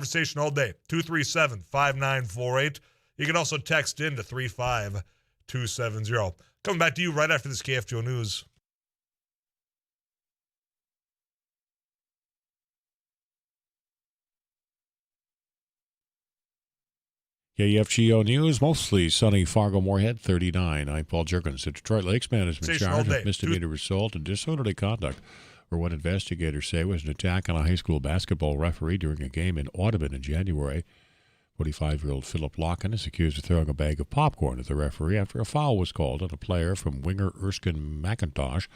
Conversation all day. 237-5948. You can also text in to 35270. Coming back to you right after this KFGO News. KFGO News, mostly sunny Fargo-Moorhead, 39. I'm Paul Jerkins. The Detroit Lakes man has been charged with misdemeanor assault and disorderly conduct for what investigators say was an attack on a high school basketball referee during a game in Audubon in January. 45-year-old Philip Locken is accused of throwing a bag of popcorn at the referee after a foul was called on a player from winger Erskine McIntosh.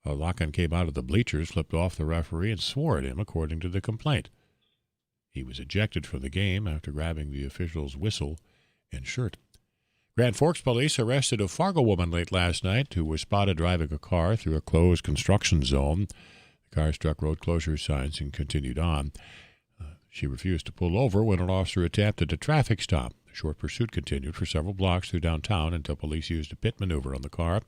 Locken came out of the bleachers, flipped off the referee, and swore at him, according to the complaint. He was ejected from the game after grabbing the official's whistle and shirt. Grand Forks police arrested a Fargo woman late last night who was spotted driving a car through a closed construction zone. The car struck road closure signs and continued on. She refused to pull over when an officer attempted a traffic stop. The short pursuit continued for several blocks through downtown until police used a pit maneuver on the car.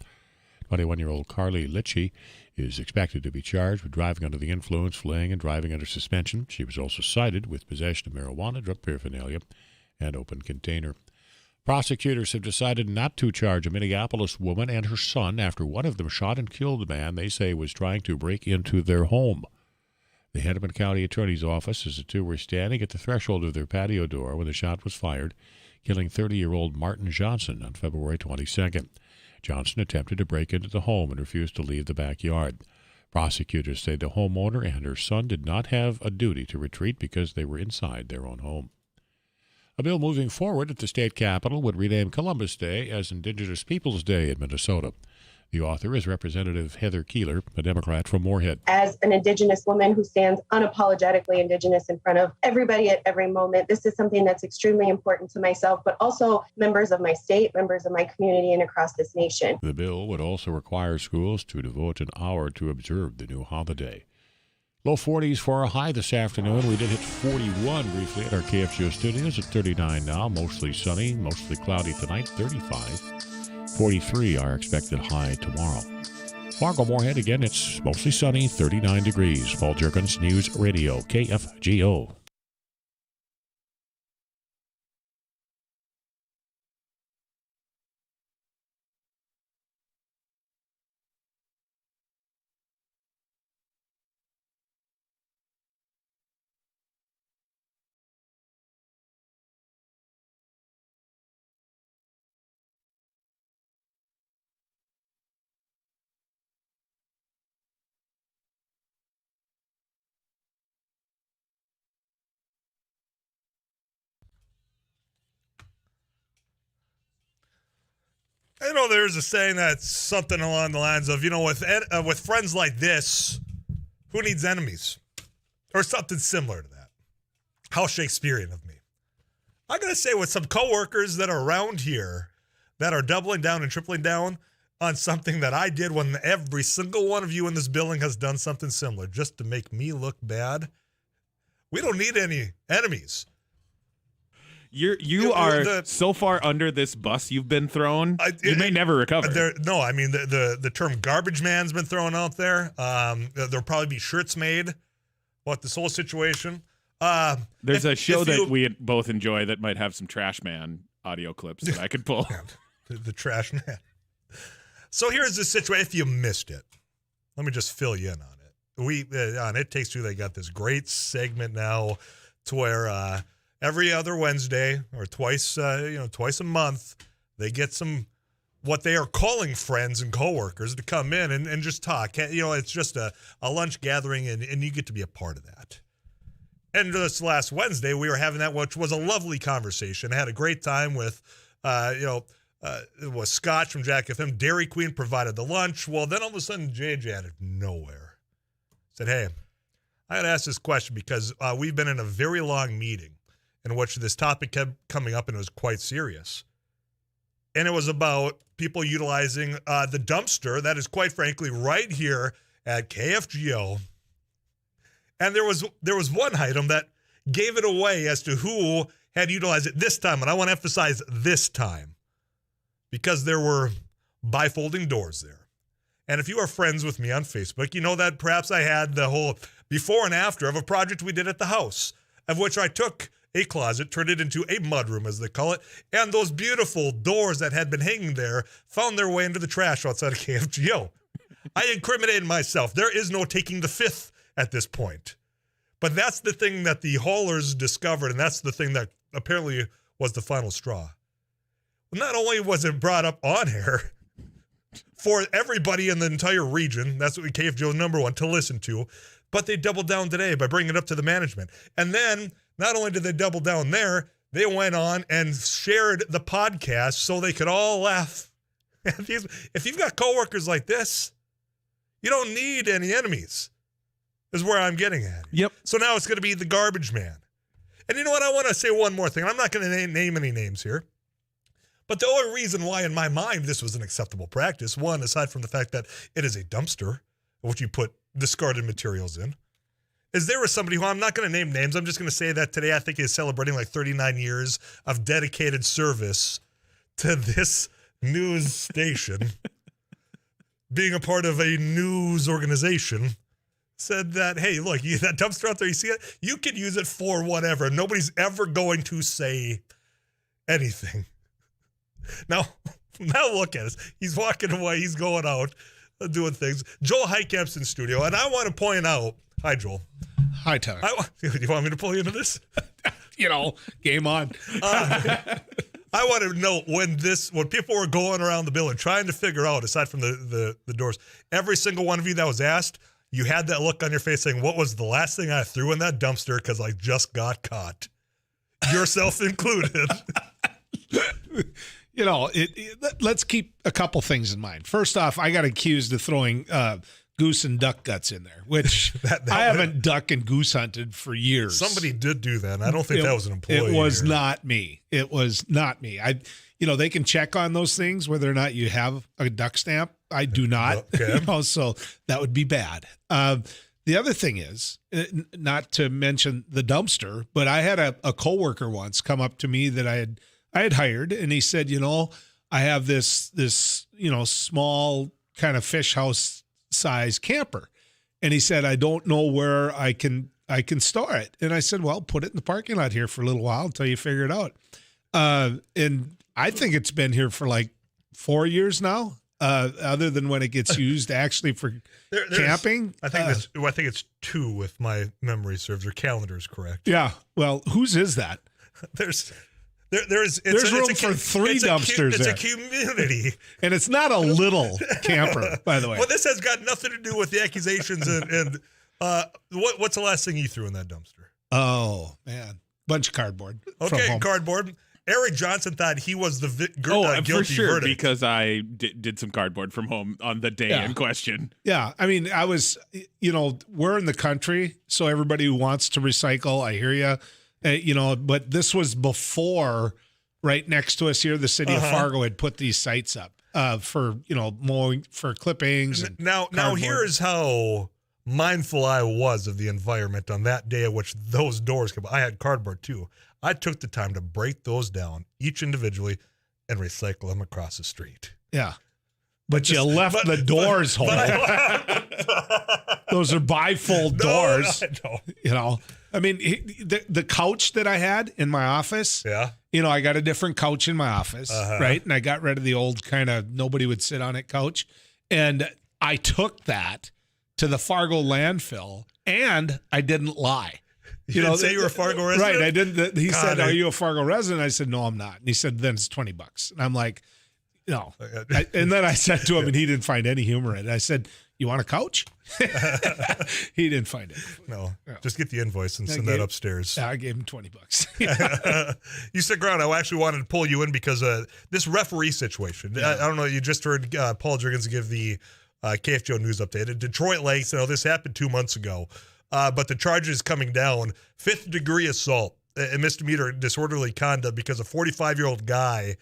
21-year-old Carly Litchie is expected to be charged with driving under the influence, fleeing, and driving under suspension. She was also cited with possession of marijuana, drug paraphernalia, and open container. Prosecutors have decided not to charge a Minneapolis woman and her son after one of them shot and killed a man they say was trying to break into their home. The Hennepin County Attorney's Office says the two were standing at the threshold of their patio door when the shot was fired, killing 30-year-old Martin Johnson on February 22nd. Johnson attempted to break into the home and refused to leave the backyard. Prosecutors say the homeowner and her son did not have a duty to retreat because they were inside their own home. A bill moving forward at the state capitol would rename Columbus Day as Indigenous Peoples Day in Minnesota. The author is Representative Heather Keeler, a Democrat from Moorhead. As an Indigenous woman who stands unapologetically Indigenous in front of everybody at every moment, this is something that's extremely important to myself, but also members of my state, members of my community, and across this nation. The bill would also require schools to devote an hour to observe the new holiday. Low 40s for a high this afternoon. We did hit 41 briefly at our KFGO studios at 39 now. Mostly sunny, mostly cloudy tonight, 35. 43 our expected high tomorrow. Fargo-Moorhead, again, it's mostly sunny, 39 degrees. Paul Jerkins, News Radio, KFGO. You know, there's a saying that's something along the lines of, with friends like this, who needs enemies? Or something similar to that. How Shakespearean of me. I'm going to say with some coworkers that are around here that are doubling down and tripling down on something that I did when every single one of you in this building has done something similar just to make me look bad. We don't need any enemies. You are so far under this bus you've been thrown. You may never recover. The term garbage man's been thrown out there. There'll probably be shirts made about this whole situation. There's a show that we both enjoy that might have some Trash Man audio clips that I could pull. The Trash Man. So here's the situation. If you missed it, let me just fill you in on it. On It Takes Two, they got this great segment now to where every other Wednesday or twice a month, they get some what they are calling friends and coworkers to come in and just talk. It's just a lunch gathering, and you get to be a part of that. And this last Wednesday, we were having that, which was a lovely conversation. I had a great time with, it was Scotch from Jack FM. Dairy Queen provided the lunch. Well, then all of a sudden, JJ out of nowhere said, hey, I got to ask this question because we've been in a very long meeting in which this topic kept coming up and it was quite serious. And it was about people utilizing the dumpster that is quite frankly right here at KFGO. And there was one item that gave it away as to who had utilized it this time. And I want to emphasize this time because there were bifolding doors there. And if you are friends with me on Facebook, you know that perhaps I had the whole before and after of a project we did at the house, of which I took a closet, turned it into a mudroom, as they call it, and those beautiful doors that had been hanging there found their way into the trash outside of KFGO. I incriminated myself. There is no taking the fifth at this point. But that's the thing that the haulers discovered, and that's the thing that apparently was the final straw. Not only was it brought up on air for everybody in the entire region, that's what KFGO number one, to listen to, but they doubled down today by bringing it up to the management. And then, not only did they double down there, they went on and shared the podcast so they could all laugh. If you've got coworkers like this, you don't need any enemies, is where I'm getting at. Yep. So now it's going to be the garbage man. And you know what? I want to say one more thing. I'm not going to name any names here. But the only reason why, in my mind, this was an acceptable practice, one, aside from the fact that it is a dumpster, which you put discarded materials in, is there was somebody who, I'm not going to name names, I'm just going to say that today I think is celebrating like 39 years of dedicated service to this news station, being a part of a news organization, said that, hey, look, that dumpster out there, you see it? You can use it for whatever. Nobody's ever going to say anything. Now look at us. He's walking away. He's going out, doing things. Joel Heitkamp's in studio, and I want to point out, hi, Joel. Hi, Tyler. Do you want me to pull you into this? Game on. I want to note when people were going around the building trying to figure out, aside from the doors, every single one of you that was asked, you had that look on your face saying, what was the last thing I threw in that dumpster because I just got caught? Yourself included. Let's keep a couple things in mind. First off, I got accused of throwing goose and duck guts in there, which I haven't duck and goose hunted for years. Somebody did do that, and I don't think that was an employee. It was not me. It was not me. They can check on those things, whether or not you have a duck stamp. I do not. Okay. So that would be bad. The other thing is, not to mention the dumpster, but I had a coworker once come up to me that I had hired, and he said, I have this small kind of fish house size camper. And he said, I don't know where I can store it. And I said, well, put it in the parking lot here for a little while until you figure it out. And I think it's been here for like 4 years now, other than when it gets used actually for camping. I think it's 2 if my memory serves, or calendar is correct. Yeah. Well, whose is that? There's room for 3 dumpsters It's there. a community. And it's not a little camper, by the way. Well, this has got nothing to do with the accusations. And what's the last thing you threw in that dumpster? Oh, man. Bunch of cardboard. Okay, cardboard. Eric Johnson thought he was the guilty for sure, verdict. because I did some cardboard from home on the day in question. Yeah. I mean, I was, we're in the country, so everybody who wants to recycle, I hear you. But this was before, right next to us here, the city of Fargo had put these sites up for mowing, for clippings. And now here's how mindful I was of the environment on that day at which those doors came. I had cardboard too. I took the time to break those down each individually and recycle them across the street. Yeah. But you left the doors whole. Those are bifold doors. No. I mean, the couch that I had in my office. Yeah. I got a different couch in my office, right? And I got rid of the old kind of nobody would sit on it couch. And I took that to the Fargo landfill, and I didn't lie. You didn't say you were a Fargo resident? Right. I didn't. He said, are you a Fargo resident? I said, no, I'm not. And he said, then it's $20. And I'm like, no. And then I said to him, and he didn't find any humor in it. I said, you want a couch? He didn't find it. No. Just get the invoice and send that upstairs. I gave him $20. You stick around. I actually wanted to pull you in because this referee situation. I don't know. You just heard Paul Jurgens give the KFGO news update. At Detroit Lakes, this happened 2 months ago. But the charge is coming down. 5th degree assault, a misdemeanor disorderly conduct because a 45-year-old guy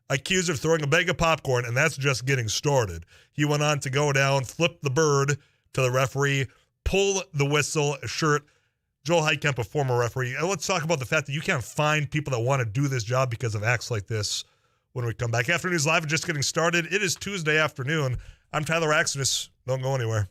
accused of throwing a bag of popcorn, and that's just getting started. He went on to go down, flip the bird to the referee, pull the whistle, shirt. Joel Heitkamp, a former referee. And let's talk about the fact that you can't find people that want to do this job because of acts like this when we come back. Afternoons Live is just getting started. It is Tuesday afternoon. I'm Tyler Axenis. Don't go anywhere.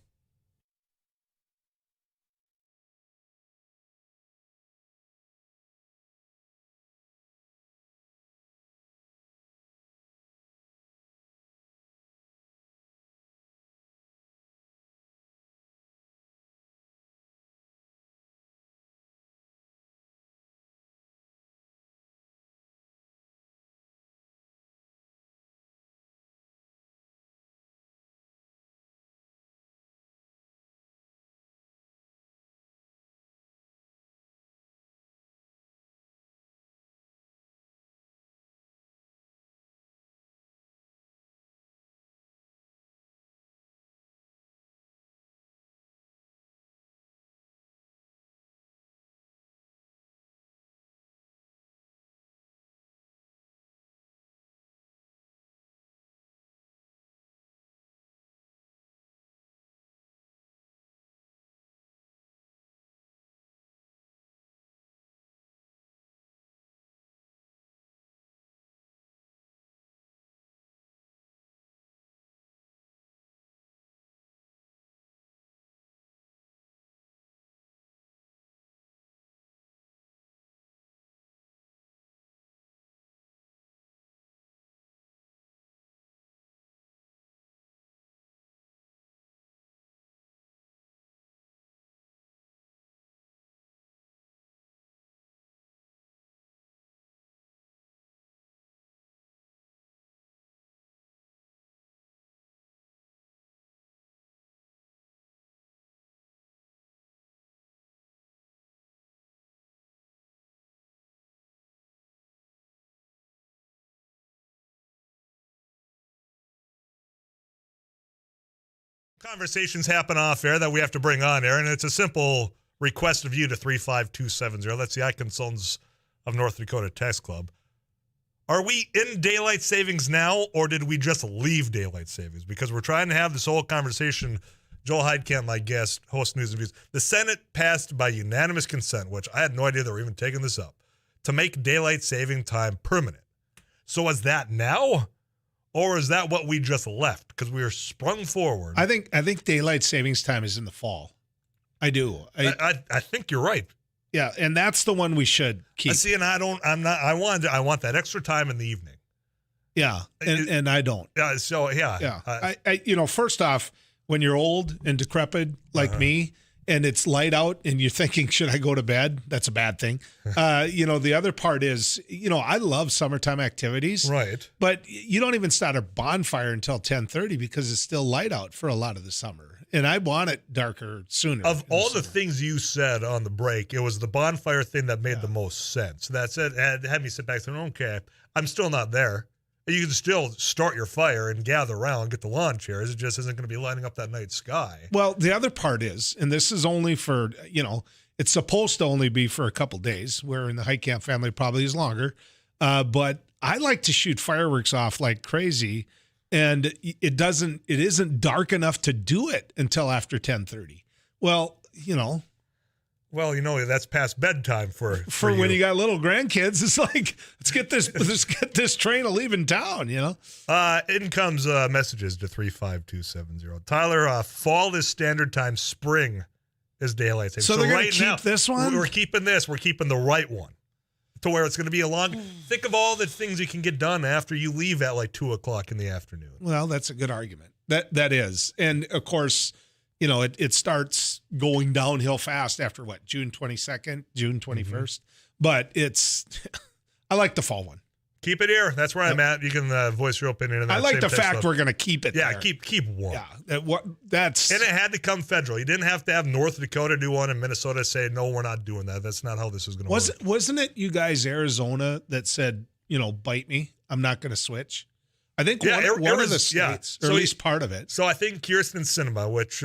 Conversations happen off air that we have to bring on air, and it's a simple request of you to 35270. That's the iConsultants of North Dakota Text Club. Are we in daylight savings now, or did we just leave daylight savings? Because we're trying to have this whole conversation. Joel Heidkamp, my guest, host News and Views. The Senate passed by unanimous consent, which I had no idea they were even taking this up, to make daylight saving time permanent. So is that now, or is that what we just left? Because we were sprung forward. I think daylight savings time is in the fall. I do. I think you're right. Yeah, and that's the one we should keep. See, and I want that extra time in the evening. Yeah, and I don't. So yeah. I first off, when you're old and decrepit like me, and it's light out, and you're thinking, should I go to bed? That's a bad thing. The other part is, I love summertime activities, right? But you don't even start a bonfire until 10:30 because it's still light out for a lot of the summer. And I want it darker sooner. Of all the things you said on the break, it was the bonfire thing that made the most sense. That's it. Had me sit back and say, okay, I'm still not there. You can still start your fire and gather around, get the lawn chairs. It just isn't going to be lighting up that night sky. Well, the other part is, and this is only for, it's supposed to only be for a couple days, where in the Heitkamp family probably is longer. But I like to shoot fireworks off like crazy. And it isn't dark enough to do it until after 10:30. Well, that's past bedtime for when you got little grandkids. It's like, let's get this train of leaving town. In comes messages to 35270. Tyler, fall is standard time. Spring is daylight saving. So they're going to keep this one. We're keeping this. We're keeping the right one. To where it's going to be a long. Think of all the things you can get done after you leave at like 2:00 in the afternoon. Well, that's a good argument. That is, and of course, it starts going downhill fast after June 22nd, June 21st. Mm-hmm. But I like the fall one. Keep it here. That's where I'm at. You can voice your opinion. I like the fact we're going to keep it. Yeah, there. keep one. Yeah, that's and it had to come federal. You didn't have to have North Dakota do one and Minnesota say no, we're not doing that. That's not how this is going to work. Wasn't it you guys Arizona that said bite me? I'm not going to switch. I think one of the states, or at least part of it. So I think Kirsten Sinema, which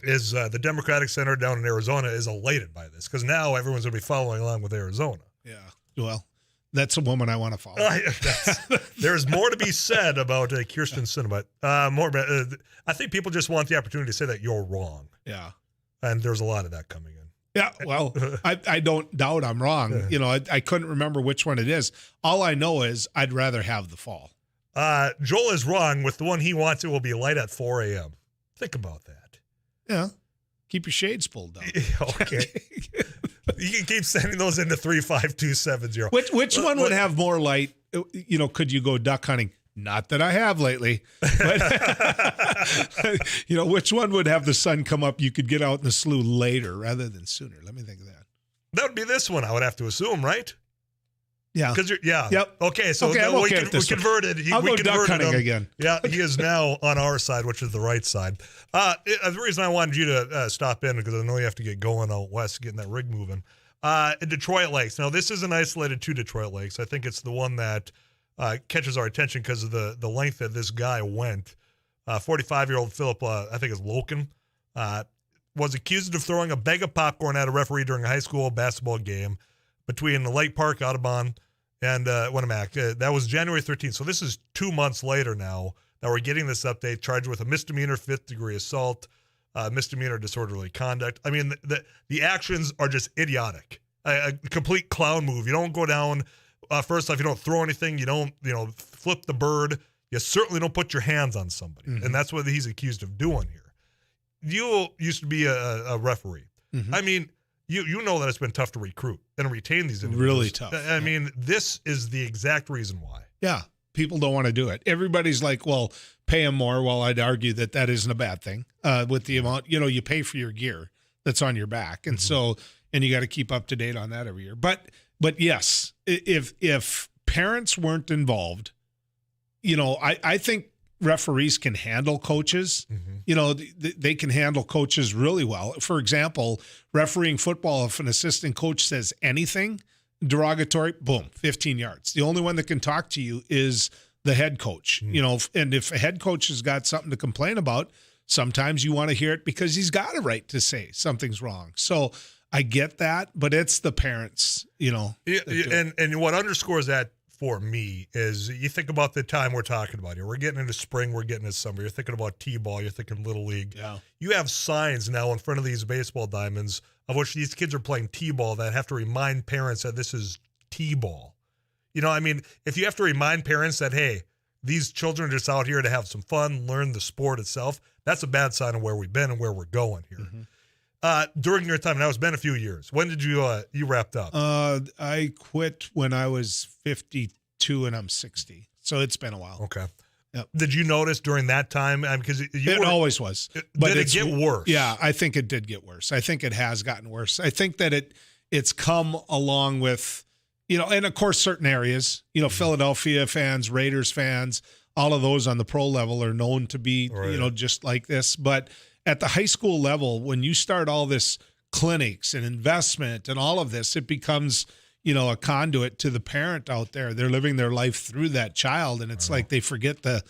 is the Democratic senator down in Arizona, is elated by this because now everyone's going to be following along with Arizona. Yeah. Well. That's a woman I want to follow. There's more to be said about Kirsten Sinema. I think people just want the opportunity to say that you're wrong. Yeah. And there's a lot of that coming in. Yeah, well, I don't doubt I'm wrong. Yeah. I couldn't remember which one it is. All I know is I'd rather have the fall. Joel is wrong. With the one he wants, it will be light at 4 a.m. Think about that. Yeah. Keep your shades pulled down. Okay. You can keep sending those into 35270. Which one would have more light? Could you go duck hunting? Not that I have lately. But, which one would have the sun come up? You could get out in the slough later rather than sooner. Let me think of that. That would be this one, I would have to assume, right? Yeah. Because Yep. Okay, so we converted. I'll go duck hunting again. Yeah, he is now on our side, which is the right side. The reason I wanted you to stop in, because I know you have to get going out west, getting that rig moving. Detroit Lakes. Now, this isn't isolated to Detroit Lakes. I think it's the one that catches our attention because of the length that this guy went. 45-year-old Philip, I think it's Loken, was accused of throwing a bag of popcorn at a referee during a high school basketball game between the Lake Park, Audubon, and Winnemac. That was January 13th. So this is 2 months later now that we're getting this update, charged with a misdemeanor, 5th-degree assault, misdemeanor disorderly conduct. I mean, the actions are just idiotic. A complete clown move. You don't go down, first off, you don't throw anything. You don't, flip the bird. You certainly don't put your hands on somebody. Mm-hmm. And that's what he's accused of doing here. You used to be a referee. Mm-hmm. I mean, you know that it's been tough to recruit and retain these individuals. Really tough. I mean, this is the exact reason why. Yeah. People don't want to do it. Everybody's like, well, pay them more. Well, I'd argue that isn't a bad thing with the amount, you pay for your gear that's on your back. And so you got to keep up to date on that every year. But yes, if parents weren't involved, I think referees can handle coaches. Mm-hmm. They can handle coaches really well. For example, refereeing football, if an assistant coach says anything derogatory, boom, 15 yards. The only one that can talk to you is the head coach. Mm-hmm. And if a head coach has got something to complain about, Sometimes you want to hear it because he's got a right to say something's wrong. So I get that, but it's the parents, And what underscores that for me is you think about the time we're talking about here. We're getting into spring, we're getting into summer. You're thinking about T-ball, you're thinking Little League. Yeah. You have signs now in front of these baseball diamonds of which these kids are playing T-ball that have to remind parents that this is T-ball. If you have to remind parents that, hey, these children are just out here to have some fun, learn the sport itself, that's a bad sign of where we've been and where we're going here. Mm-hmm. During your time, now it's been a few years. When did you wrapped up? I quit when I was 52 and I'm 60. So it's been a while. Okay. Yep. Did you notice during that time? Because it always was. But did it get worse? Yeah, I think it did get worse. I think it has gotten worse. I think that it's come along with, and of course certain areas, Philadelphia fans, Raiders fans, all of those on the pro level are known to be, right. Just like this. But at the high school level, when you start all this clinics and investment and all of this, it becomes, a conduit to the parent out there. They're living their life through that child, and it's like they forget the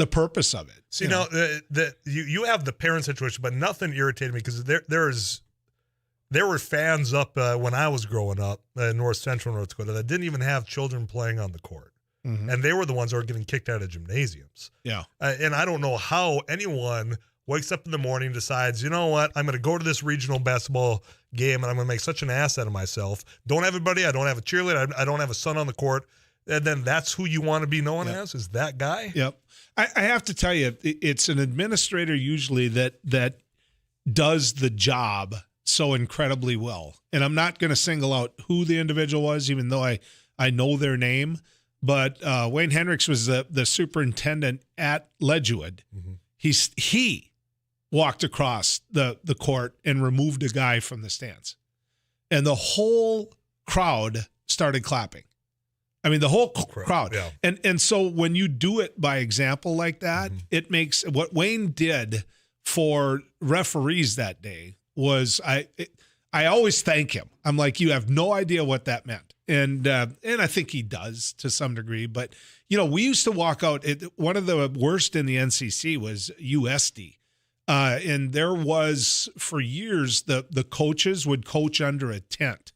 purpose of it. So, you have the parent situation, but nothing irritated me because there were fans up when I was growing up in North Central North Dakota that didn't even have children playing on the court. Mm-hmm. And they were the ones that were getting kicked out of gymnasiums. Yeah. And I don't know how anyone wakes up in the morning, decides, you know what, I'm going to go to this regional basketball game and I'm going to make such an ass out of myself. Don't have anybody. I don't have a cheerleader. I don't have a son on the court. And then that's who you want to be known as, is that guy? Yep. I have to tell you, it's an administrator usually that does the job so incredibly well. And I'm not going to single out who the individual was, even though I know their name. But Wayne Hendricks was the superintendent at Ledgewood. Mm-hmm. He walked across the court and removed a guy from the stands. And the whole crowd started clapping. I mean, the whole crowd. Yeah. And so when you do it by example like that, mm-hmm. It makes what Wayne did for referees that day was I always thank him. I'm like, you have no idea what that meant. And I think he does to some degree. But, we used to walk out. One of the worst in the NCC was USD. And there was, for years, the coaches would coach under a tent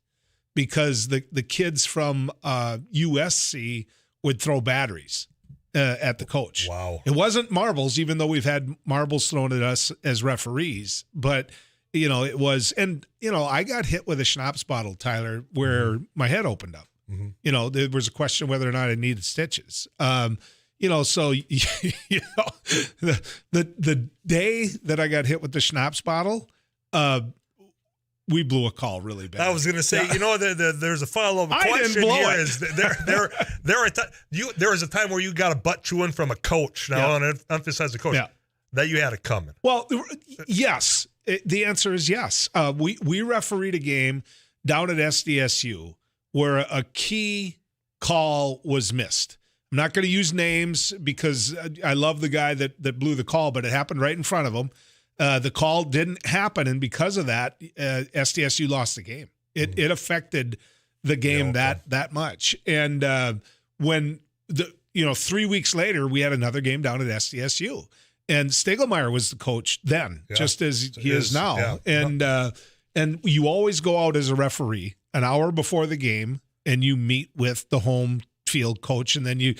because the kids from USC would throw batteries at the coach. Wow. It wasn't marbles, even though we've had marbles thrown at us as referees. But, it was, and, I got hit with a schnapps bottle, Tyler, where mm-hmm. my head opened up. Mm-hmm. There was a question whether or not I needed stitches. So, the day that I got hit with the schnapps bottle, we blew a call really bad. I was going to say, there's a follow-up question here. Is there was a time where you got a butt chewing from a coach. Now, I want to emphasize the coach that you had it coming. Well, yes. The answer is yes. We refereed a game down at SDSU where a key call was missed. I'm not going to use names because I love the guy that blew the call, but it happened right in front of him. The call didn't happen, and because of that, SDSU lost the game. It affected the game that much. And when 3 weeks later, we had another game down at SDSU, and Stegelmeyer was the coach then, just as he is now. Yeah. And you always go out as a referee an hour before the game, and you meet with the home field coach, and then you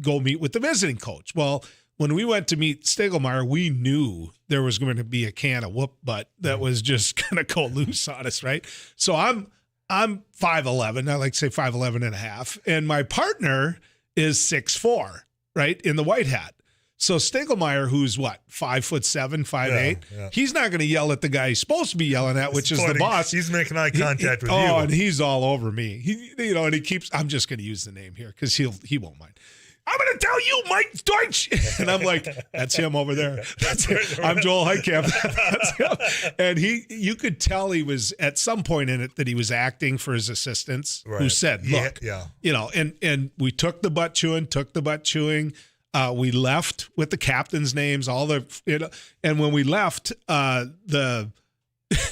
go meet with the visiting coach. Well, when we went to meet Stegelmeyer, we knew there was going to be a can of whoop butt that was just going to go loose on us, right? So I'm 5'11", I like to say 5'11 and a half, and my partner is 6'4", right, in the white hat. So Stegelmeyer, who's what, 5'7", 5'8", he's not going to yell at the guy he's supposed to be yelling at, which is the boss. He's making eye contact with you. Oh, and he's all over me. And he keeps. I'm just going to use the name here because he won't mind. I'm going to tell you, Mike Deutsch. And I'm like, that's him over there. I'm Joel Heitkamp. That's him. And you could tell he was at some point in it that he was acting for his assistants who said, look, and we took the butt chewing. We left with the captain's names, and when we left, the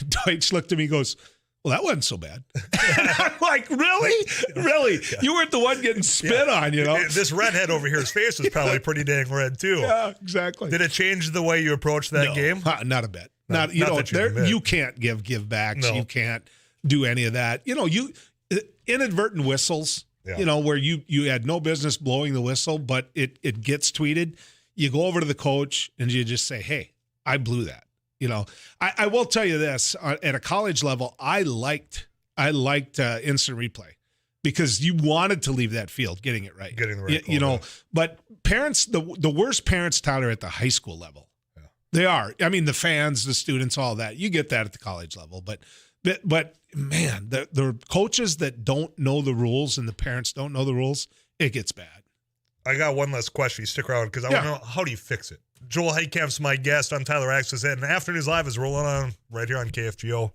Deutsch looked at me and goes, well, that wasn't so bad. I'm like, really? Really? Yeah. You weren't the one getting spit on, you know? This redhead over here's face was probably pretty dang red, too. Yeah, exactly. Did it change the way you approached that game? Not a bit. You can't give backs. No. You can't do any of that. You know, inadvertent whistles, where you had no business blowing the whistle, but it gets tweeted. You go over to the coach and you just say, hey, I blew that. You know, I will tell you this, at a college level, I liked instant replay because you wanted to leave that field getting it right. Getting the right call, but parents, the worst parents, Tyler, at the high school level. Yeah. They are. I mean, the fans, the students, all that. You get that at the college level. But man, the coaches that don't know the rules and the parents don't know the rules, it gets bad. I got one last question. You stick around because I want to know, how do you fix it? Joel Heitkamp's my guest. I'm Tyler Axis, and Afternoons Live is rolling on right here on KFGO.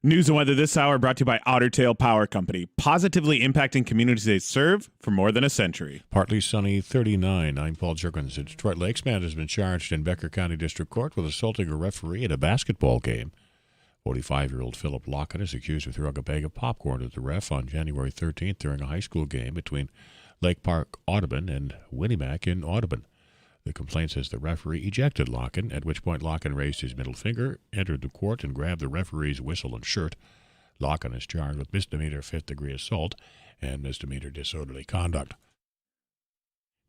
News and weather this hour brought to you by Otter Tail Power Company, positively impacting communities they serve for more than a century. Partly sunny, 39. I'm Paul Jerkins. A Detroit Lakes man has been charged in Becker County District Court with assaulting a referee at a basketball game. 45-year-old Philip Lockett is accused of throwing a bag of popcorn at the ref on January 13th during a high school game between Lake Park Audubon and Winnimac in Audubon. The complaint says the referee ejected Locken, at which point Locken raised his middle finger, entered the court, and grabbed the referee's whistle and shirt. Locken is charged with misdemeanor fifth-degree assault and misdemeanor disorderly conduct.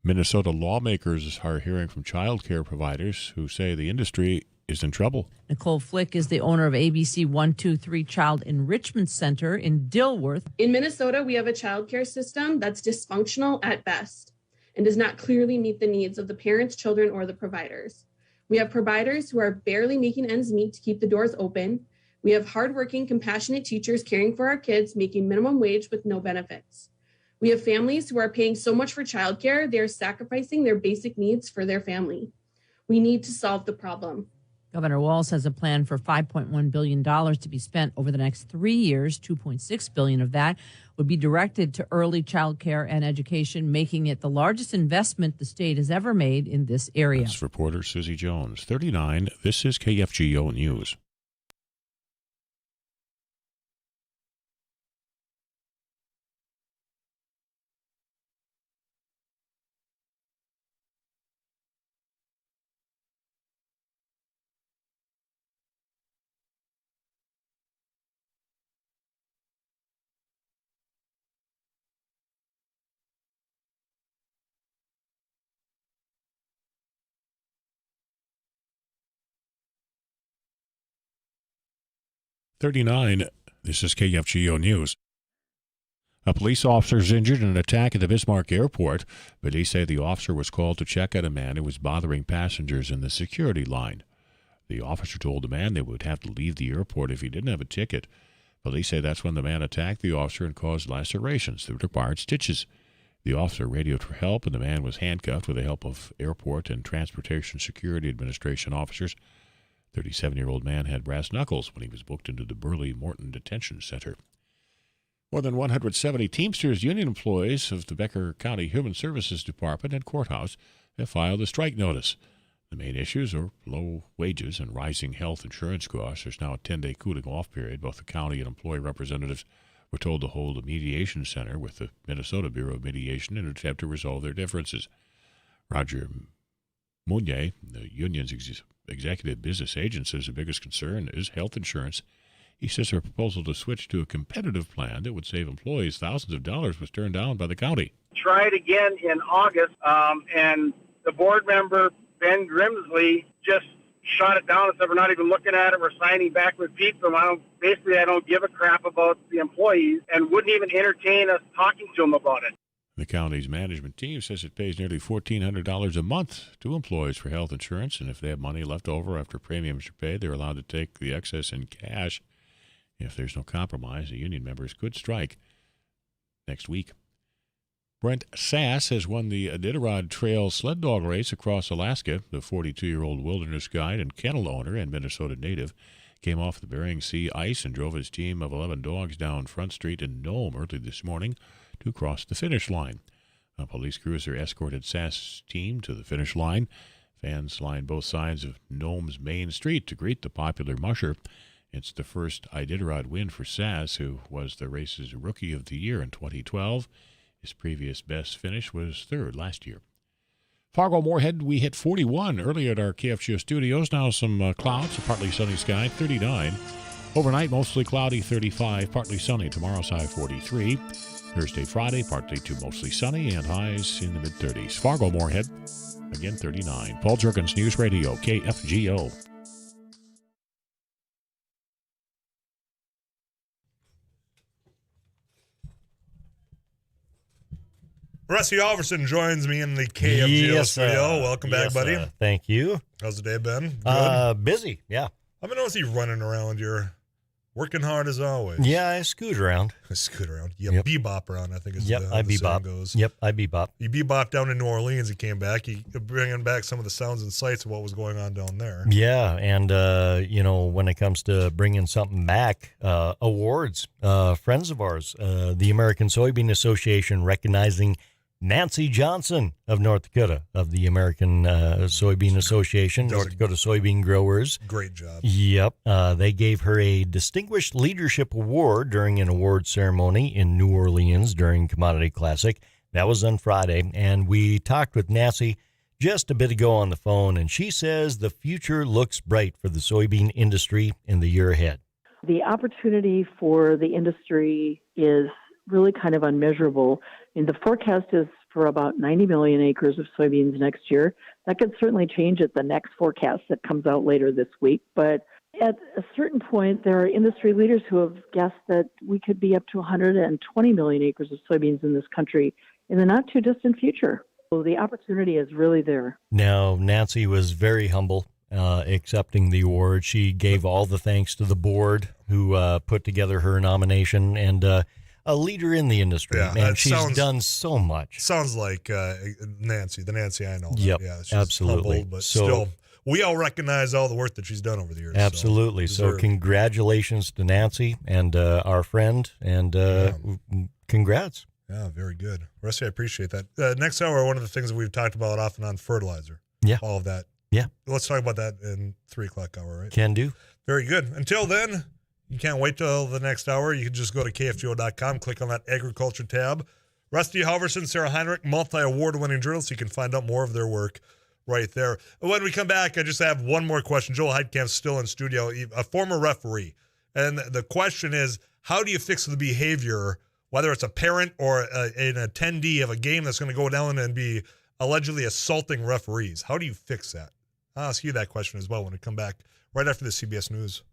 Minnesota lawmakers are hearing from child care providers who say the industry is in trouble. Nicole Flick is the owner of ABC 123 Child Enrichment Center in Dilworth. In Minnesota, we have a child care system that's dysfunctional at best and does not clearly meet the needs of the parents, children, or the providers. We have providers who are barely making ends meet to keep the doors open. We have hardworking, compassionate teachers caring for our kids, making minimum wage with no benefits. We have families who are paying so much for childcare, they are sacrificing their basic needs for their family. We need to solve the problem. Governor Walz has a plan for $5.1 billion to be spent over the next 3 years. $2.6 billion of that would be directed to early child care and education, making it the largest investment the state has ever made in this area. That's reporter Susie Jones, 39. This is KFGO News. This is KFGO News. A police officer is injured in an attack at the Bismarck Airport. Police say the officer was called to check out a man who was bothering passengers in the security line. The officer told the man they would have to leave the airport if he didn't have a ticket. Police say that's when the man attacked the officer and caused lacerations that required stitches. The officer radioed for help, and the man was handcuffed with the help of Airport and Transportation Security Administration officers. 37-year-old man had brass knuckles when he was booked into the Burley Morton Detention Center. More than 170 Teamsters union employees of the Becker County Human Services Department and Courthouse have filed a strike notice. The main issues are low wages and rising health insurance costs. There's now a 10-day cooling-off period. Both the county and employee representatives were told to hold a mediation center with the Minnesota Bureau of Mediation in an attempt to resolve their differences. Roger Mounier, the union's executive business agent, says the biggest concern is health insurance. He says her proposal to switch to a competitive plan that would save employees thousands of dollars was turned down by the county. Tried again in August, and the board member, Ben Grimsley, just shot it down and said, we're not even looking at it. We're signing back with people. I don't give a crap about the employees, and wouldn't even entertain us talking to them about it. The county's management team says it pays nearly $1,400 a month to employees for health insurance, and if they have money left over after premiums are paid, they're allowed to take the excess in cash. If there's no compromise, the union members could strike next week. Brent Sass has won the Iditarod Trail sled dog race across Alaska. The 42-year-old wilderness guide and kennel owner and Minnesota native came off the Bering Sea ice and drove his team of 11 dogs down Front Street in Nome early this morning to cross the finish line. A police cruiser escorted Sass' team to the finish line. Fans lined both sides of Nome's main street to greet the popular musher. It's the first Iditarod win for Sass, who was the race's Rookie of the Year in 2012. His previous best finish was third last year. Fargo-Moorhead, we hit 41 earlier at our KFGO studios. Now some clouds, a partly sunny sky, 39. Overnight, mostly cloudy, 35. Partly sunny. Tomorrow's high, 43. Thursday, Friday, partly to mostly sunny and highs in the mid-30s. Fargo-Moorhead, again, 39. Paul Jurgens, News Radio, KFGO. Rusty Alverson joins me in the KFGO studio. Welcome back, buddy. Thank you. How's the day been? Good? Busy, yeah. I've been noticing you running around. You're working hard as always. Yeah, I scoot around. I scoot around. You Yep. bebop around, I think is Yep, how I the saying bebop. goes. Yep, I bebop. You bebop down in New Orleans. You came back. You're bringing back some of the sounds and sights of what was going on down there. Yeah, and, when it comes to bringing something back, awards, friends of ours, the American Soybean Association recognizing Nancy Johnson of North Dakota of the American Soybean Association, North Dakota Soybean Growers. Great job. Yep. They gave her a Distinguished Leadership Award during an award ceremony in New Orleans during Commodity Classic. That was on Friday, and we talked with Nancy just a bit ago on the phone, and she says the future looks bright for the soybean industry in the year ahead. The opportunity for the industry is really kind of unmeasurable. And the forecast is for about 90 million acres of soybeans next year. That could certainly change at the next forecast that comes out later this week. But at a certain point, there are industry leaders who have guessed that we could be up to 120 million acres of soybeans in this country in the not too distant future. So the opportunity is really there. Now, Nancy was very humble accepting the award. She gave all the thanks to the board who put together her nomination, and a leader in the industry, and she's done so much. Sounds like Nancy, the Nancy I know. Yep, yeah, she's absolutely. Humble, but So- still, we all recognize all the work that she's done over the years. Absolutely. So deserved. congratulations to Nancy and our friend, and congrats. Yeah, very good. Rusty, I appreciate that. Next hour, one of the things that we've talked about off and on, fertilizer. Yeah. All of that. Yeah. Let's talk about that in 3 o'clock hour, right? Can do. Very good. Until then, you can't wait till the next hour. You can just go to KFGO.com, click on that agriculture tab. Rusty Halverson, Sarah Heinrich, multi-award-winning journalists. You can find out more of their work right there. When we come back, I just have one more question. Joel Heidkamp's still in studio, a former referee. And the question is, how do you fix the behavior, whether it's a parent or an attendee of a game that's going to go down and be allegedly assaulting referees? How do you fix that? I'll ask you that question as well when we come back right after the CBS News.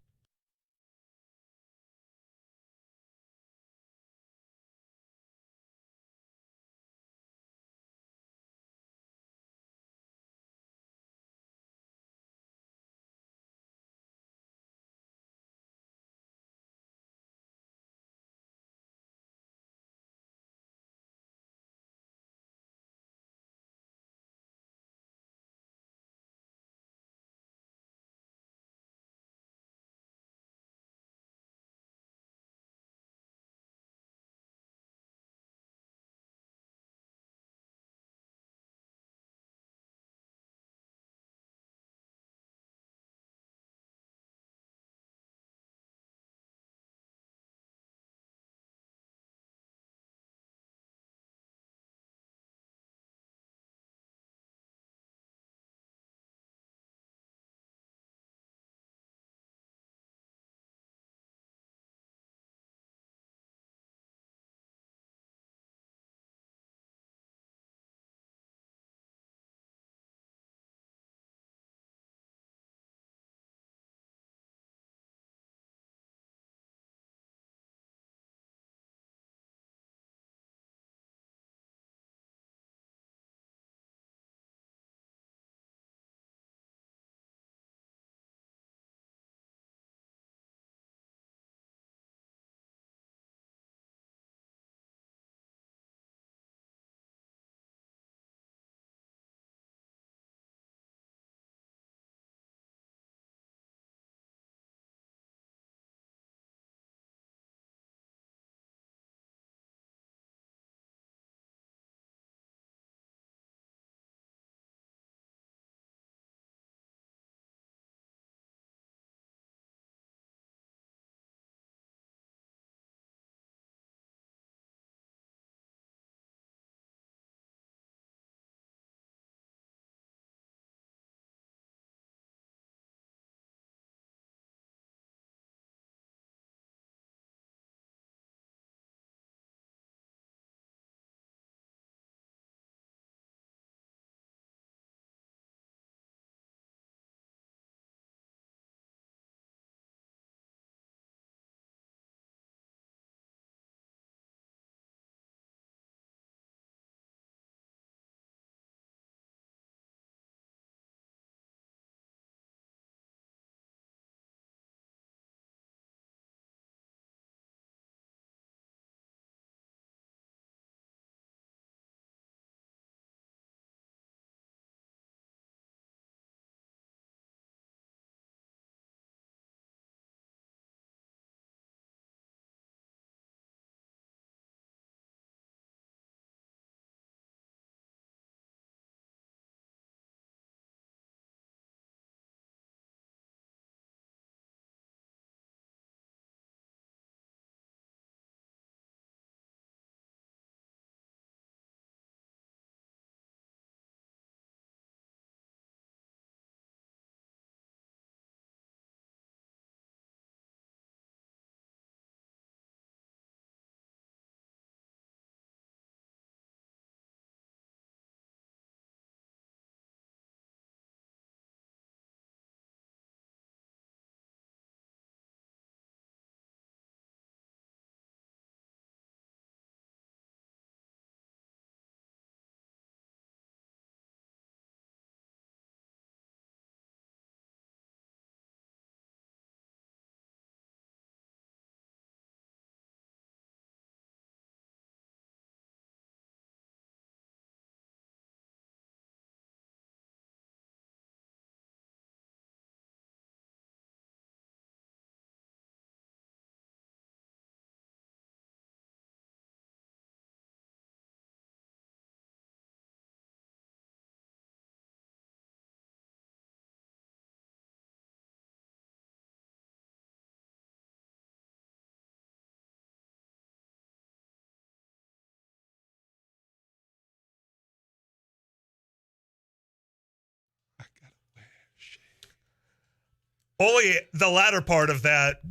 Only the latter part of that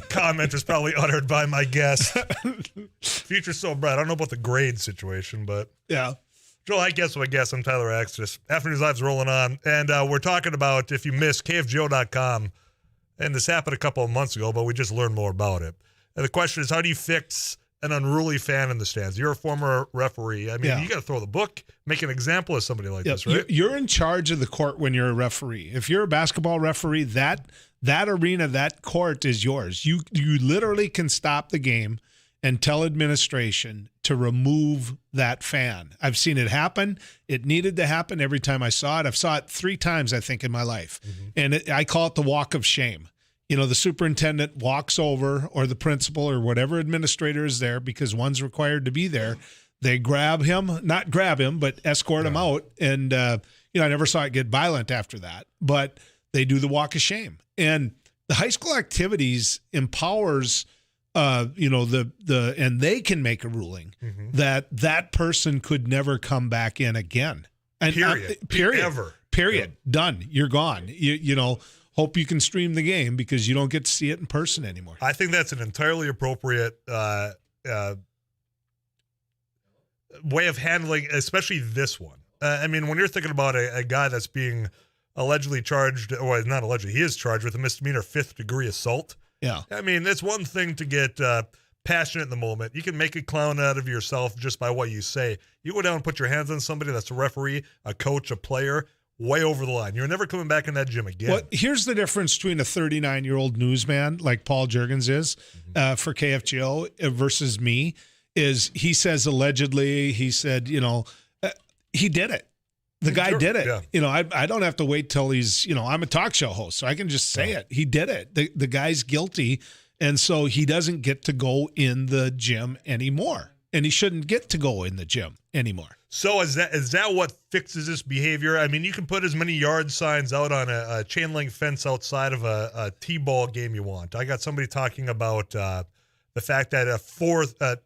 comment was probably uttered by my guest. Future's so bright. I don't know about the grade situation, but Yeah. Joel, I guess my guess. I'm Tyler Axtis. Afternoons Live's rolling on, and we're talking about, if you missed, KFGO.com, and this happened a couple of months ago, but we just learned more about it. And the question is, how do you fix an unruly fan in the stands? You're a former referee. I mean, you got to throw the book, make an example of somebody like this, right? You're in charge of the court when you're a referee. If you're a basketball referee, that arena, that court is yours. You literally can stop the game and tell administration to remove that fan. I've seen it happen. It needed to happen every time I saw it. I've saw it 3 times, I think, in my life. And I call it the walk of shame. You know, the superintendent walks over, or the principal or whatever administrator is there, because one's required to be there. They grab him, not grab him, but escort him out. And, I never saw it get violent after that. But they do the walk of shame. And the high school activities empowers and they can make a ruling that person could never come back in again. And period. Ever. Period. Yeah. Done. You're gone. Hope you can stream the game, because you don't get to see it in person anymore. I think that's an entirely appropriate way of handling, especially this one. I mean, when you're thinking about a guy that's being allegedly charged, or not allegedly, he is charged with a misdemeanor 5th-degree assault. Yeah. I mean, it's one thing to get passionate in the moment. You can make a clown out of yourself just by what you say. You go down and put your hands on somebody that's a referee, a coach, a player, way over the line. You're never coming back in that gym again. Well, here's the difference between a 39-year-old newsman like Paul Juergens is for KFGO versus me, is he says allegedly, he said, he did it. The guy did it. Yeah. I don't have to wait till he's, I'm a talk show host, so I can just say it. He did it. The guy's guilty, and so he doesn't get to go in the gym anymore, and he shouldn't get to go in the gym anymore. So is that what fixes this behavior? I mean, you can put as many yard signs out on a chain link fence outside of a T-ball game you want. I got somebody talking about the fact that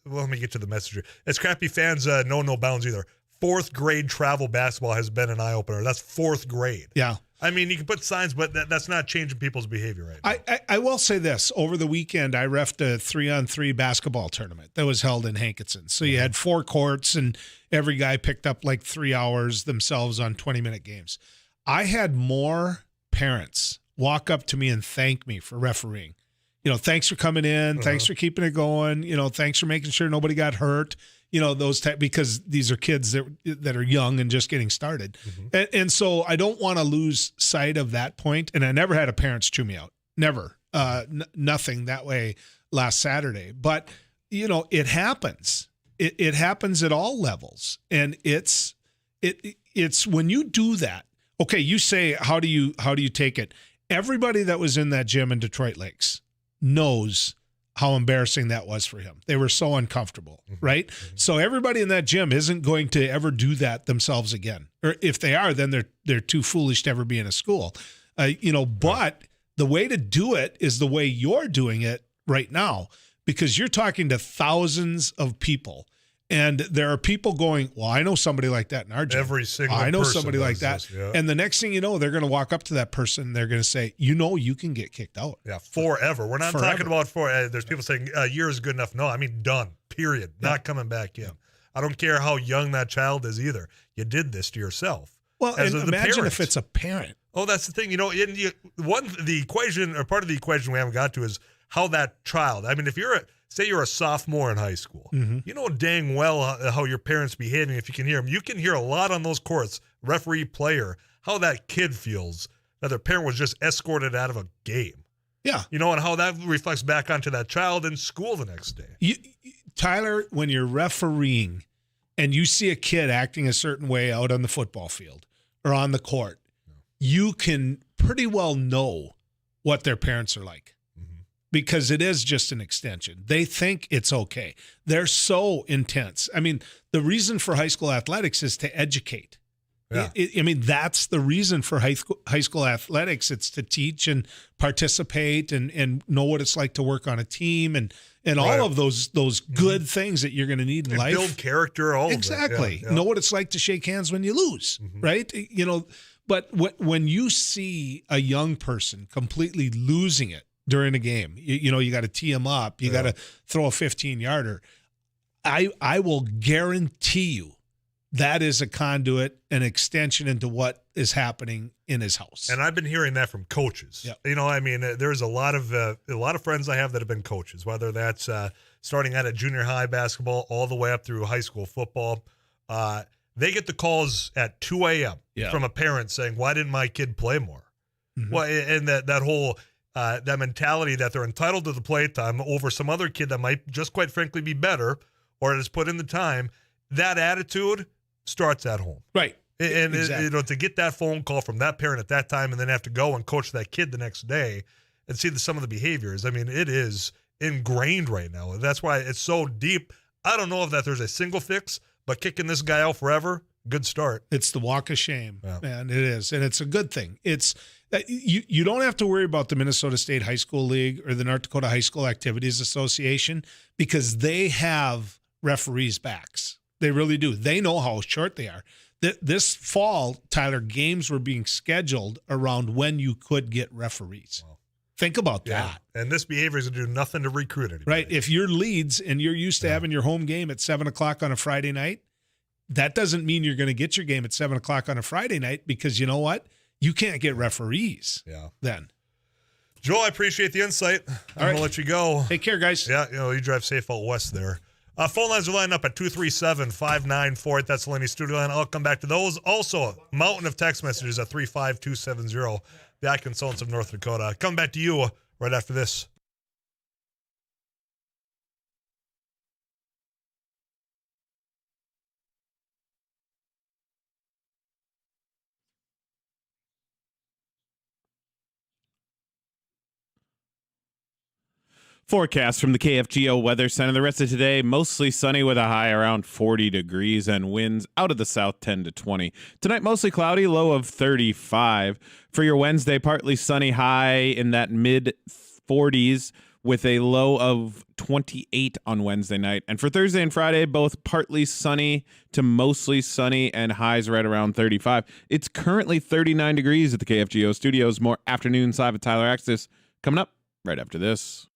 let me get to the message. It's crappy fans know no bounds either. 4th grade travel basketball has been an eye-opener. That's 4th grade. Yeah. I mean, you can put signs, but that's not changing people's behavior right now. I will say this. Over the weekend, I reffed a 3-on-3 basketball tournament that was held in Hankinson. So you had 4 courts, and every guy picked up like 3 hours themselves on 20-minute games. I had more parents walk up to me and thank me for refereeing. Thanks for coming in. Thanks for keeping it going. Thanks for making sure nobody got hurt. Those type, because these are kids that are young and just getting started. And so I don't want to lose sight of that point. And I never had a parents chew me out. Never. Nothing that way last Saturday. But, it happens. It happens at all levels. And it's when you do that, okay, you say, how do you take it? Everybody that was in that gym in Detroit Lakes knows how embarrassing that was for him. They were so uncomfortable, right? So everybody in that gym isn't going to ever do that themselves again. Or if they are, then they're too foolish to ever be in a school. But the way to do it is the way you're doing it right now, because you're talking to thousands of people. And there are people going, well, I know somebody like that in our gym. Every single I know person somebody like that. This, yeah. And the next thing you know, they're going to walk up to that person. And they're going to say, you can get kicked out. Yeah, forever. We're not talking about there's people saying a year is good enough. No, I mean done, period. Yeah. Not coming back in. I don't care how young that child is either. You did this to yourself. Well, and imagine if it's a parent. Oh, that's the thing. The equation, or part of the equation we haven't got to, is how that child, I mean, if say you're a sophomore in high school, you know dang well how your parents behaving. If you can hear them, you can hear a lot on those courts, referee, player, how that kid feels that their parent was just escorted out of a game. Yeah. And how that reflects back onto that child in school the next day. Tyler, when you're refereeing and you see a kid acting a certain way out on the football field or on the court, you can pretty well know what their parents are like. Because it is just an extension. They think it's okay. They're so intense. I mean, the reason for high school athletics is to educate. Yeah. That's the reason for high school athletics. It's to teach and participate and know what it's like to work on a team and all of those good things that you're going to need in life. Build character, all exactly. of it. Yeah. Know what it's like to shake hands when you lose, right? But when you see a young person completely losing it during a game, you got to tee them up, you got to throw a 15-yarder. I will guarantee you that is a conduit, an extension into what is happening in his house. And I've been hearing that from coaches. Yep. There's a lot of friends I have that have been coaches, whether that's starting out at junior high basketball all the way up through high school football. They get the calls at 2 a.m. from a parent saying, "Why didn't my kid play more?" Mm-hmm. Well, and that whole that mentality that they're entitled to the play time over some other kid that might just quite frankly be better or has put in the time. That attitude starts at home, right? And exactly. To get that phone call from that parent at that time and then have to go and coach that kid the next day and see some of the behaviors. I mean, it is ingrained right now. That's why it's so deep. I don't know if there's a single fix, but kicking this guy out forever, good start. It's the walk of shame, man. It is, and it's a good thing. It's you don't have to worry about the Minnesota State High School League or the North Dakota High School Activities Association because they have referees' backs. They really do. They know how short they are. This fall, Tyler, games were being scheduled around when you could get referees. Wow. Think about that. And this behavior is going to do nothing to recruit anybody. Right. If you're Leeds and you're used to having your home game at 7 o'clock on a Friday night, that doesn't mean you're going to get your game at 7 o'clock on a Friday night because you know what? You can't get referees then. Joel, I appreciate the insight. I'm going to let you go. Take care, guys. Yeah, you drive safe out west there. Phone lines are lined up at 237-594. That's the Laney studio line. I'll come back to those. Also, a mountain of text messages at 35270. The Eye Consultants of North Dakota. Coming back to you right after this. Forecast from the KFGO Weather Center. The rest of today, mostly sunny with a high around 40 degrees and winds out of the south 10 to 20. Tonight, mostly cloudy, low of 35. For your Wednesday, partly sunny, high in that mid 40s with a low of 28 on Wednesday night. And for Thursday and Friday, both partly sunny to mostly sunny and highs right around 35. It's currently 39 degrees at the KFGO studios. More afternoon live with Tyler Axtis coming up right after this.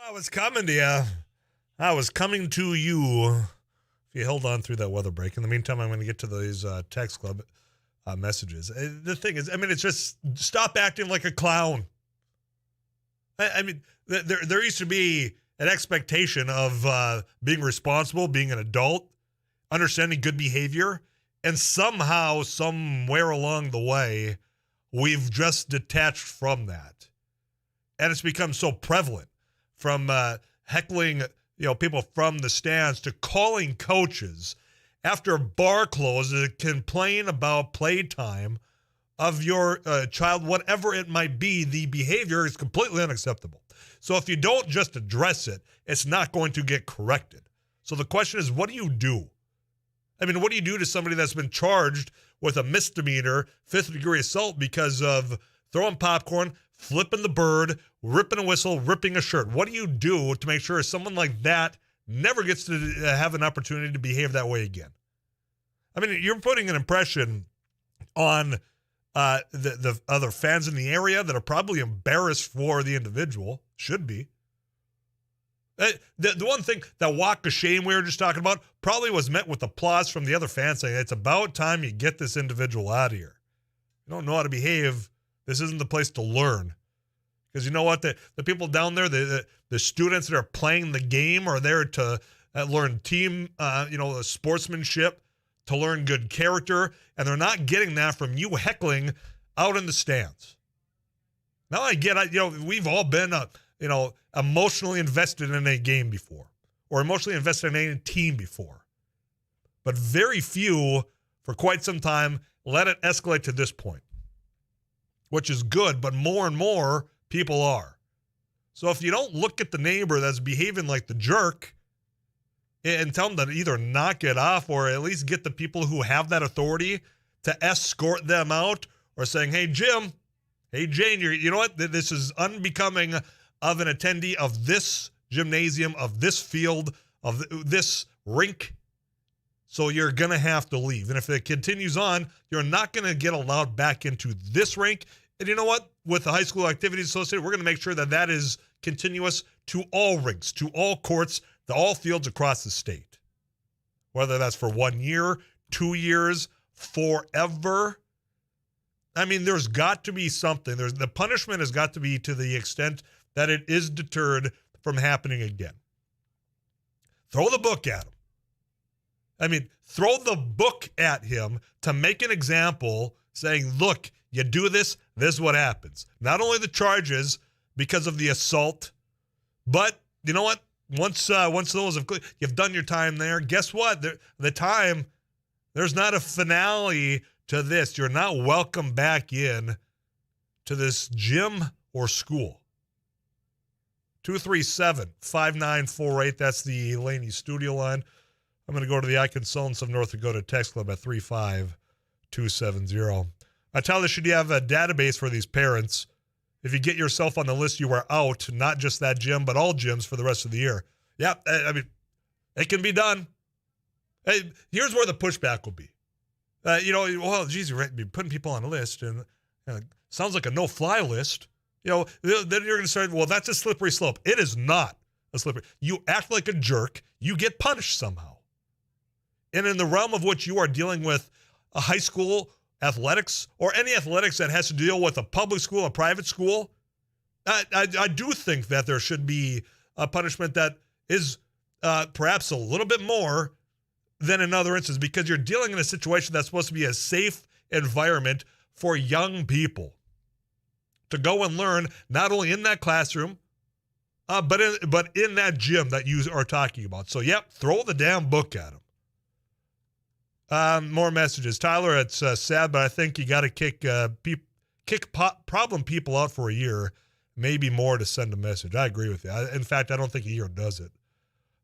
I was coming to you. I was coming to you. If you held on through that weather break. In the meantime, I'm going to get to these text club messages. The thing is, I mean, it's just stop acting like a clown. I mean, there used to be an expectation of being responsible, being an adult, understanding good behavior, and somehow, somewhere along the way, we've just detached from that. And it's become so prevalent, from heckling people from the stands to calling coaches after bar close to complain about playtime of your child, whatever it might be. The behavior is completely unacceptable. So if you don't just address it, it's not going to get corrected. So the question is, what do you do? I mean, what do you do to somebody that's been charged with a misdemeanor, 5th-degree assault because of throwing popcorn, flipping the bird, ripping a whistle, ripping a shirt? What do you do to make sure someone like that never gets to have an opportunity to behave that way again? I mean, you're putting an impression on the other fans in the area that are probably embarrassed for the individual. Should be. The one thing, that walk of shame we were just talking about, probably was met with applause from the other fans saying, it's about time you get this individual out of here. You don't know how to behave. This isn't the place to learn. Because you know what? The people down there, the students that are playing the game are there to learn team, sportsmanship, to learn good character, and they're not getting that from you heckling out in the stands. Now I get, we've all been, emotionally invested in a game before, or emotionally invested in a team before. But very few, for quite some time, let it escalate to this point, which is good, but more and more people are. So if you don't look at the neighbor that's behaving like the jerk and tell them to either knock it off or at least get the people who have that authority to escort them out, or saying, hey, Jim, hey, Jane, you know what? This is unbecoming of an attendee of this gymnasium, of this field, of this rink. So you're going to have to leave. And if it continues on, you're not going to get allowed back into this rink. And you know what? With the high school activities associated, we're going to make sure that that is continuous to all rinks, to all courts, to all fields across the state. Whether that's for 1 year, 2 years, forever. I mean, there's got to be something. The punishment has got to be to the extent that it is deterred from happening again. Throw the book at him. I mean, throw the book at him to make an example, saying, look, you do this, this is what happens. Not only the charges because of the assault, but you know what? Once those you've done your time there, guess what? There's not a finale to this. You're not welcome back in to this gym or school. 237-5948. That's the Laney studio line. I'm going to go to the I-Consultants of North Dakota text club at 35270. Tyler, should you have a database for these parents? If you get yourself on the list, you are out, not just that gym, but all gyms for the rest of the year. Yeah, I mean, it can be done. Hey, here's where the pushback will be. Geez, you're putting people on a list, and sounds like a no-fly list. Then you're going to start, well, that's a slippery slope. It is not a slippery. You act like a jerk, you get punished somehow. And in the realm of which you are dealing with a high school athletics or any athletics that has to deal with a public school, a private school, I do think that there should be a punishment that is perhaps a little bit more than in other instances, because you're dealing in a situation that's supposed to be a safe environment for young people to go and learn, not only in that classroom, but in that gym that you are talking about. So, yep, throw the damn book at them. More messages. Tyler, it's sad, but I think you got to kick problem people out for a year, maybe more, to send a message. I agree with you. In fact, I don't think a year does it.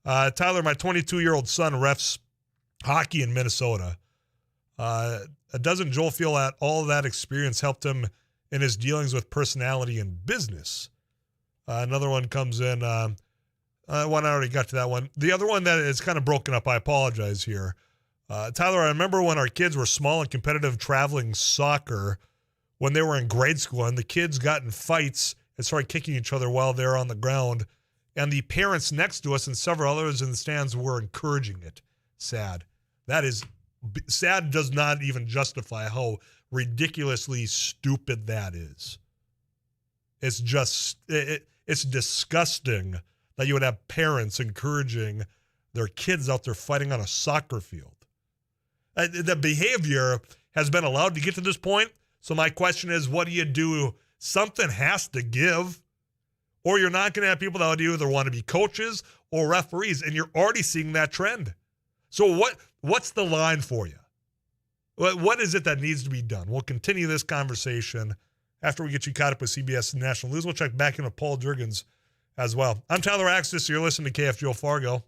Tyler, my 22-year-old son refs hockey in Minnesota. Doesn't Joel feel that all of that experience helped him in his dealings with personality and business? Another one comes in. One I already got to that one. The other one that is kind of broken up, I apologize here. Tyler, I remember when our kids were small and competitive traveling soccer when they were in grade school, and the kids got in fights and started kicking each other while they're on the ground and the parents next to us and several others in the stands were encouraging it. Sad. That is sad. Does not even justify how ridiculously stupid that is. It's just, it's disgusting that you would have parents encouraging their kids out there fighting on a soccer field. The behavior has been allowed to get to this point. So my question is, what do you do? Something has to give, or you're not going to have people that would either want to be coaches or referees, and you're already seeing that trend. So what's the line for you? What is it that needs to be done? We'll continue this conversation after we get you caught up with CBS National News. We'll check back in with Paul Jurgens as well. I'm Tyler Axis. You're listening to KFGO Fargo.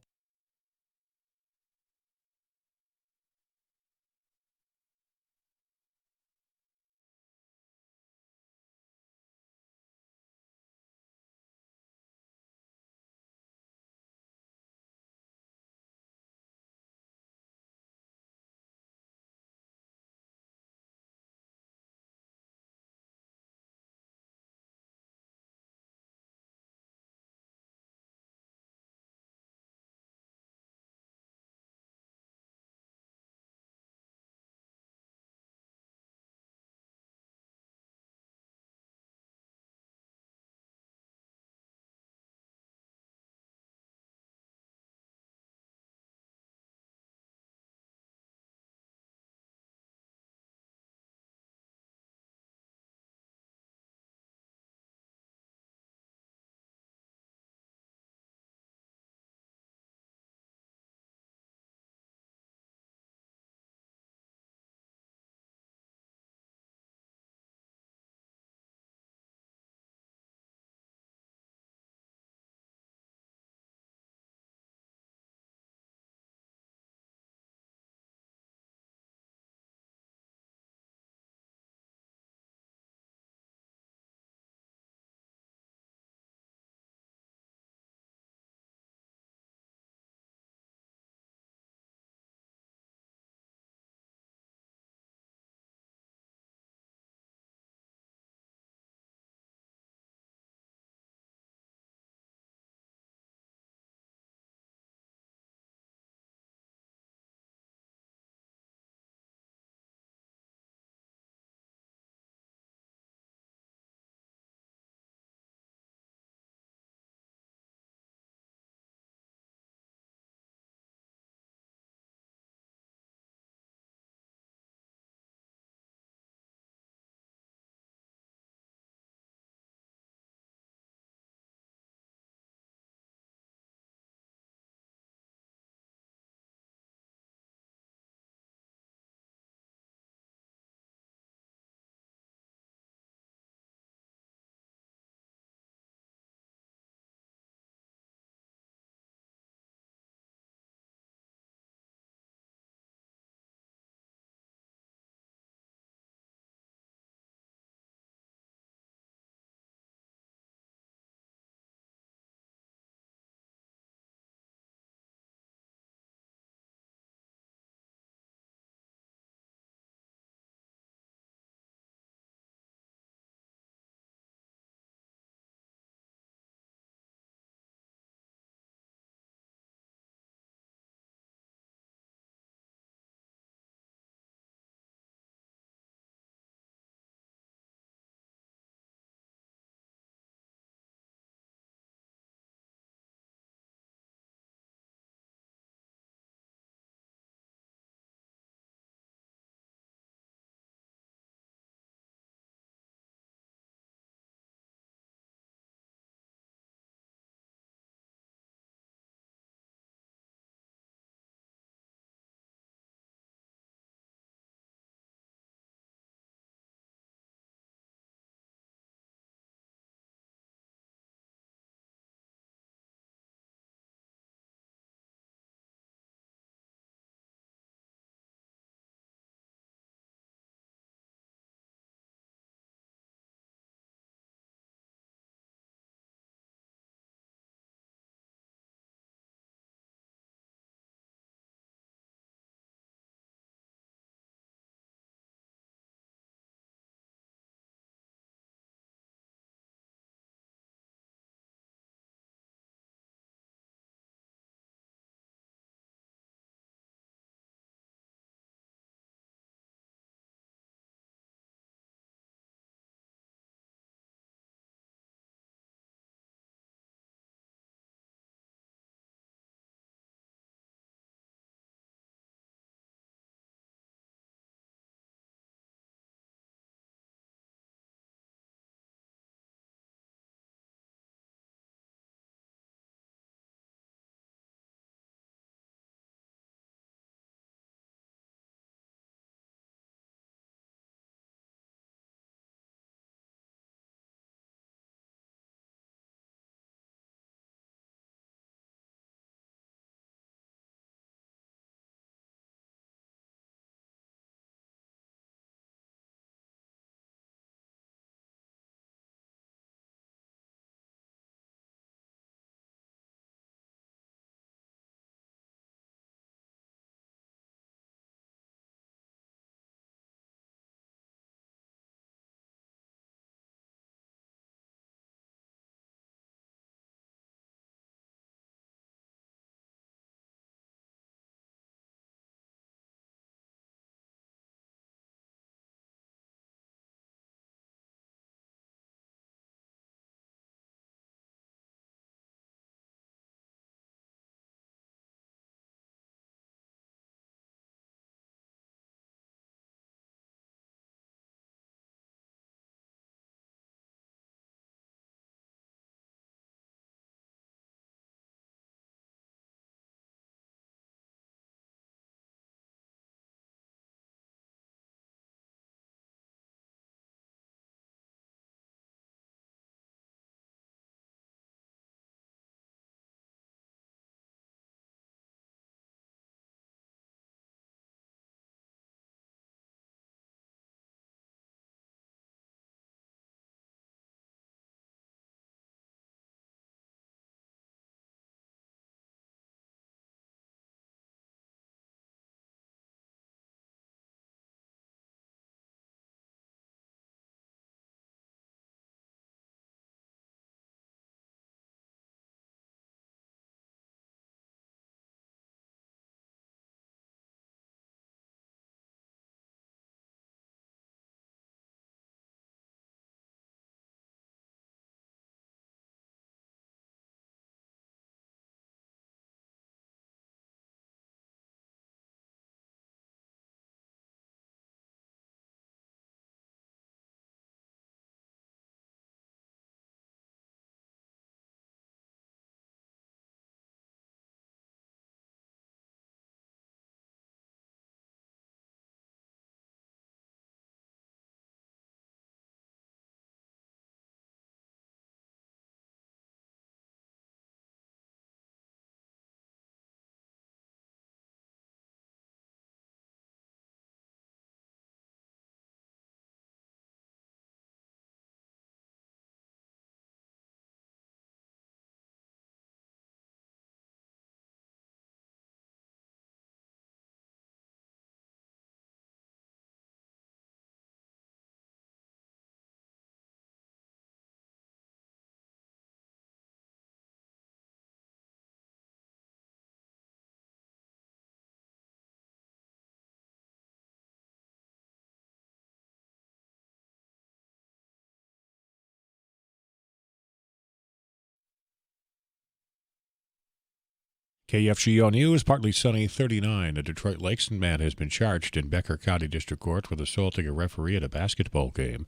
KFGO News, partly sunny, 39. A Detroit Lakes man has been charged in Becker County District Court with assaulting a referee at a basketball game.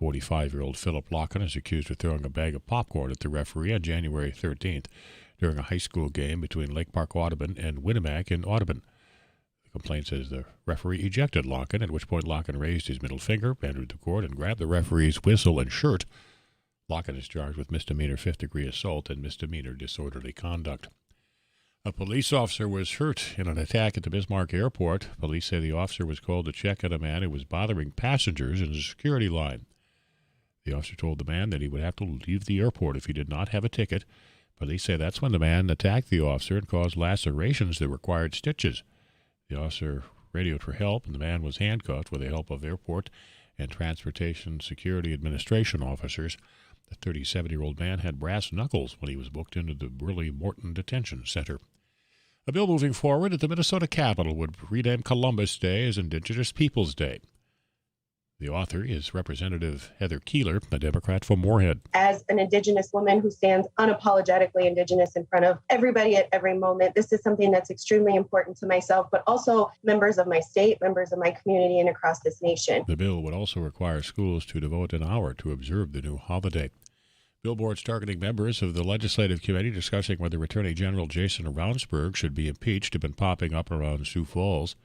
45-year-old Philip Locken is accused of throwing a bag of popcorn at the referee on January 13th during a high school game between Lake Park Audubon and Winnemac in Audubon. The complaint says the referee ejected Locken, at which point Locken raised his middle finger, entered the court, and grabbed the referee's whistle and shirt. Locken is charged with misdemeanor fifth-degree assault and misdemeanor disorderly conduct. A police officer was hurt in an attack at the Bismarck Airport. Police say the officer was called to check on a man who was bothering passengers in the security line. The officer told the man that he would have to leave the airport if he did not have a ticket. Police say that's when the man attacked the officer and caused lacerations that required stitches. The officer radioed for help, and the man was handcuffed with the help of Airport and Transportation Security Administration officers. The 37-year-old man had brass knuckles when he was booked into the Burley Morton Detention Center. A bill moving forward at the Minnesota Capitol would rename Columbus Day as Indigenous Peoples Day. The author is Representative Heather Keeler, a Democrat from Moorhead. As an Indigenous woman who stands unapologetically Indigenous in front of everybody at every moment, this is something that's extremely important to myself, but also members of my state, members of my community, and across this nation. The bill would also require schools to devote an hour to observe the new holiday. Billboards targeting members of the Legislative Committee discussing whether Attorney General Jason Ravnsborg should be impeached have been popping up around Sioux Falls.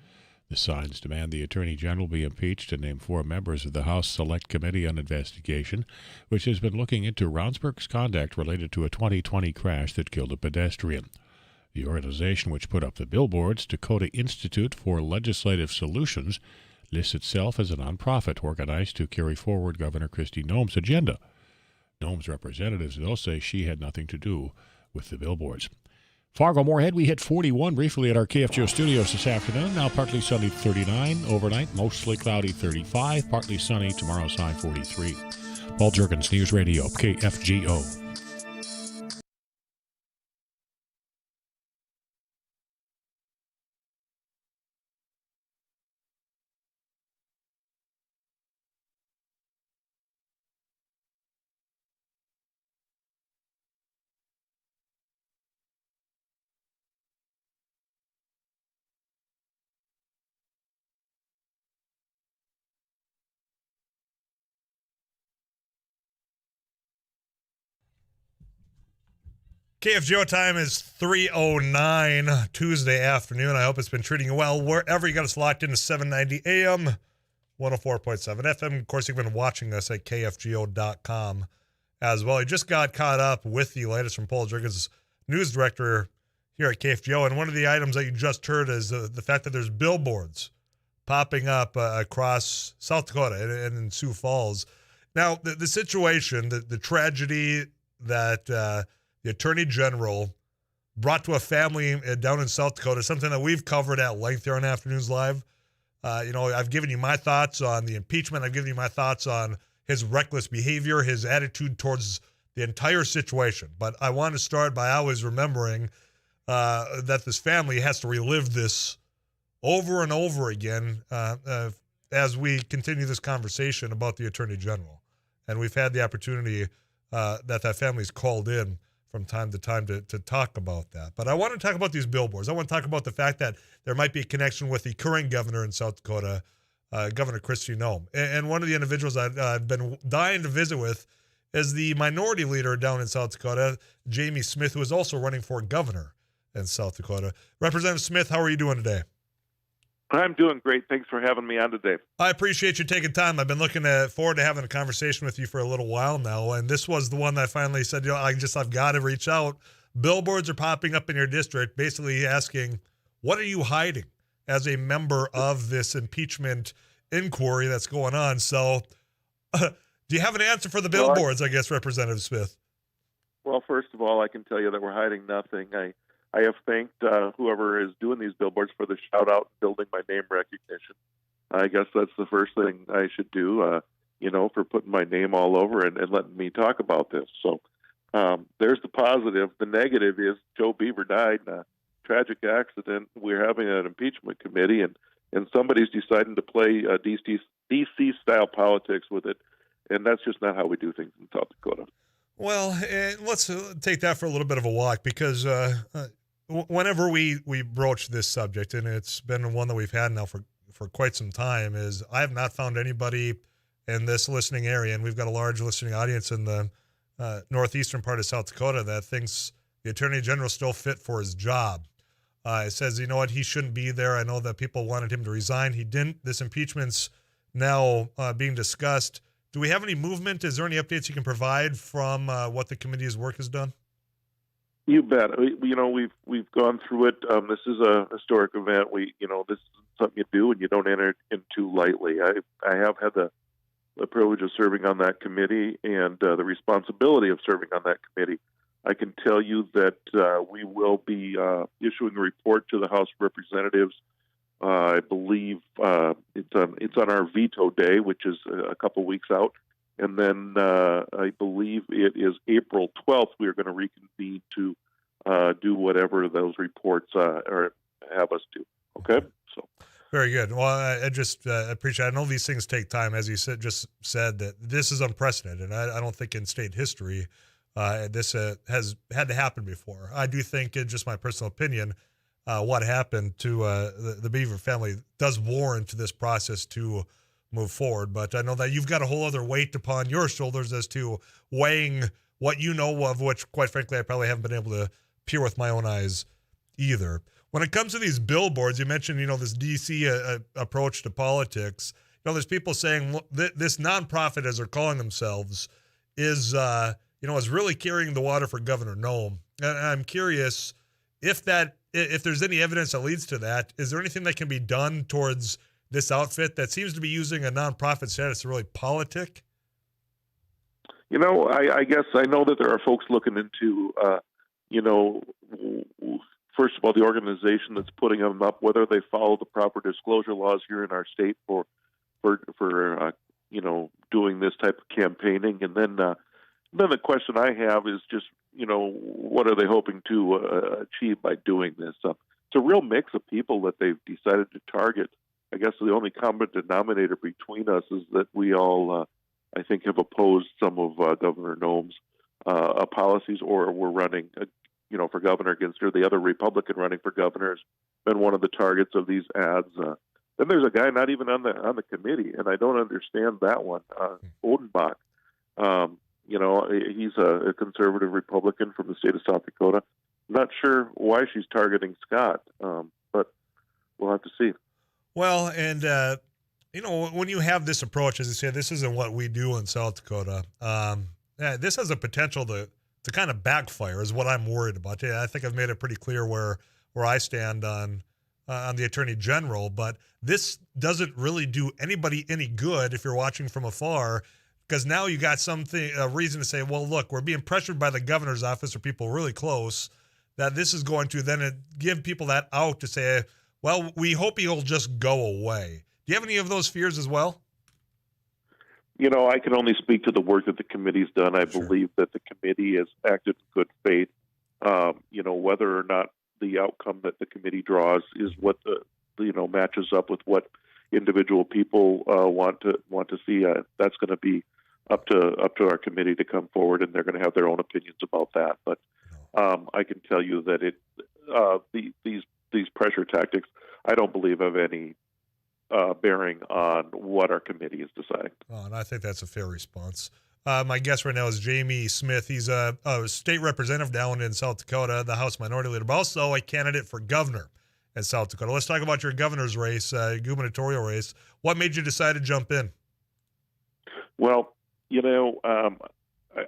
The signs demand the Attorney General be impeached and name 4 members of the House Select Committee on Investigation, which has been looking into Ravnsborg's conduct related to a 2020 crash that killed a pedestrian. The organization which put up the billboards, Dakota Institute for Legislative Solutions, lists itself as a nonprofit organized to carry forward Governor Kristi Noem's agenda. Noem's representatives, though, say she had nothing to do with the billboards. Fargo-Moorhead, we hit 41 briefly at our KFGO studios this afternoon. Now partly sunny, 39. Overnight, mostly cloudy, 35. Partly sunny, tomorrow's high, 43. Paul Juergens, News Radio, KFGO. KFGO time is 3:09 Tuesday afternoon. I hope it's been treating you well wherever you got us locked into 790 AM, 104.7 FM. Of course, you've been watching us at KFGO.com as well. You just got caught up with the latest from Paul Juergens, news director here at KFGO. And one of the items that you just heard is the fact that there's billboards popping up across South Dakota and in Sioux Falls. Now, the situation, the tragedy that the Attorney General brought to a family down in South Dakota, something that we've covered at length here on Afternoons Live. I've given you my thoughts on the impeachment. I've given you my thoughts on his reckless behavior, his attitude towards the entire situation. But I want to start by always remembering that this family has to relive this over and over again as we continue this conversation about the Attorney General. And we've had the opportunity that family's called in from time to time to talk about that. But I want to talk about these billboards. I want to talk about the fact that there might be a connection with the current governor in South Dakota, Governor Kristi Noem. And one of the individuals I've been dying to visit with is the minority leader down in South Dakota, Jamie Smith, who is also running for governor in South Dakota. Representative Smith, how are you doing today? I'm doing great. Thanks for having me on today. I appreciate you taking time. I've been looking forward to having a conversation with you for a little while now, and this was the one that I finally said, I've got to reach out. Billboards are popping up in your district, basically asking, what are you hiding as a member of this impeachment inquiry that's going on? So do you have an answer for the billboards, I guess, Representative Smith? Well, first of all, I can tell you that we're hiding nothing. I have thanked whoever is doing these billboards for the shout-out and building my name recognition. I guess that's the first thing I should do, for putting my name all over and letting me talk about this. So there's the positive. The negative is Joe Beaver died in a tragic accident. We're having an impeachment committee, and somebody's deciding to play DC-style politics with it, and that's just not how we do things in South Dakota. Well, let's take that for a little bit of a walk, because whenever we broach this subject, and it's been one that we've had now for quite some time, is I have not found anybody in this listening area, and we've got a large listening audience in the northeastern part of South Dakota, that thinks the Attorney General still fit for his job. It says, you know what, he shouldn't be there. I know that people wanted him to resign. He didn't. This impeachment's now being discussed. Do we have any movement? Is there any updates you can provide from what the committee's work has done? You bet. We've gone through it. This is a historic event. This is something you do and you don't enter into lightly. I have had the privilege of serving on that committee and the responsibility of serving on that committee. I can tell you that we will be issuing a report to the House of Representatives. I believe it's on our veto day, which is a couple weeks out. And then I believe it is April 12th, we are going to reconvene to do whatever those reports have us do. Okay? So. Very good. Well, I just appreciate it. I know these things take time. As you just said, that this is unprecedented. I don't think in state history this has had to happen before. I do think, in just my personal opinion, what happened to the Beaver family does warrant this process to move forward. But I know that you've got a whole other weight upon your shoulders as to weighing what you know of, which, quite frankly, I probably haven't been able to peer with my own eyes either. When it comes to these billboards, you mentioned, this D.C. Approach to politics. There's people saying this nonprofit, as they're calling themselves, is really carrying the water for Governor Noem. And I'm curious if there's any evidence that leads to that. Is there anything that can be done towards this outfit that seems to be using a nonprofit status to really politic? I guess I know that there are folks looking into, first of all, the organization that's putting them up, whether they follow the proper disclosure laws here in our state for doing this type of campaigning. And then the question I have is just, what are they hoping to achieve by doing this? It's a real mix of people that they've decided to target. I guess the only common denominator between us is that we all, I think, have opposed some of Governor Noem's policies, or were running, for governor against her. The other Republican running for governor has been one of the targets of these ads. Then there's a guy not even on the committee, and I don't understand that one, Odenbach. He's a conservative Republican from the state of South Dakota. I'm not sure why she's targeting Scott, but we'll have to see. Well, and, when you have this approach, as you say, this isn't what we do in South Dakota. This has a potential to kind of backfire is what I'm worried about. I think I've made it pretty clear where I stand on the Attorney General, but this doesn't really do anybody any good if you're watching from afar, because now you got a reason to say, well, look, we're being pressured by the governor's office or people really close, that this is going to then give people that out to say, well, we hope he'll just go away. Do you have any of those fears as well? I can only speak to the work that the committee's done. I believe that the committee has acted in good faith. Whether or not the outcome that the committee draws is what matches up with what individual people want to see, that's going to be up to our committee to come forward, and they're going to have their own opinions about that. But I can tell you that these pressure tactics, I don't believe have any bearing on what our committee is deciding. Oh, and I think that's a fair response. My guest right now is Jamie Smith. He's a state representative down in South Dakota, the House Minority Leader, but also a candidate for governor in South Dakota. Let's talk about your governor's race, gubernatorial race. What made you decide to jump in? Well,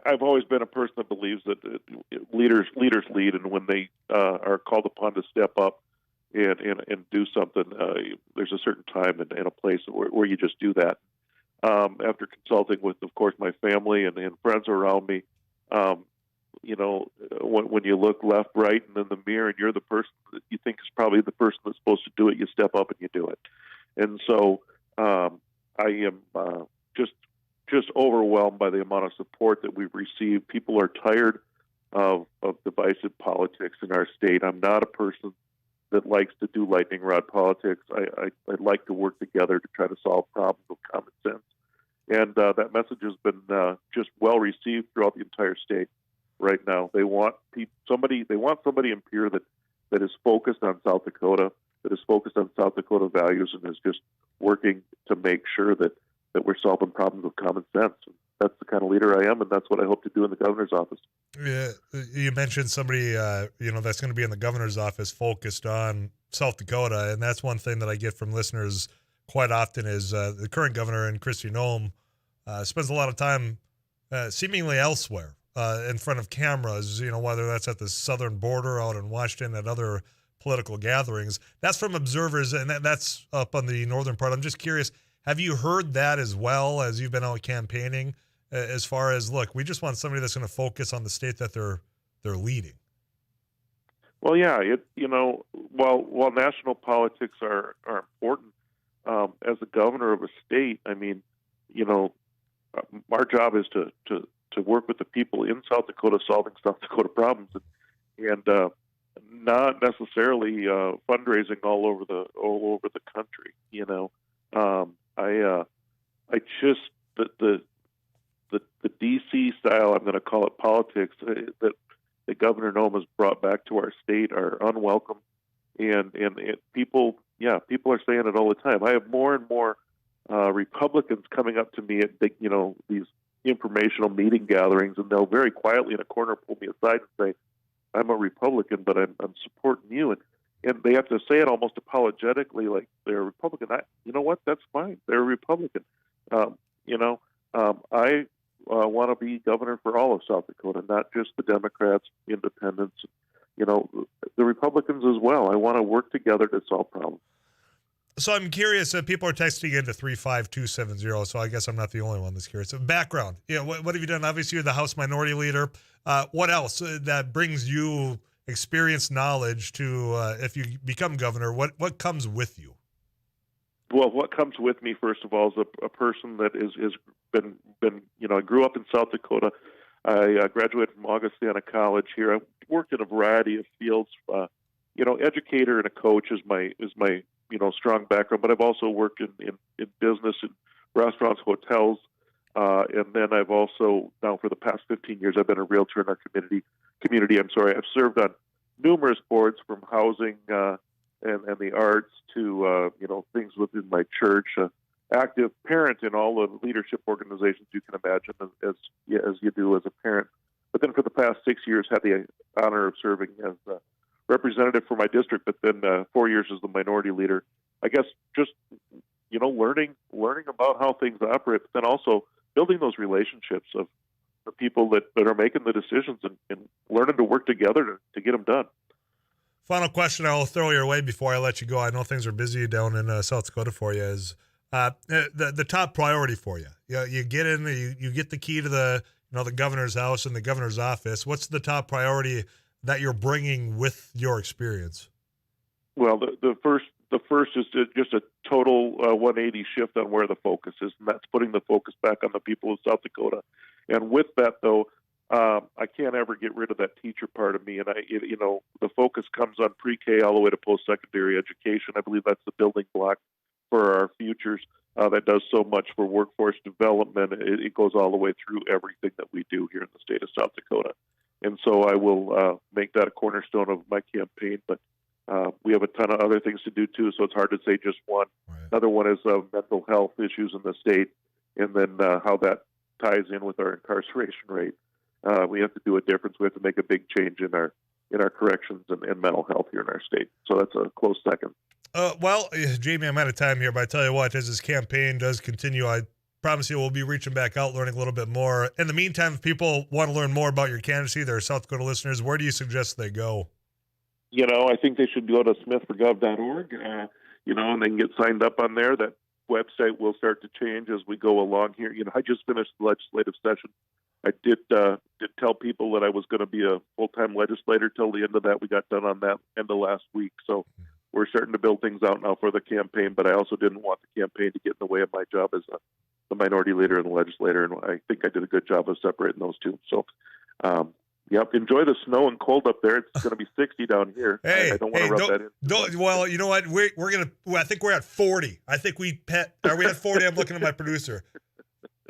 I've always been a person that believes that leaders lead, and when they are called upon to step up and do something, there's a certain time and a place where you just do that. After consulting with, of course, my family and friends around me, when you look left, right, and in the mirror, and you're the person that you think is probably the person that's supposed to do it, you step up and you do it. And so I am just overwhelmed by the amount of support that we've received. People are tired of divisive politics in our state. I'm not a person that likes to do lightning rod politics. I like to work together to try to solve problems with common sense. And that message has been just well received throughout the entire state right now. They want somebody in Pierre that that is focused on South Dakota, that is focused on South Dakota values, and is just working to make sure that we're solving problems with common sense. That's the kind of leader I am, and that's what I hope to do in the governor's office. Yeah, you mentioned somebody, that's going to be in the governor's office focused on South Dakota, and that's one thing that I get from listeners quite often is the current governor, and Kristi Noem, spends a lot of time seemingly elsewhere in front of cameras, whether that's at the southern border out in Washington, at other political gatherings. That's from observers, and that's up on the northern part. I'm just curious, have you heard that as well as you've been out campaigning? As far as, look, we just want somebody that's going to focus on the state that they're leading. Well, yeah, while national politics are important, as a governor of a state, I mean, our job is to work with the people in South Dakota solving South Dakota problems, and not necessarily fundraising all over the country. The DC style, I'm going to call it politics, that Governor Noem has brought back to our state are unwelcome, and people are saying it all the time. I have more and more Republicans coming up to me at these informational meeting gatherings, and they'll very quietly in a corner pull me aside and say, "I'm a Republican, but I'm supporting you," and they have to say it almost apologetically, like they're a Republican. You know what? That's fine. They're a Republican. I want to be governor for all of South Dakota, not just the Democrats, independents, the Republicans as well. I want to work together to solve problems. So I'm curious, people are texting into 35270, so I guess I'm not the only one that's curious. Background, what have you done? Obviously, you're the House Minority Leader. What else that brings you experience, knowledge to, if you become governor, what comes with you? Well, what comes with me, first of all, is a person that has been I grew up in South Dakota. I graduated from Augustana College here. I worked in a variety of fields. Educator and a coach is my strong background, but I've also worked in business, in restaurants, hotels, and then I've also, now for the past 15 years, I've been a realtor in our community. I've served on numerous boards, from housing and the arts to things within my church. Active parent in all the leadership organizations you can imagine, as you do as a parent. But then for the past 6 years, had the honor of serving as representative for my district. But then 4 years as the minority leader. I guess just learning about how things operate, but then also building those relationships of the people that are making the decisions, and learning to work together to get them done. Final question I'll throw your way before I let you go. I know things are busy down in South Dakota for you. Is the top priority for you? You get in, you get the key to the governor's house and the governor's office. What's the top priority that you're bringing with your experience? Well, the first is just a total 180 shift on where the focus is, and that's putting the focus back on the people of South Dakota. And with that, though, I can't ever get rid of that teacher part of me. And the focus comes on pre-K all the way to post-secondary education. I believe that's the building block for our futures. That does so much for workforce development. It goes all the way through everything that we do here in the state of South Dakota. And so I will make that a cornerstone of my campaign. But we have a ton of other things to do, too, so it's hard to say just one. Right. Another one is mental health issues in the state, and then how that ties in with our incarceration rate. We have to do a difference. We have to make a big change in our corrections and mental health here in our state. So that's a close second. Well, Jamie, I'm out of time here, but I tell you what, as this campaign does continue, I promise you we'll be reaching back out, learning a little bit more. In the meantime, if people want to learn more about your candidacy, they're South Dakota listeners, where do you suggest they go? I think they should go to smithforgov.org, and they can get signed up on there. That website will start to change as we go along here. I just finished the legislative session. I did tell people that I was going to be a full-time legislator till the end of that. We got done on that end of last week. So we're starting to build things out now for the campaign, but I also didn't want the campaign to get in the way of my job as the minority leader and the legislator, and I think I did a good job of separating those two. So, enjoy the snow and cold up there. It's going to be 60 down here. I don't want to rub that in. Well, you know what? We're going to. I think we're at 40. I think are we at 40? I'm looking at my producer.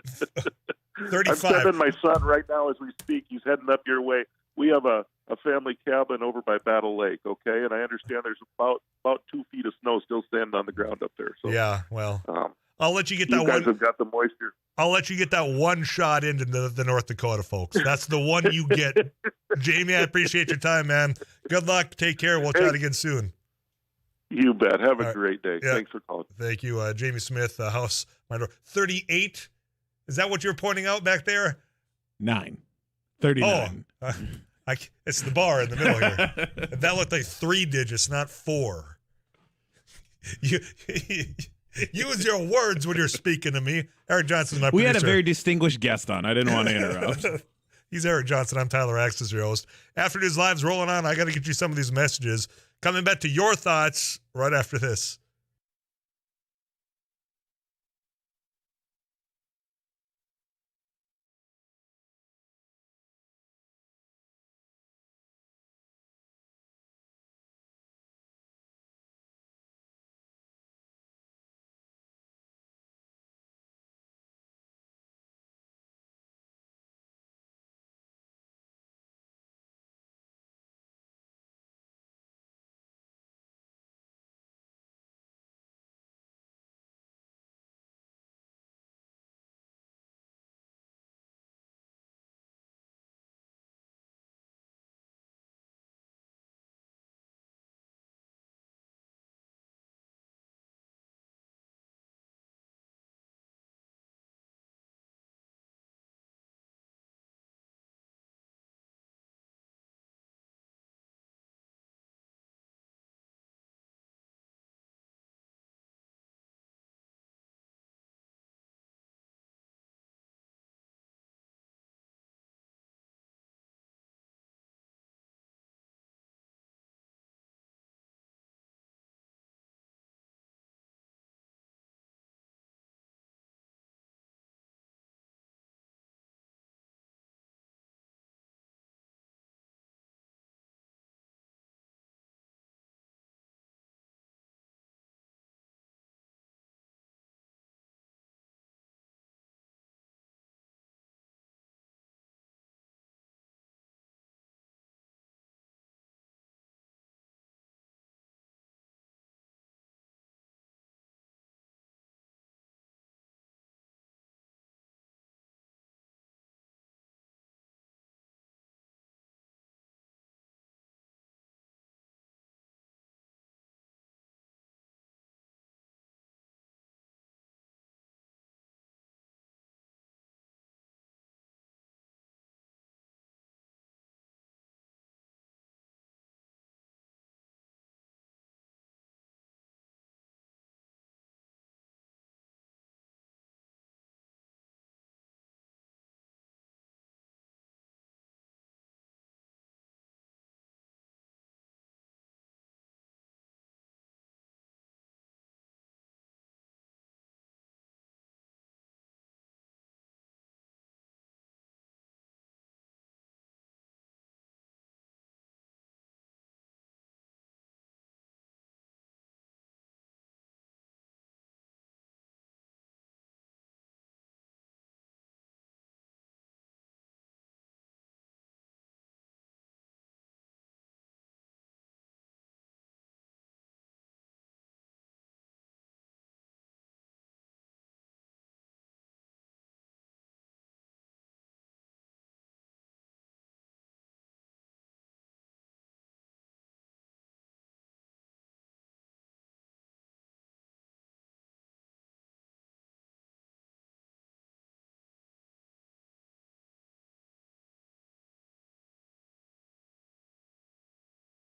35. I'm sending my son right now as we speak. He's heading up your way. We have a a family cabin over by Battle Lake, okay? And I understand there's about 2 feet of snow still standing on the ground up there. So yeah, well, I'll let you get you that guys one. have got the moisture. I'll let you get that one shot into the North Dakota folks. That's the one you get. Jamie, I appreciate your time, man. Good luck. Take care. We'll chat again soon. You bet. Have a great day. Yeah. Thanks for calling. Thank you. Jamie Smith, House Minor 38. Is that what you're pointing out back there? 39. Oh, it's the bar in the middle here. That looked like 3 digits, not 4. You use your words when you're speaking to me. Eric Johnson's my producer. We had a very distinguished guest on. I didn't want to interrupt. He's Eric Johnson. I'm Tyler Axis, your host. Afternoons Live's rolling on. I got to get you some of these messages. Coming back to your thoughts right after this.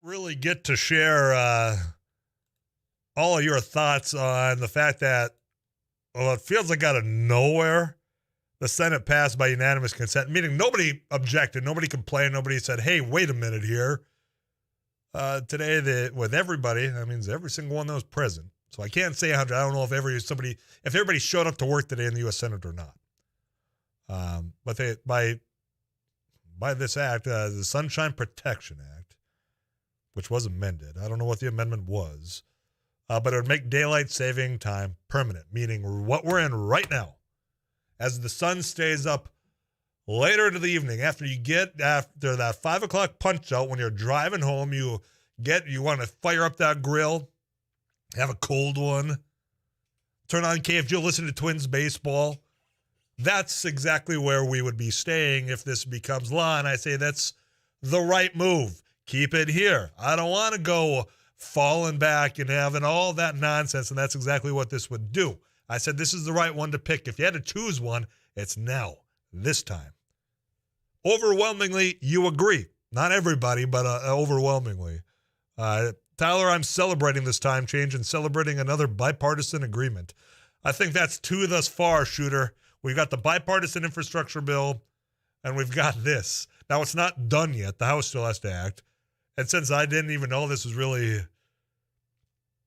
Really get to share all of your thoughts on the fact that, well, it feels like out of nowhere, the Senate passed by unanimous consent, meaning nobody objected, nobody complained, nobody said, hey, wait a minute here. Today, with everybody, that means every single one that was present. So I can't say 100. I don't know if everybody showed up to work today in the U.S. Senate or not. But by this act, the Sunshine Protection Act, which was amended. I don't know what the amendment was, but it would make daylight saving time permanent, meaning what we're in right now. As the sun stays up later into the evening, after that 5 o'clock punch out, when you're driving home, you want to fire up that grill, have a cold one, turn on KFG, listen to Twins baseball. That's exactly where we would be staying if this becomes law. And I say that's the right move. Keep it here. I don't want to go falling back and having all that nonsense. And that's exactly what this would do. I said this is the right one to pick. If you had to choose one, it's now, this time. Overwhelmingly, you agree. Not everybody, but overwhelmingly. Tyler, I'm celebrating this time change and celebrating another bipartisan agreement. I think that's two thus far, Shooter. We've got the bipartisan infrastructure bill, and we've got this. Now, it's not done yet. The House still has to act. And since I didn't even know this was really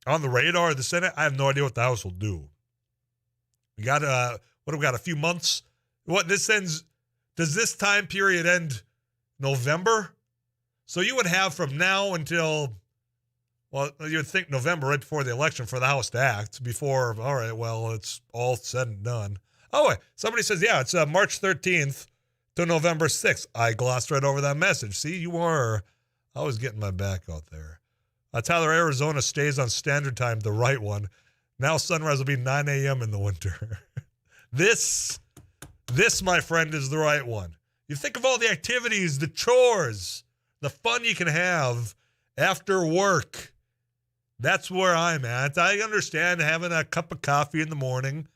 on the radar of the Senate, I have no idea what the House will do. We got we've got a few months. Does this time period end November? So you would have from now until, well, you would think November, right before the election, for the House to act before, all right, well, it's all said and done. Oh, wait, somebody says, yeah, it's March 13th to November 6th. I glossed right over that message. See, I was getting my back out there. Tyler, Arizona stays on standard time, the right one. Now sunrise will be 9 a.m. in the winter. This, my friend, is the right one. You think of all the activities, the chores, the fun you can have after work. That's where I'm at. I understand having a cup of coffee in the morning,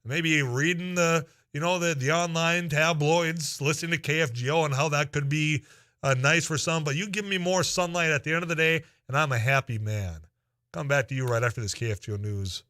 maybe reading the online tabloids, listening to KFGO and how that could be nice for some. But you give me more sunlight at the end of the day, and I'm a happy man. Come back to you right after this KFGO news.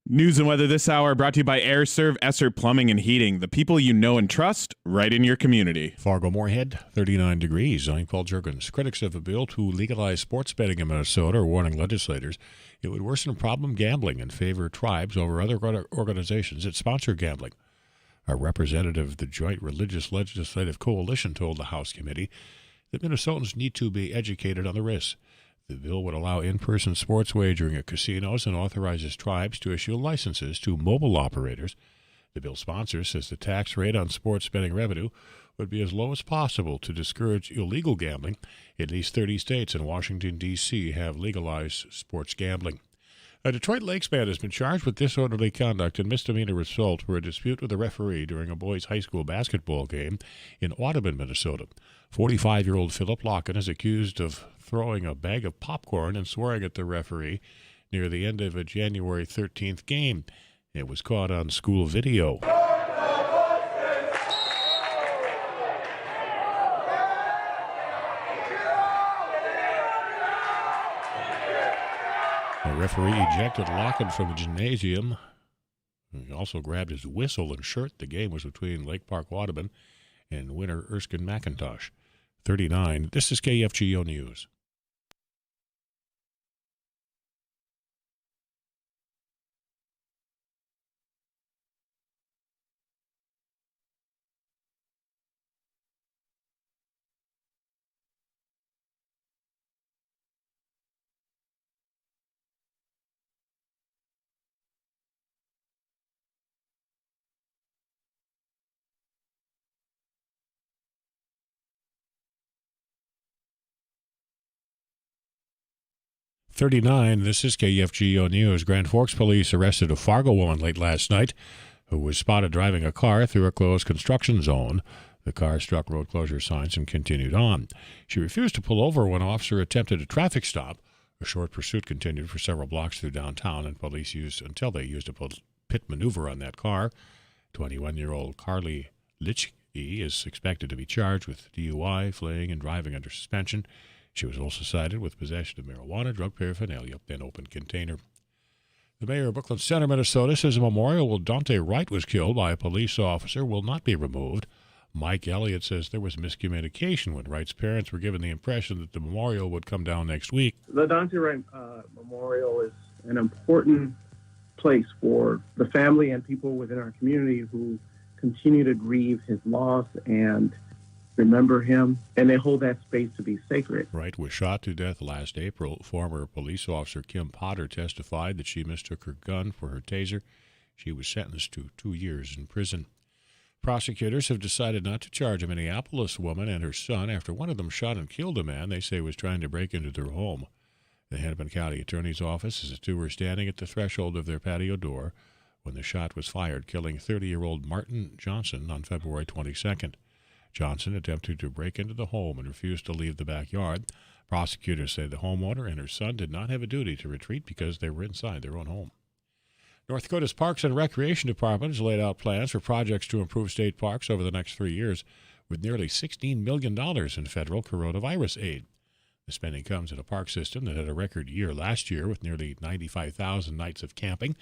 News and weather this hour brought to you by AirServe Esser Plumbing and Heating, the people you know and trust right in your community. Fargo-Moorhead, 39 degrees. I'm Paul Jurgens. Critics of a bill to legalize sports betting in Minnesota are warning legislators it would worsen problem gambling and favor tribes over other organizations that sponsor gambling. A representative of the Joint Religious Legislative Coalition told the House committee that Minnesotans need to be educated on the risks. The bill would allow in-person sports wagering at casinos and authorizes tribes to issue licenses to mobile operators. The bill sponsor says the tax rate on sports betting revenue would be as low as possible to discourage illegal gambling. At least 30 states and Washington, D.C. have legalized sports gambling. A Detroit Lakes man has been charged with disorderly conduct and misdemeanor assault for a dispute with a referee during a boys' high school basketball game in Audubon, Minnesota. 45-year-old Philip Locken is accused of throwing a bag of popcorn and swearing at the referee near the end of a January 13th game. It was caught on school video. The referee ejected Locken from the gymnasium. He also grabbed his whistle and shirt. The game was between Lake Park Audubon and winner Erskine McIntosh. 39. This is KFGO News. This is KFGO News. Grand Forks police arrested a Fargo woman late last night who was spotted driving a car through a closed construction zone. The car struck road closure signs and continued on. She refused to pull over when an officer attempted a traffic stop. A short pursuit continued for several blocks through downtown, and police used a pit maneuver on that car. 21-year-old Carly Litchke is expected to be charged with DUI, fleeing, and driving under suspension. She was also cited with possession of marijuana, drug paraphernalia, and open container. The mayor of Brooklyn Center, Minnesota, says a memorial where Dante Wright was killed by a police officer will not be removed. Mike Elliott says there was miscommunication when Wright's parents were given the impression that the memorial would come down next week. The Dante Wright Memorial is an important place for the family and people within our community who continue to grieve his loss and remember him, and they hold that space to be sacred. Wright was shot to death last April. Former police officer Kim Potter testified that she mistook her gun for her taser. She was sentenced to 2 years in prison. Prosecutors have decided not to charge a Minneapolis woman and her son after one of them shot and killed a man they say was trying to break into their home. The Hennepin County Attorney's Office says the two were standing at the threshold of their patio door when the shot was fired, killing 30-year-old Martin Johnson on February 22nd. Johnson attempted to break into the home and refused to leave the backyard. Prosecutors say the homeowner and her son did not have a duty to retreat because they were inside their own home. North Dakota's Parks and Recreation Department has laid out plans for projects to improve state parks over the next 3 years with nearly $16 million in federal coronavirus aid. The spending comes in a park system that had a record year last year with nearly 95,000 nights of camping,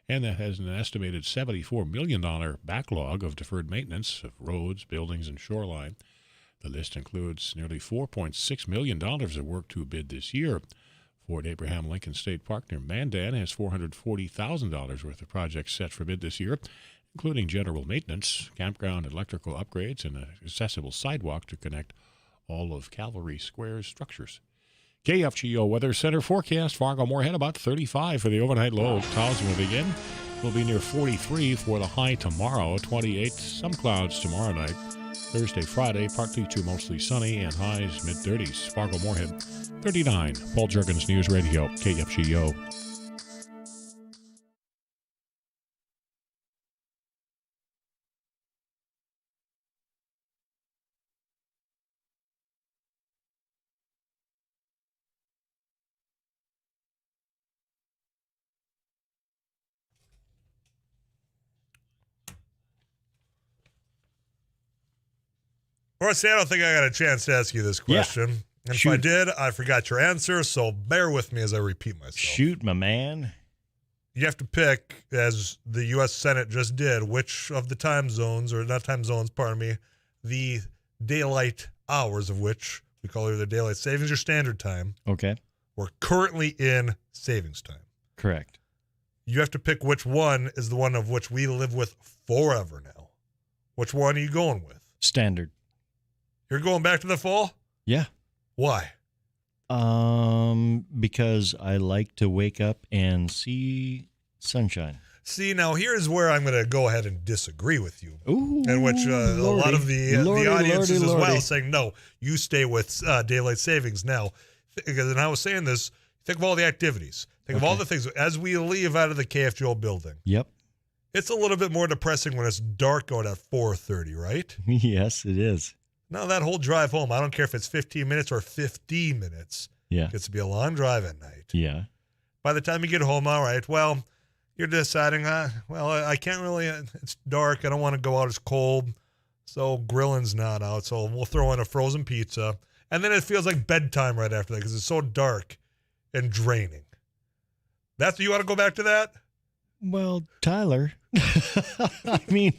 and that has an estimated $74 million backlog of deferred maintenance of roads, buildings, and shoreline. The list includes nearly $4.6 million of work to bid this year. Fort Abraham Lincoln State Park near Mandan has $440,000 worth of projects set for bid this year, including general maintenance, campground electrical upgrades, and an accessible sidewalk to connect all of Calvary Square's structures. KFGO Weather Center forecast: Fargo-Moorhead about 35 for the overnight low. Clouds moving in. Will be near 43 for the high tomorrow. 28, some clouds tomorrow night. Thursday, Friday, partly to mostly sunny and highs mid-30s. Fargo-Moorhead 39. Paul Juergens News Radio, KFGO. Or see, I don't think I got a chance to ask you this question. And if I did, I forgot your answer, so bear with me as I repeat myself. Shoot, my man. You have to pick, as the U.S. Senate just did, which of the time zones, or not time zones, pardon me, the daylight hours of which we call either daylight savings or standard time. Okay. We're currently in savings time. Correct. You have to pick which one is the one of which we live with forever now. Which one are you going with? Standard. You're going back to the fall? Yeah. Why? Because I like to wake up and see sunshine. See, now here's where I'm going to go ahead and disagree with you. Ooh, in which a lot of the audience is as well saying, no, you stay with daylight savings now. Because, and I was saying this, think of all the activities. Think of all the things. As we leave out of the KFGO building, Yep. it's a little bit more depressing when it's dark out at 4:30, right? Yes, it is. Now that whole drive home, I don't care if it's 15 minutes or 50 minutes. Yeah. It gets to be a long drive at night. Yeah. By the time you get home, all right, well, you're deciding, I can't really, it's dark. I don't want to go out. It's cold. So grilling's not out. So we'll throw in a frozen pizza. And then it feels like bedtime right after that because it's so dark and draining. That's, you want to go back to that? Well, Tyler, I mean,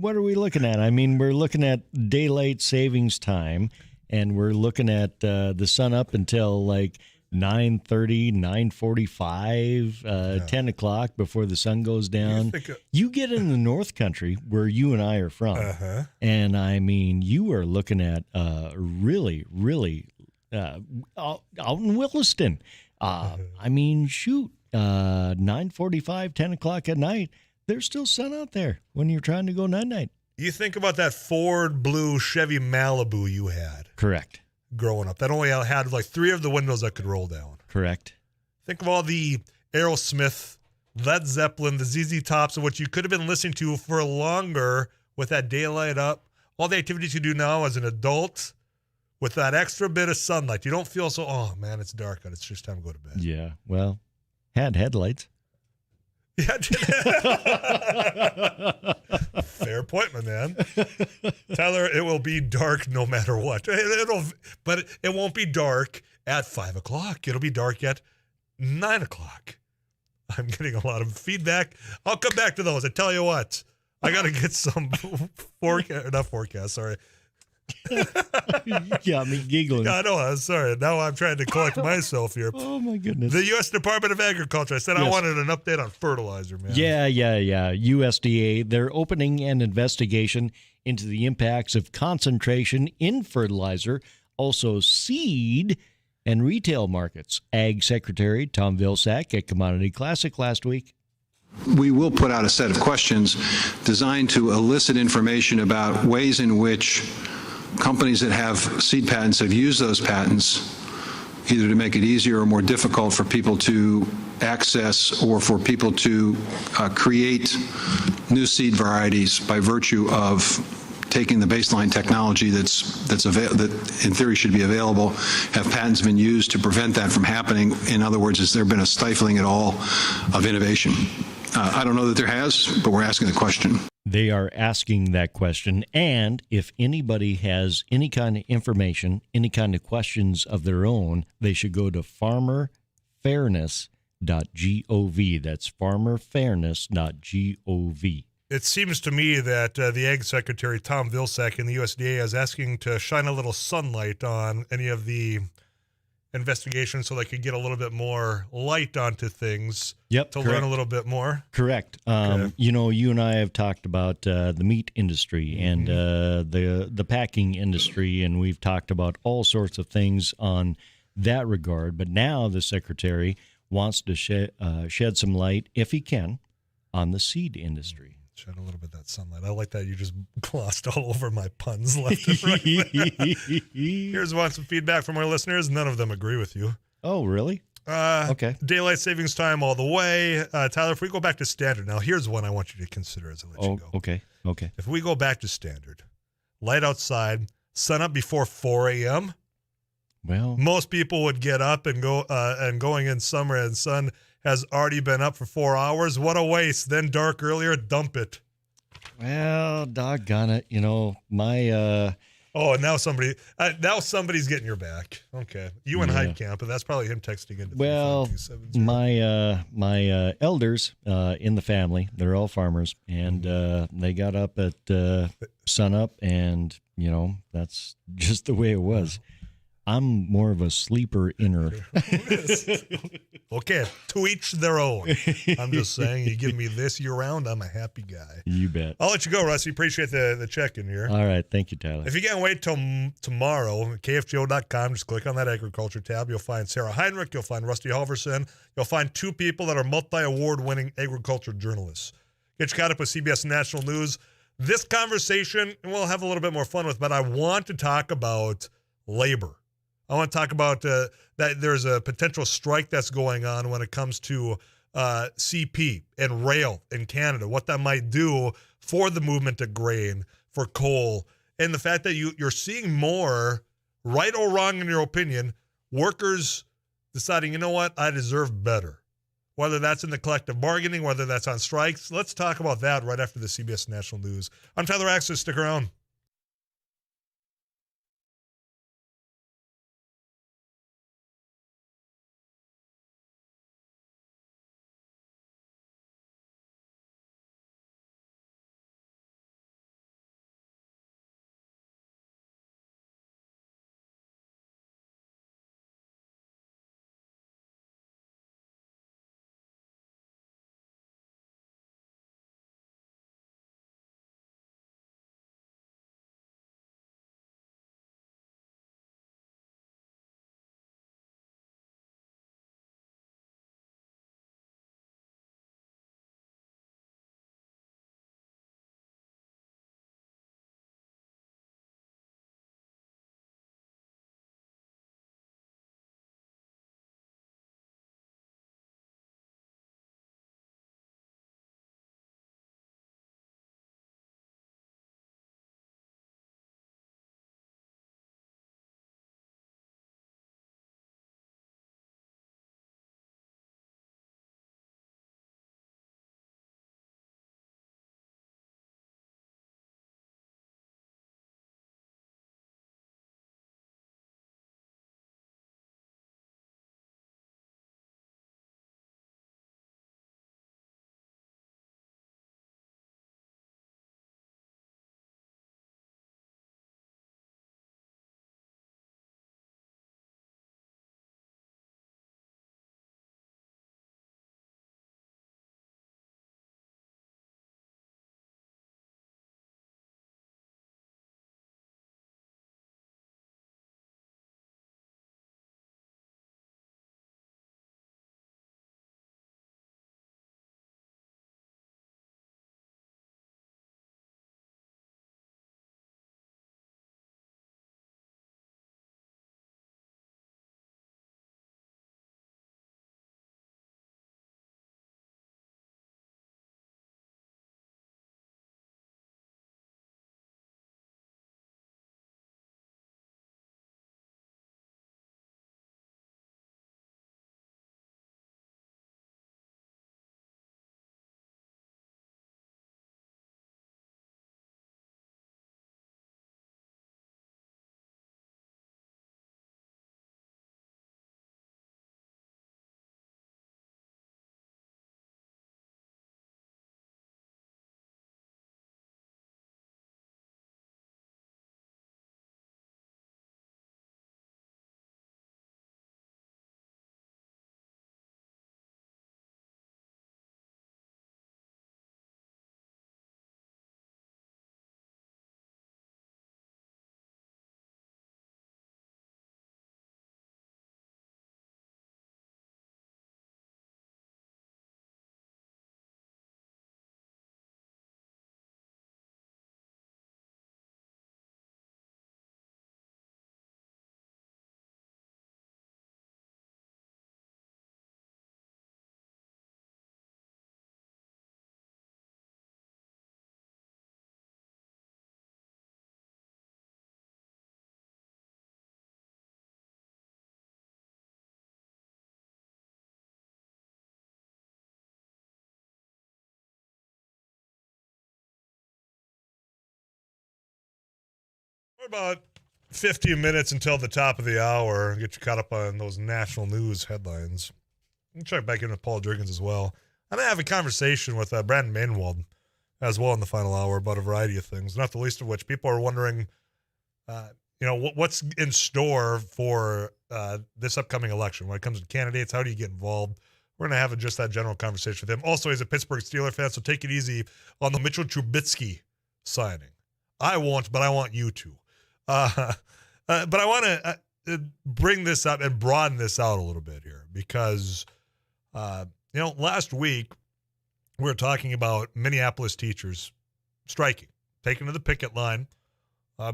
what are we looking at? I mean, we're looking at daylight savings time, and we're looking at the sun up until like 9:30, 9:45, 10 o'clock before the sun goes down. You get in the North Country where you and I are from, and I mean, you are looking at really, really out in Williston. I mean, shoot, 9:45, 10 o'clock at night, there's still sun out there when you're trying to go night-night. You think about that Ford blue Chevy Malibu you had. Correct. Growing up. That only had like 3 of the windows that could roll down. Correct. Think of all the Aerosmith, Led Zeppelin, the ZZ Tops, and what you could have been listening to for longer with that daylight up. All the activities you do now as an adult with that extra bit of sunlight. You don't feel so, oh, man, it's dark out. It's just time to go to bed. Yeah. Well, had headlights. Yeah. Fair point, my man. Tyler, it will be dark no matter what. But it won't be dark at 5 o'clock. It'll be dark at 9 o'clock. I'm getting a lot of feedback. I'll come back to those. I tell you what, I got to get some forecast, sorry. Got me giggling. I know. I'm sorry. Now I'm trying to collect myself here. Oh, my goodness. The U.S. Department of Agriculture. I said I wanted an update on fertilizer, man. Yeah. USDA, they're opening an investigation into the impacts of concentration in fertilizer, also seed and retail markets. Ag Secretary Tom Vilsack at Commodity Classic last week. We will put out a set of questions designed to elicit information about ways in which companies that have seed patents have used those patents either to make it easier or more difficult for people to access or for people to create new seed varieties by virtue of taking the baseline technology that in theory should be available. Have patents been used to prevent that from happening? In other words, has there been a stifling at all of innovation? I don't know that there has, but we're asking the question. They are asking that question, and if anybody has any kind of information, any kind of questions of their own, they should go to farmerfairness.gov. That's farmerfairness.gov. It seems to me that the Ag Secretary, Tom Vilsack, in the USDA is asking to shine a little sunlight on any of the investigations so they could get a little bit more light onto things learn a little bit more. Correct. You know, you and I have talked about the meat industry and the packing industry, and we've talked about all sorts of things on that regard. But now the Secretary wants to shed some light, if he can, on the seed industry. Shed a little bit of that sunlight. I like that you just glossed all over my puns left and right. Here's some feedback from our listeners. None of them agree with you. Oh, really? Okay. Daylight savings time all the way. Tyler, if we go back to standard, now here's one I want you to consider as I let you go. Okay. If we go back to standard, light outside, sun up before 4 a.m., well, most people would get up and go, and going in summer and sun has already been up for 4 hours. What a waste. Then dark earlier, dump it. Well, doggone it. You know, my... now somebody's getting your back. Okay. You and Hyde Camp, but that's probably him texting into Well, my elders in the family, they're all farmers, and they got up at sun up, and, you know, that's just the way it was. I'm more of a sleeper inner. Okay, to each their own. I'm just saying, you give me this year round, I'm a happy guy. You bet. I'll let you go, Rusty. Appreciate the check-in here. All right. Thank you, Tyler. If you can't wait till tomorrow, KFGO.com, just click on that agriculture tab. You'll find Sarah Heinrich. You'll find Rusty Halverson. You'll find 2 people that are multi-award-winning agriculture journalists. Get you caught up with CBS National News. This conversation, we'll have a little bit more fun with, but I want to talk about labor. I I want to talk about that there's a potential strike that's going on when it comes to CP and rail in Canada, what that might do for the movement of grain, for coal, and the fact that you're seeing more, right or wrong in your opinion, workers deciding, you know what, I deserve better. Whether that's in the collective bargaining, whether that's on strikes. Let's talk about that right after the CBS National News. I'm Tyler Axis. Stick around. We're about 15 minutes until the top of the hour and get you caught up on those national news headlines. We'll check back in with Paul Jurgens as well. I'm going to have a conversation with Brandon Maynwald as well in the final hour about a variety of things, not the least of which people are wondering, what's in store for this upcoming election. When it comes to candidates, how do you get involved? We're going to have just that general conversation with him. Also, he's a Pittsburgh Steelers fan, so take it easy on the Mitchell Trubisky signing. I won't, but I want you to. But I want to bring this up and broaden this out a little bit here because, last week we were talking about Minneapolis teachers striking, taking to the picket line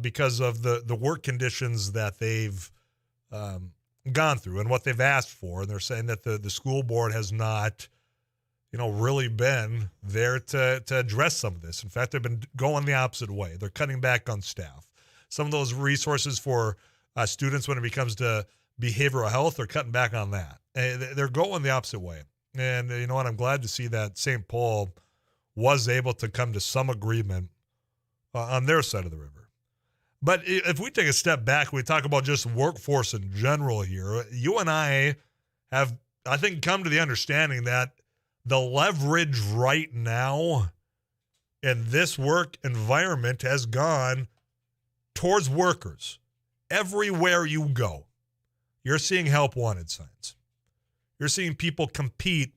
because of the work conditions that they've gone through and what they've asked for. And they're saying that the school board has not, really been there to address some of this. In fact, they've been going the opposite way. They're cutting back on staff. Some of those resources for students when it comes to behavioral health, they're cutting back on that. They're going the opposite way. And you know what? I'm glad to see that St. Paul was able to come to some agreement on their side of the river. But if we take a step back, we talk about just workforce in general here. You and I have, I think, come to the understanding that the leverage right now in this work environment has gone towards workers. Everywhere you go, you're seeing help wanted signs. You're seeing people compete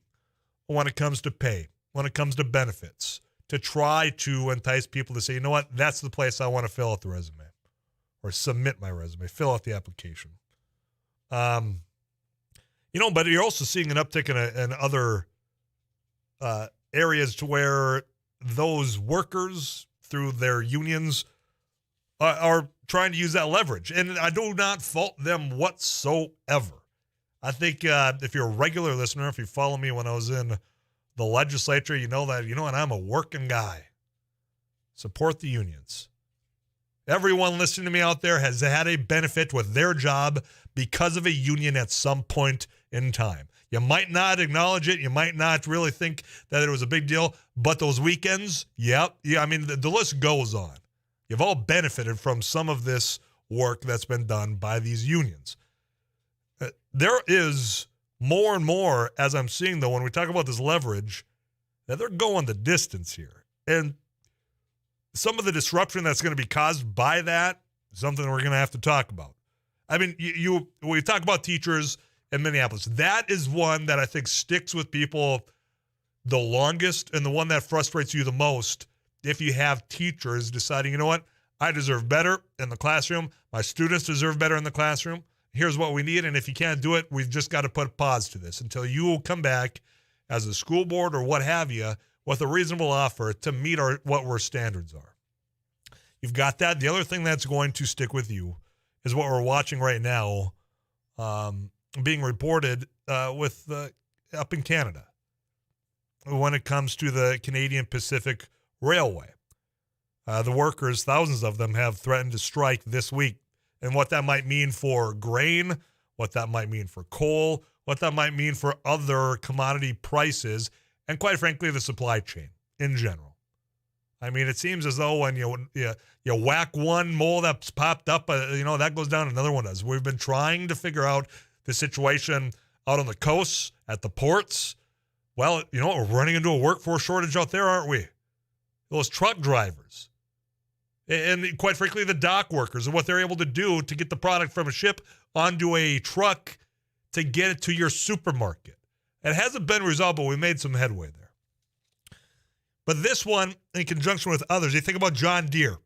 when it comes to pay, when it comes to benefits, to try to entice people to say, you know what, that's the place I want to fill out the resume or submit my resume, fill out the application. But you're also seeing an uptick in other areas to where those workers through their unions are trying to use that leverage. And I do not fault them whatsoever. I think if you're a regular listener, if you follow me when I was in the legislature, you know that, and I'm a working guy. Support the unions. Everyone listening to me out there has had a benefit with their job because of a union at some point in time. You might not acknowledge it. You might not really think that it was a big deal, but those weekends, yeah, I mean, the list goes on. You've all benefited from some of this work that's been done by these unions. There is more and more, as I'm seeing, though, when we talk about this leverage, that they're going the distance here. And some of the disruption that's going to be caused by that is something we're going to have to talk about. I mean, we talk about teachers in Minneapolis. That is one that I think sticks with people the longest and the one that frustrates you the most if you have teachers deciding, you know what, I deserve better in the classroom. My students deserve better in the classroom. Here's what we need, and if you can't do it, we've just got to put a pause to this until you come back as a school board or what have you with a reasonable offer to meet what our standards are. You've got that. The other thing that's going to stick with you is what we're watching right now being reported with up in Canada when it comes to the Canadian Pacific Railway. The workers, thousands of them, have threatened to strike this week. And what that might mean for grain, what that might mean for coal, what that might mean for other commodity prices, and quite frankly, the supply chain in general. I mean, it seems as though when you whack one mole that's popped up, that goes down, another one does. We've been trying to figure out the situation out on the coasts, at the ports. Well, we're running into a workforce shortage out there, aren't we? Those truck drivers. And quite frankly, the dock workers and what they're able to do to get the product from a ship onto a truck to get it to your supermarket. It hasn't been resolved, but we made some headway there. But this one, in conjunction with others, you think about John Deere,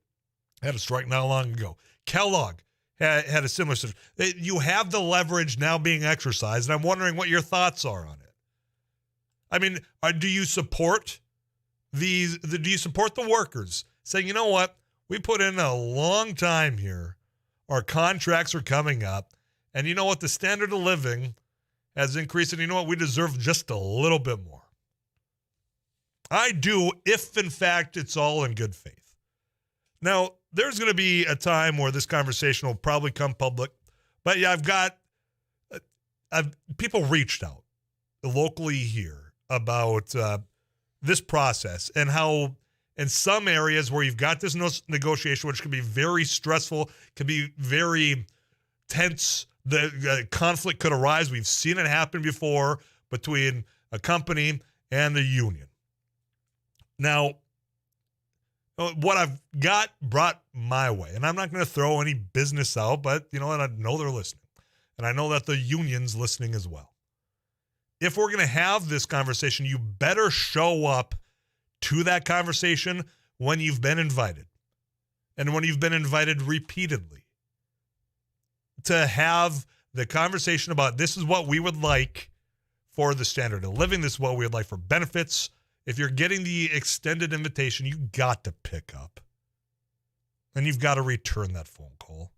had a strike not long ago. Kellogg had a similar situation. You have the leverage now being exercised, and I'm wondering what your thoughts are on it. I mean, do you support do you support the workers saying, you know what? We put in a long time here. Our contracts are coming up. And you know what? The standard of living has increased. And you know what? We deserve just a little bit more. I do, if in fact it's all in good faith. Now, there's going to be a time where this conversation will probably come public. But yeah, people reached out locally here about this process and how in some areas where you've got this negotiation, which can be very stressful, can be very tense, the conflict could arise. We've seen it happen before between a company and the union. Now, what I've got brought my way, and I'm not going to throw any business out, but and I know they're listening. And I know that the union's listening as well. If we're going to have this conversation, you better show up to that conversation when you've been invited. And when you've been invited repeatedly. To have the conversation about this is what we would like for the standard of living. This is what we would like for benefits. If you're getting the extended invitation, you got to pick up. And you've got to return that phone call.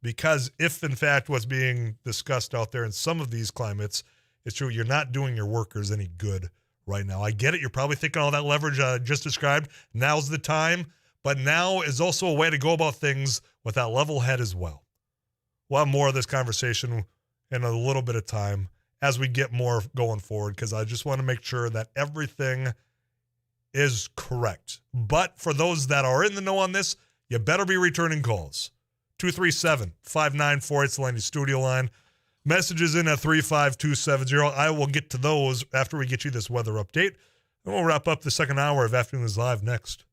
Because if, in fact, what's being discussed out there in some of these climates is true, you're not doing your workers any good right now. I get it. You're probably thinking all that leverage I just described. Now's the time. But now is also a way to go about things with that level head as well. We'll have more of this conversation in a little bit of time as we get more going forward, because I just want to make sure that everything is correct. But for those that are in the know on this, you better be returning calls. 237-5948 is the Laney studio line. Messages in at 35270. I will get to those after we get you this weather update. And we'll wrap up the second hour of Afternoons Live next.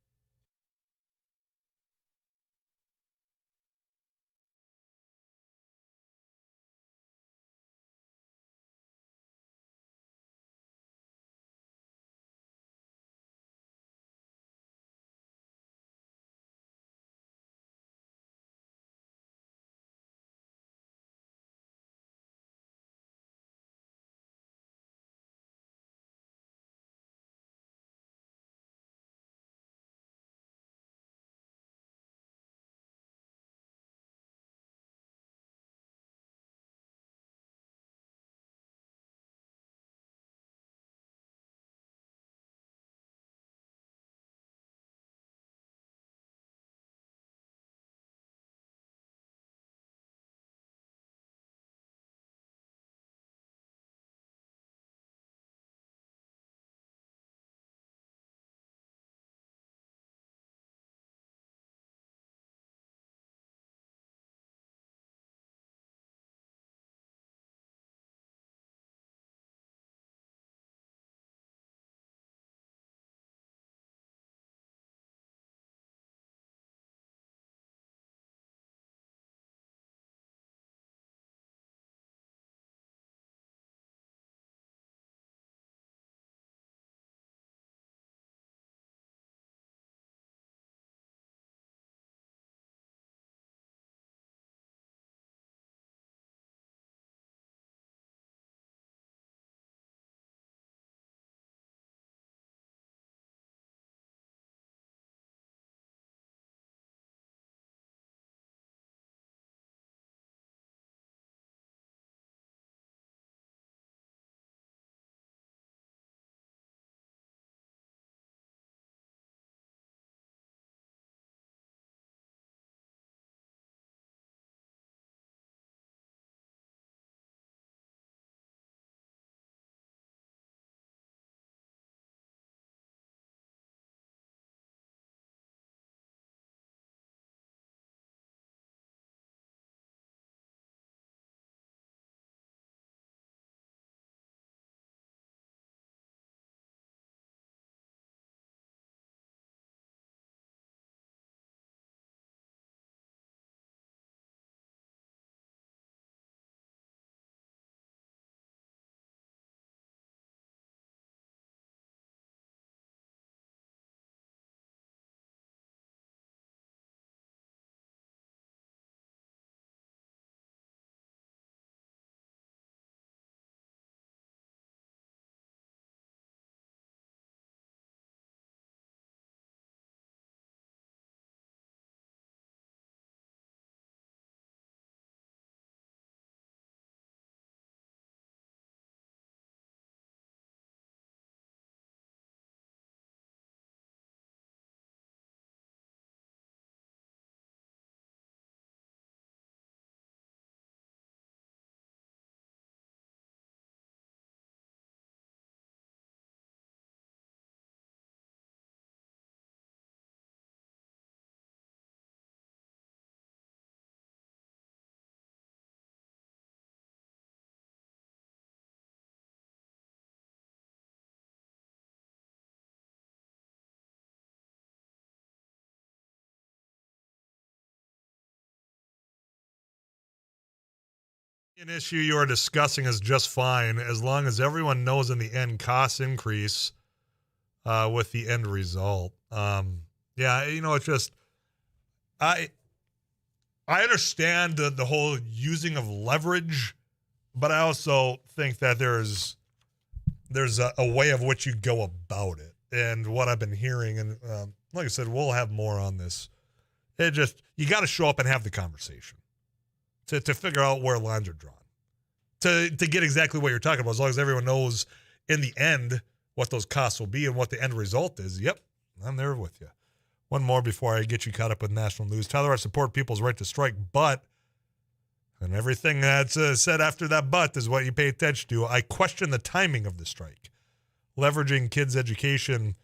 An issue you are discussing is just fine as long as everyone knows in the end costs increase with the end result. Yeah, it's just I understand the whole using of leverage, but I also think that there's a way of which you go about it. And what I've been hearing, and like I said, we'll have more on this. You got to show up and have the conversation. to figure out where lines are drawn, to get exactly what you're talking about. As long as everyone knows in the end what those costs will be and what the end result is. Yep, I'm there with you. One more before I get you caught up with national news. Tyler, I support people's right to strike, but, and everything that's said after that but is what you pay attention to. I question the timing of the strike, leveraging kids' education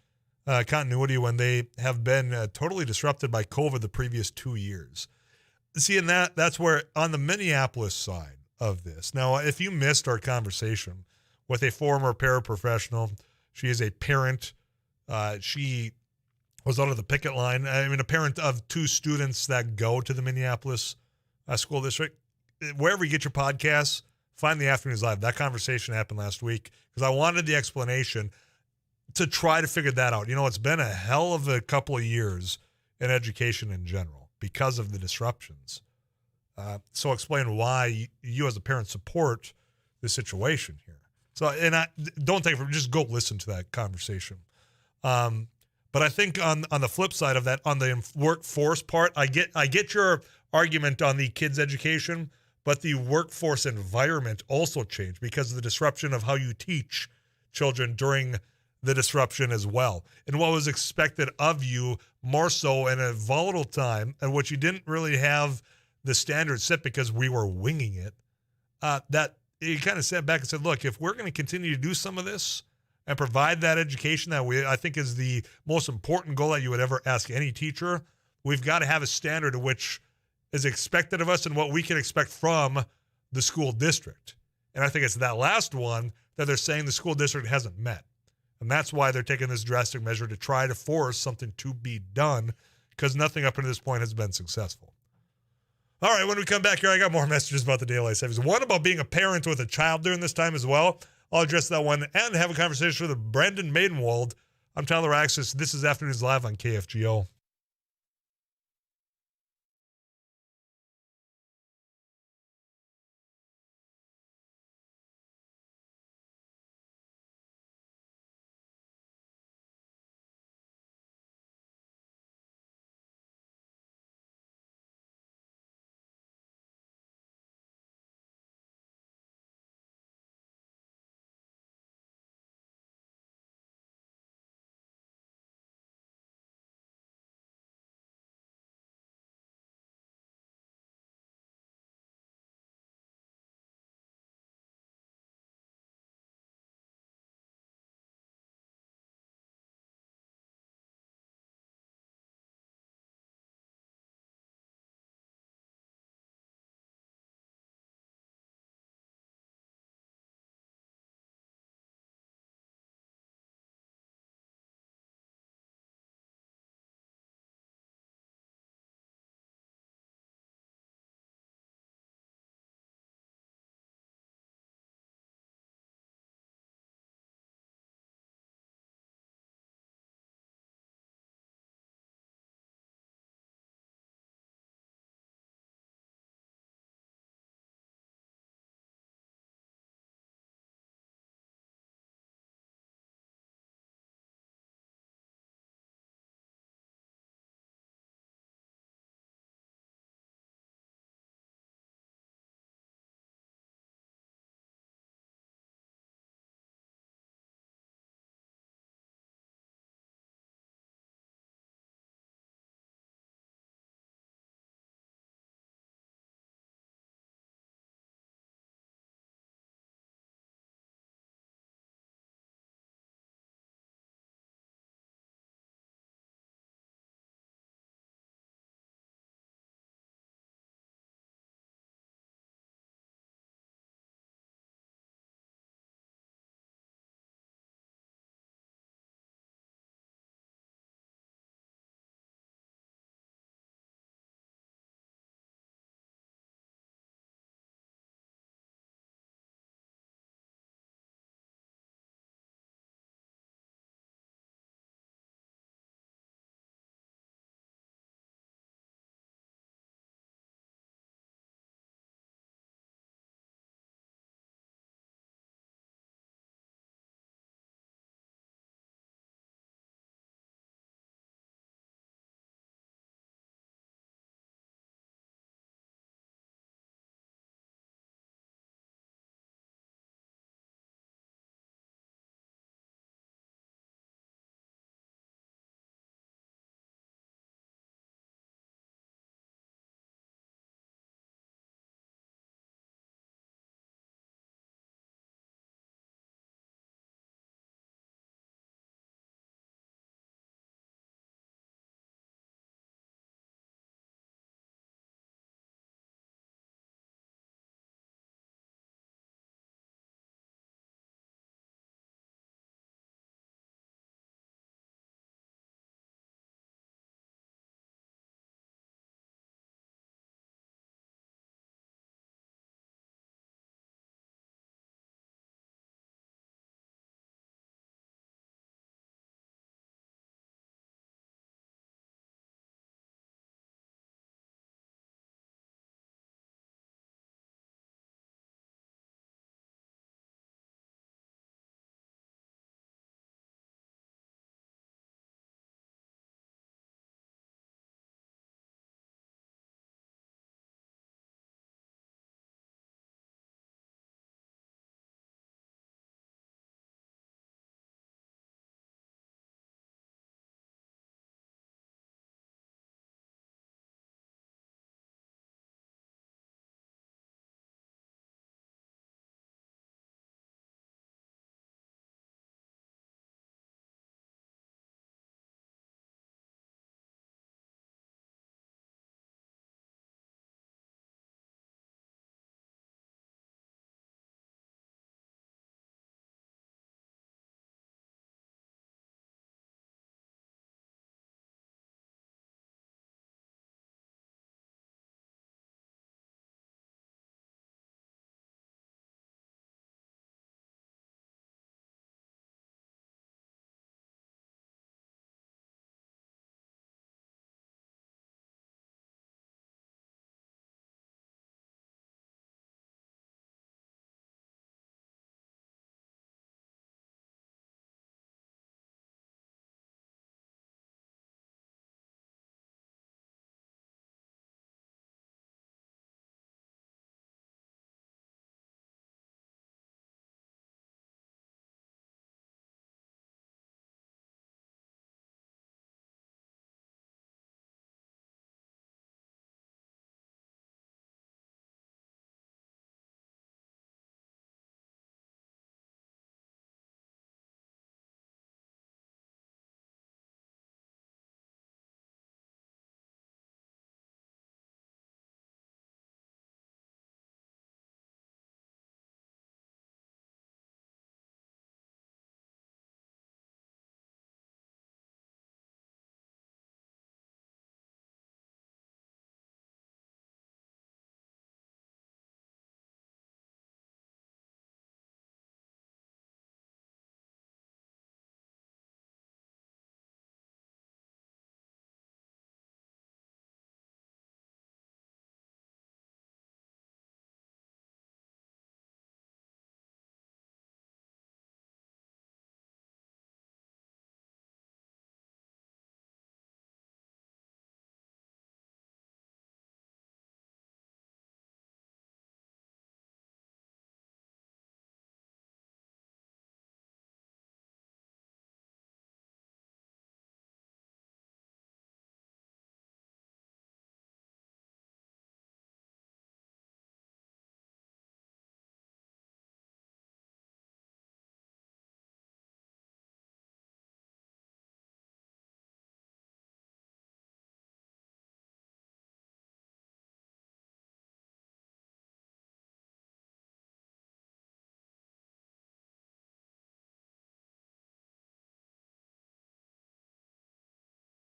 continuity when they have been totally disrupted by COVID the previous 2 years. See, and that's where on the Minneapolis side of this. Now, if you missed our conversation with a former paraprofessional, she is a parent. She was under the picket line. I mean, a parent of 2 students that go to the Minneapolis school district. Wherever you get your podcasts, find the Afternoons Live. That conversation happened last week because I wanted the explanation to try to figure that out. You know, it's been a hell of a couple of years in education in general because of the disruptions. So explain why you as a parent support the situation here. So, and I don't take it from, just go listen to that conversation. But I think on the flip side of that, on the workforce part, I get your argument on the kids' education, but the workforce environment also changed because of the disruption of how you teach children during the disruption as well. And what was expected of you more so in a volatile time, and what you didn't really have the standards set because we were winging it, that you kind of sat back and said, look, if we're going to continue to do some of this and provide that education that I think is the most important goal that you would ever ask any teacher, we've got to have a standard of which is expected of us and what we can expect from the school district. And I think it's that last one that they're saying the school district hasn't met. And that's why they're taking this drastic measure to try to force something to be done, because nothing up until this point has been successful. All right, when we come back here, I got more messages about the daylight savings. One about being a parent with a child during this time as well. I'll address that one and have a conversation with Brandon Maidenwald. I'm Tyler Axis. This is Afternoons Live on KFGO.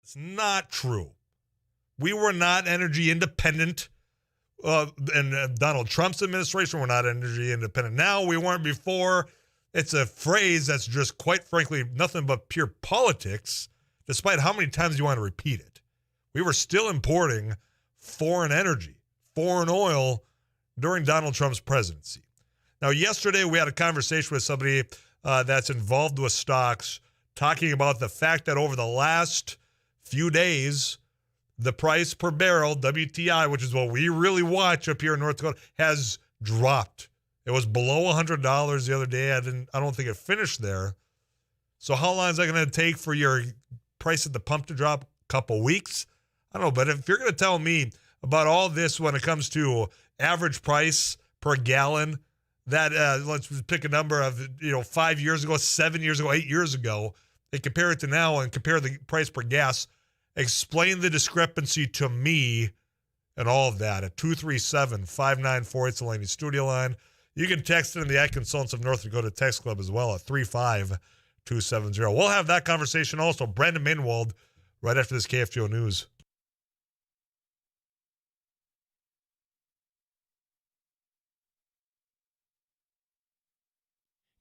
It's not true. We were not energy independent. And Donald Trump's administration, we're not energy independent now. We weren't before. It's a phrase that's just, quite frankly, nothing but pure politics, despite how many times you want to repeat it. We were still importing foreign energy, foreign oil during Donald Trump's presidency. Now, yesterday we had a conversation with somebody that's involved with stocks, talking about the fact that over the last few days, the price per barrel, WTI, which is what we really watch up here in North Dakota, has dropped. It was below $100 the other day. I don't think it finished there. So how long is that going to take for your price at the pump to drop? A couple weeks? I don't know. But if you're going to tell me about all this when it comes to average price per gallon, that let's pick a number of 5 years ago, 7 years ago, 8 years ago, and compare it to now and compare the price per gas. Explain the discrepancy to me and all of that at 237-594. It's the Laney studio line. You can text it in the Ag Consultants of North Dakota text club as well at 35270. We'll have that conversation also. Brandon Mainwald right after this KFGO News.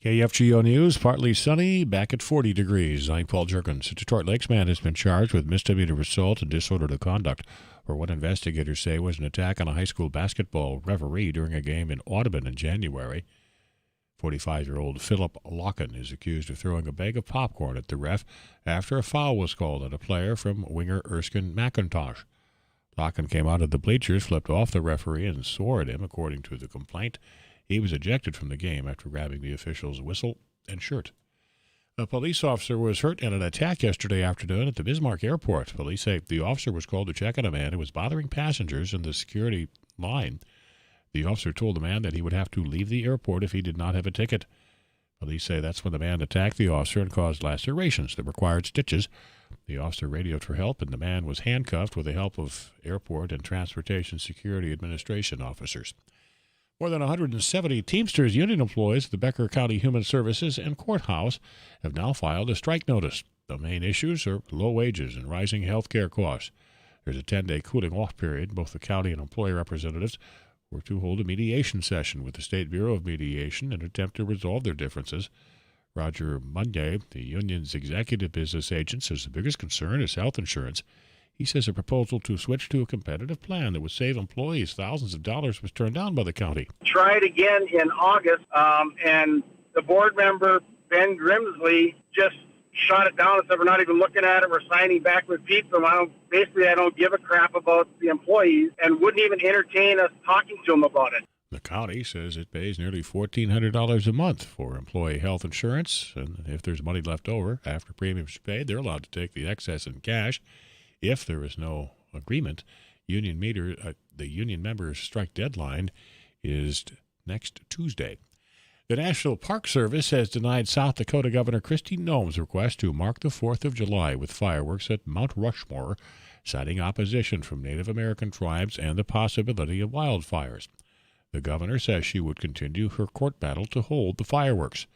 KFGO News, partly sunny, back at 40 degrees. I'm Paul Jerkins. A Detroit Lakes man has been charged with misdemeanor assault and disorderly conduct for what investigators say was an attack on a high school basketball referee during a game in Audubon in January. 45-year-old Philip Locken is accused of throwing a bag of popcorn at the ref after a foul was called on a player from winger Erskine McIntosh. Locken came out of the bleachers, flipped off the referee, and swore at him, according to the complaint. He was ejected from the game after grabbing the official's whistle and shirt. A police officer was hurt in an attack yesterday afternoon at the Bismarck Airport. Police say the officer was called to check on a man who was bothering passengers in the security line. The officer told the man that he would have to leave the airport if he did not have a ticket. Police say that's when the man attacked the officer and caused lacerations that required stitches. The officer radioed for help, and the man was handcuffed with the help of Airport and Transportation Security Administration officers. More than 170 Teamsters union employees at the Becker County Human Services and Courthouse have now filed a strike notice. The main issues are low wages and rising health care costs. There's a 10-day cooling-off period. Both the county and employee representatives were to hold a mediation session with the State Bureau of Mediation in an attempt to resolve their differences. Roger Munday, the union's executive business agent, says the biggest concern is health insurance. He says a proposal to switch to a competitive plan that would save employees thousands of dollars was turned down by the county. Tried again in August, and the board member, Ben Grimsley, just shot it down and said, we're not even looking at it. We're signing back with Pete. So I don't give a crap about the employees, and wouldn't even entertain us talking to them about it. The county says it pays nearly $1,400 a month for employee health insurance, and if there's money left over after premiums are paid, they're allowed to take the excess in cash. If there is no agreement, the union members' strike deadline is next Tuesday. The National Park Service has denied South Dakota Governor Kristi Noem's request to mark the 4th of July with fireworks at Mount Rushmore, citing opposition from Native American tribes and the possibility of wildfires. The governor says she would continue her court battle to hold the fireworks.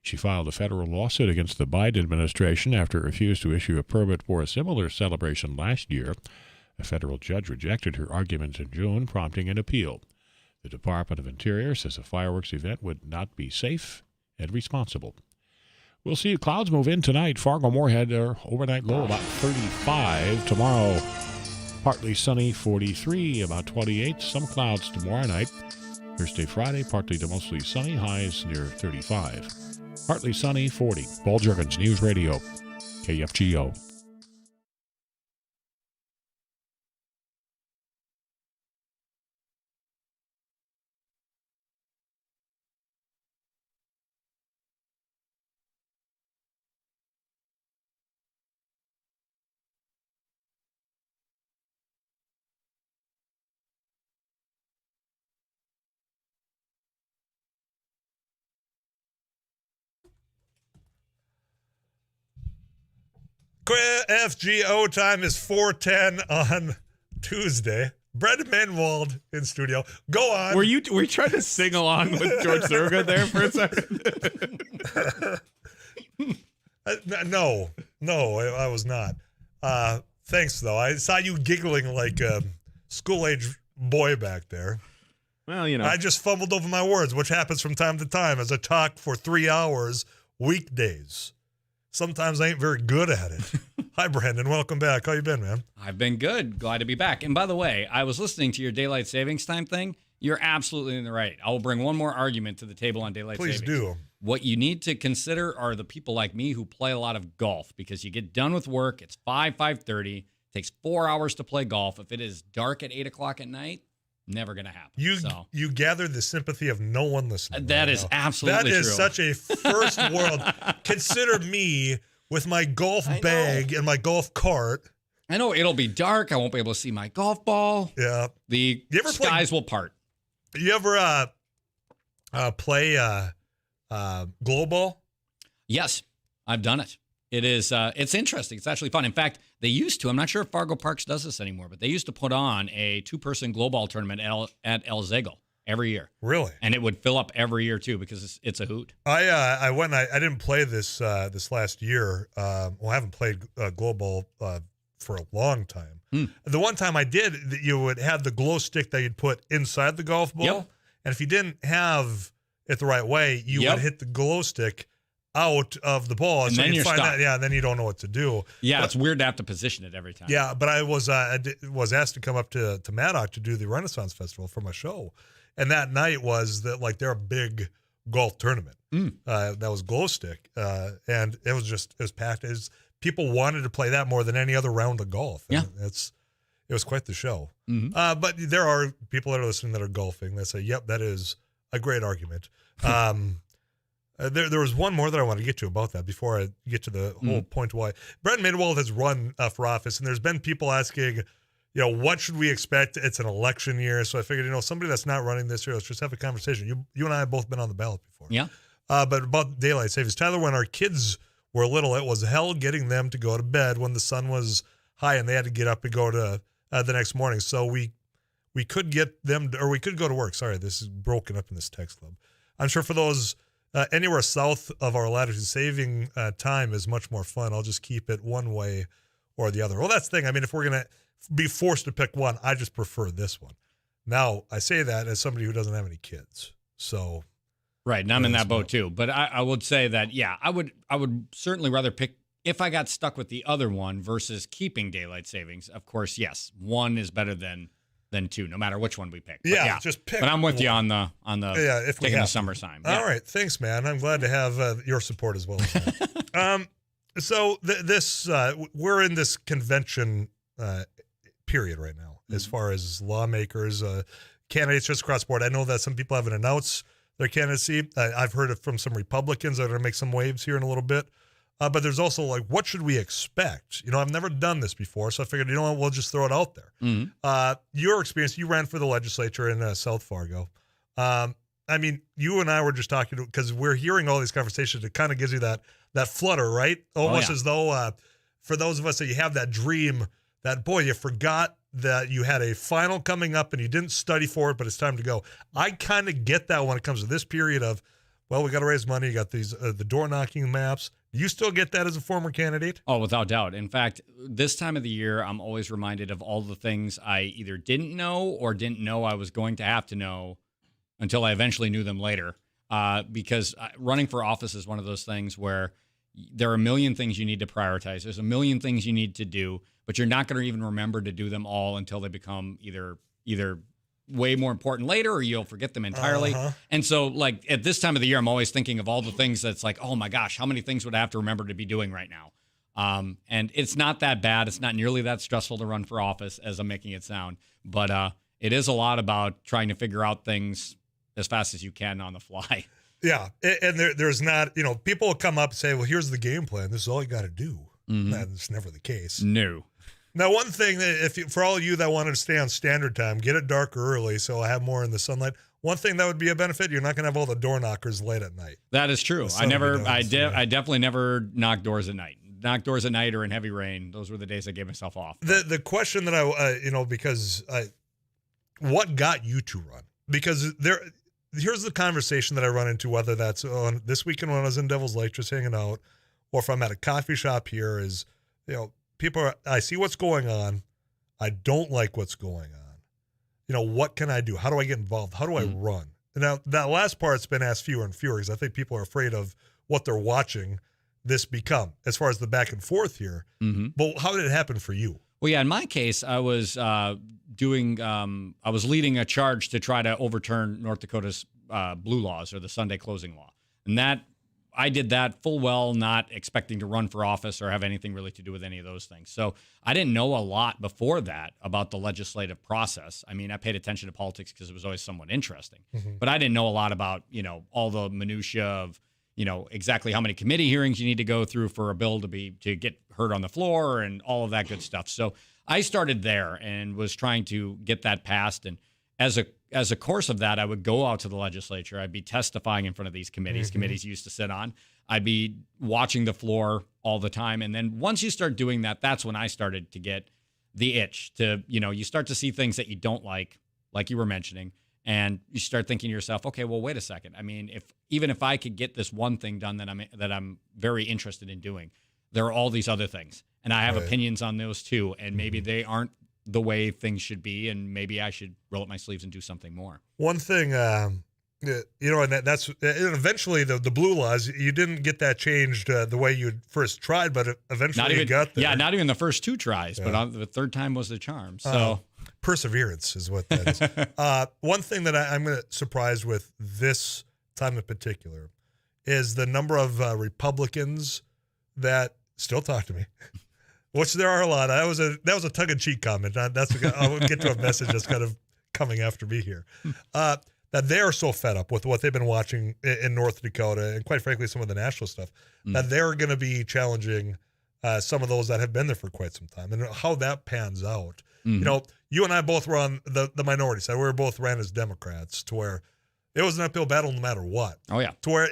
She filed a federal lawsuit against the Biden administration after it refused to issue a permit for a similar celebration last year. A federal judge rejected her arguments in June, prompting an appeal. The Department of Interior says a fireworks event would not be safe and responsible. We'll see clouds move in tonight. Fargo-Moorhead, their overnight low about 35. Tomorrow, partly sunny, 43, about 28. Some clouds tomorrow night. Thursday, Friday, partly to mostly sunny, highs near 35. Partly sunny, 40. Paul Jerkins, News Radio, KFGO. FGO time is 4:10 on Tuesday. Brendan Manwald in studio. Go on. Were you trying to sing along with George Thorogood there for a second? No, I was not. Thanks, though. I saw you giggling like a school-age boy back there. Well, you know. I just fumbled over my words, which happens from time to time as I talk for 3 hours weekdays. Sometimes I ain't very good at it. Hi, Brandon. Welcome back. How you been, man? I've been good. Glad to be back. And by the way, I was listening to your daylight savings time thing. You're absolutely in the right. I will bring one more argument to the table on daylight savings. Please do. What you need to consider are the people like me who play a lot of golf, because you get done with work, it's 5:30, takes 4 hours to play golf. If it is dark at 8 o'clock at night, never going to happen. You gather the sympathy of no one listening. That is absolutely true. That is such a first world. Consider me with my golf bag and my golf cart. I know it'll be dark. I won't be able to see my golf ball. Yeah. The skies will part. You ever play glow ball? Yes, I've done it. It is. It's interesting. It's actually fun. In fact, they used to. I'm not sure if Fargo Parks does this anymore, but they used to put on a 2-person glow ball tournament at El Zego every year. Really? And it would fill up every year too, because it's a hoot. I went. I didn't play this last year. I haven't played glow ball for a long time. The one time I did, you would have the glow stick that you'd put inside the golf ball, and if you didn't have it the right way, you would hit the glow stick out of the ball, and so then you you're find stuck. that, and then you don't know what to do. Yeah, it's weird to have to position it every time. Yeah, but I was asked to come up to Maddock to do the Renaissance Festival for my show, and that night was their big golf tournament. That was glow stick, and it was packed. People wanted to play that more than any other round of golf. And it was quite the show. But there are people that are listening that are golfing that say, "Yep, that is a great argument." There was one more that I want to get to about that before I get to the whole point why Brent Midwald has run for office, and there's been people asking, what should we expect? It's an election year, so I figured, somebody that's not running this year, let's just have a conversation. You and I have both been on the ballot before. Yeah. But about daylight savings, Tyler, when our kids were little, it was hell getting them to go to bed when the sun was high and they had to get up and go to the next morning. So we could get them, or we could go to work. Sorry, this is broken up in this text club. I'm sure for those anywhere south of our latitude, saving time is much more fun. I'll just keep it one way or the other. Well, that's the thing. I mean, if we're going to be forced to pick one, I just prefer this one. Now, I say that as somebody who doesn't have any kids. So, right, and I'm in that boat too. But I would say that, I would certainly rather pick, if I got stuck with the other one versus keeping daylight savings. Of course, yes, one is better than two, no matter which one we pick. But just pick. But I'm with you on the if taking the summertime. All right, thanks, man. I'm glad to have your support as well. So this we're in this convention period right now, as far as lawmakers, candidates just across the board. I know that some people haven't announced their candidacy. I've heard it from some Republicans that are going to make some waves here in a little bit. But there's also what should we expect? I've never done this before, so I figured, what, we'll just throw it out there. Your experience, you ran for the legislature in South Fargo. I mean, you and I were just talking, because we're hearing all these conversations. It kind of gives you that flutter, right? Almost as though for those of us that you have that dream that, boy, you forgot that you had a final coming up and you didn't study for it, but it's time to go. I kind of get that when it comes to this period of, well, we got to raise money. You got these the door knocking maps. Do you still get that as a former candidate? Oh, without doubt. In fact, this time of the year, I'm always reminded of all the things I either didn't know or didn't know I was going to have to know until I eventually knew them later. Because running for office is one of those things where there are a million things you need to prioritize. There's a million things you need to do, but you're not going to even remember to do them all until they become either way more important later, or you'll forget them entirely. And so, at this time of the year, I'm always thinking of all the things that's oh my gosh, how many things would I have to remember to be doing right now? And it's not that bad. It's not nearly that stressful to run for office as I'm making it sound. But it is a lot about trying to figure out things as fast as you can on the fly. Yeah. And there's not, people will come up and say, well, here's the game plan. This is all you got to do. That's never the case. No. Now, one thing that for all of you that wanted to stay on standard time, get it darker early so I have more in the sunlight. One thing that would be a benefit, you're not going to have all the door knockers late at night. That is true. I definitely never knocked doors at night. Knocked doors at night or in heavy rain. Those were the days I gave myself off. The question that because what got you to run? Because here's the conversation that I run into, whether that's on this weekend when I was in Devil's Lake just hanging out, or if I'm at a coffee shop here, is, I see what's going on. I don't like what's going on. What can I do? How do I get involved? How do I run? And now that last part's been asked fewer and fewer because I think people are afraid of what they're watching this become as far as the back and forth here. Mm-hmm. But how did it happen for you? Well, yeah, in my case, I was I was leading a charge to try to overturn North Dakota's blue laws, or the Sunday closing law. And I did that full well, not expecting to run for office or have anything really to do with any of those things. So I didn't know a lot before that about the legislative process. I mean, I paid attention to politics because it was always somewhat interesting, but I didn't know a lot about, all the minutia of, exactly how many committee hearings you need to go through for a bill to get heard on the floor and all of that good stuff. So I started there and was trying to get that passed. And as a course of that, I would go out to the legislature. I'd be testifying in front of these committees used to sit on. I'd be watching the floor all the time. And then once you start doing that, that's when I started to get the itch to, you start to see things that you don't like you were mentioning, and you start thinking to yourself, okay, well, wait a second. I mean, even if I could get this one thing done that I'm very interested in doing, there are all these other things, and I have opinions on those too. And maybe they aren't the way things should be, and maybe I should roll up my sleeves and do something more. One thing, and that's eventually the blue laws. You didn't get that changed the way you first tried, but eventually you got there. Yeah, not even the first two tries, but the third time was the charm. So perseverance is what that is. One thing that I'm surprised with this time in particular is the number of Republicans that still talk to me. Which there are a lot. That was a tongue-in-cheek comment. I'll get to a message that's kind of coming after me here. That they are so fed up with what they've been watching in North Dakota, and quite frankly, some of the national stuff, that they're going to be challenging some of those that have been there for quite some time, and how that pans out. You and I both were on the minority side. We were both ran as Democrats, to where it was an uphill battle no matter what. Oh yeah. To where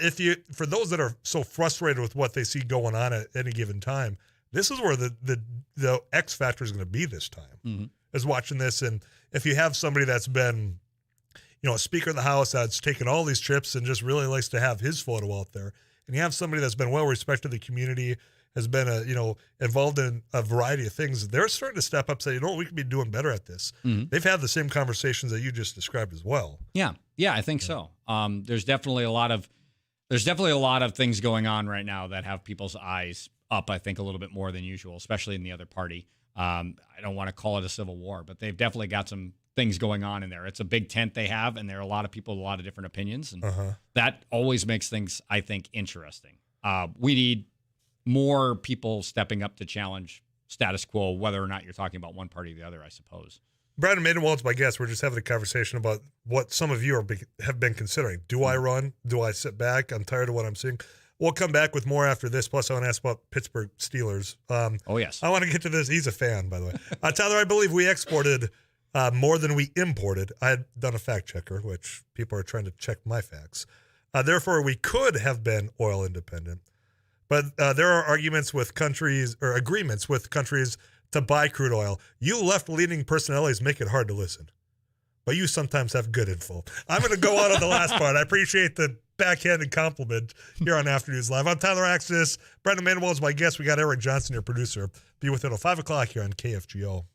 for those that are so frustrated with what they see going on at any given time, this is where the X factor is going to be this time, is watching this. And if you have somebody that's been, a Speaker of the House that's taken all these trips and just really likes to have his photo out there, and you have somebody that's been well respected in the community, has been involved in a variety of things, they're starting to step up and say, we could be doing better at this. They've had the same conversations that you just described as well. Yeah, I think so. There's definitely a lot of things going on right now that have people's eyes up, I think, a little bit more than usual, especially in the other party. I don't want to call it a civil war, but they've definitely got some things going on in there. It's a big tent they have, and there are a lot of people with a lot of different opinions, and that always makes things, I think, interesting. We need more people stepping up to challenge status quo, whether or not you're talking about one party or the other, I suppose. Brandon Maidenwald's my guest. We're just having a conversation about what some of you have been considering. Do I run? Do I sit back? I'm tired of what I'm seeing. We'll come back with more after this. Plus, I want to ask about Pittsburgh Steelers. Oh, yes. I want to get to this. He's a fan, by the way. Tyler, I believe we exported more than we imported. I had done a fact checker, which people are trying to check my facts. Therefore, we could have been oil independent. But there are arguments with countries, or agreements with countries, to buy crude oil. You left-leaning personalities make it hard to listen. But you sometimes have good info. I'm going to go out on the last part. I appreciate the backhanded compliment here on Afternoons Live. I'm Tyler Axis. Brendan Manuel is my guest. We got Eric Johnson, your producer. Be with it at 5 o'clock here on KFGO.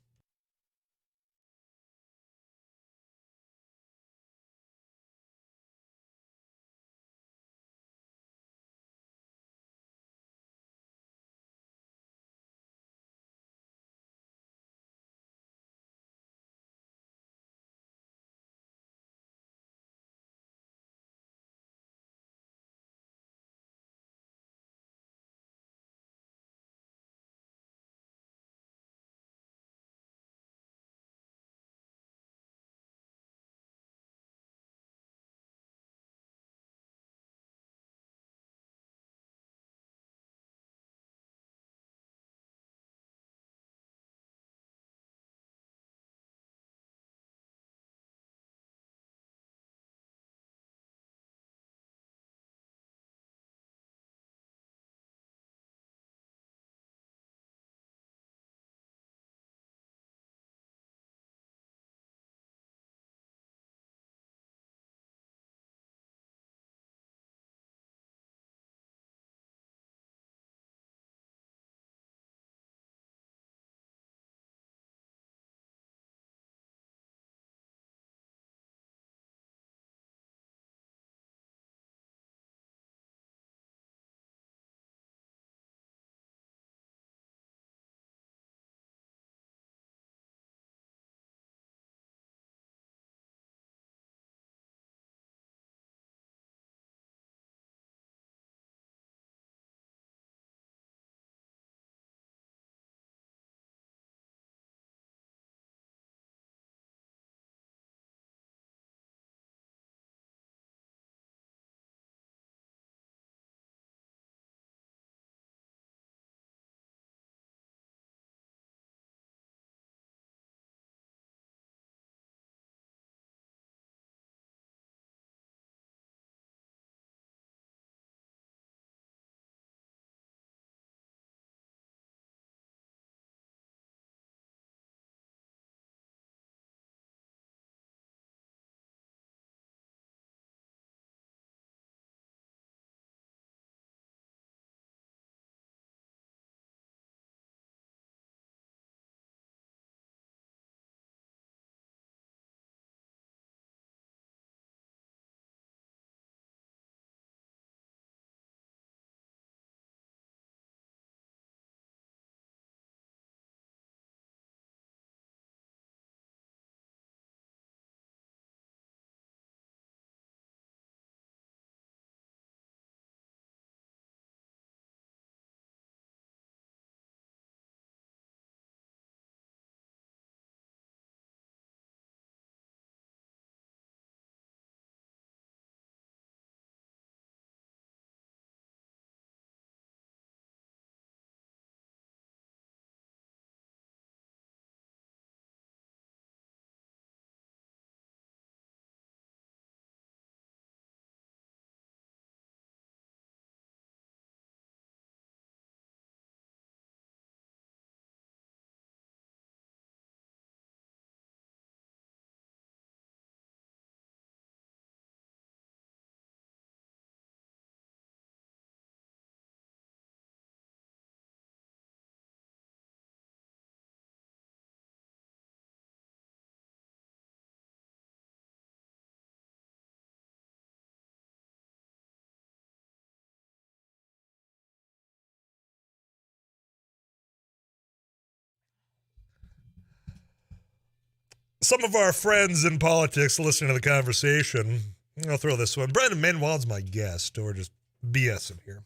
some of our friends in politics listening to the conversation, I'll throw this one. Brandon Manuel's my guest, or just BSing here.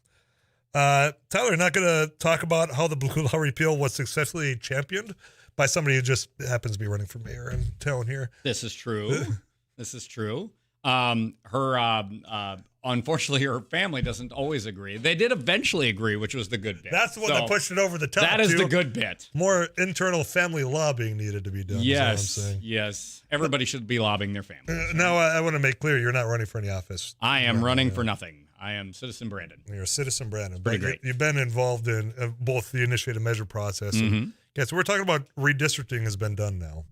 Tyler, not going to talk about how the Blue Law repeal was successfully championed by somebody who just happens to be running for mayor in town here. This is true. This is true. Unfortunately, her family doesn't always agree. They did eventually agree, which was the good bit. That's the one that pushed it over the top. That is the good bit. More internal family lobbying needed to be done. Yes, is what I'm saying. yes. Everybody should be lobbying their family. Now, I want to make clear, you're not running for any office. I am running for nothing. I am Citizen Brandon. You're Citizen Brandon. Pretty great. You've been involved in both the initiated measure process. And, so we're talking about redistricting has been done now.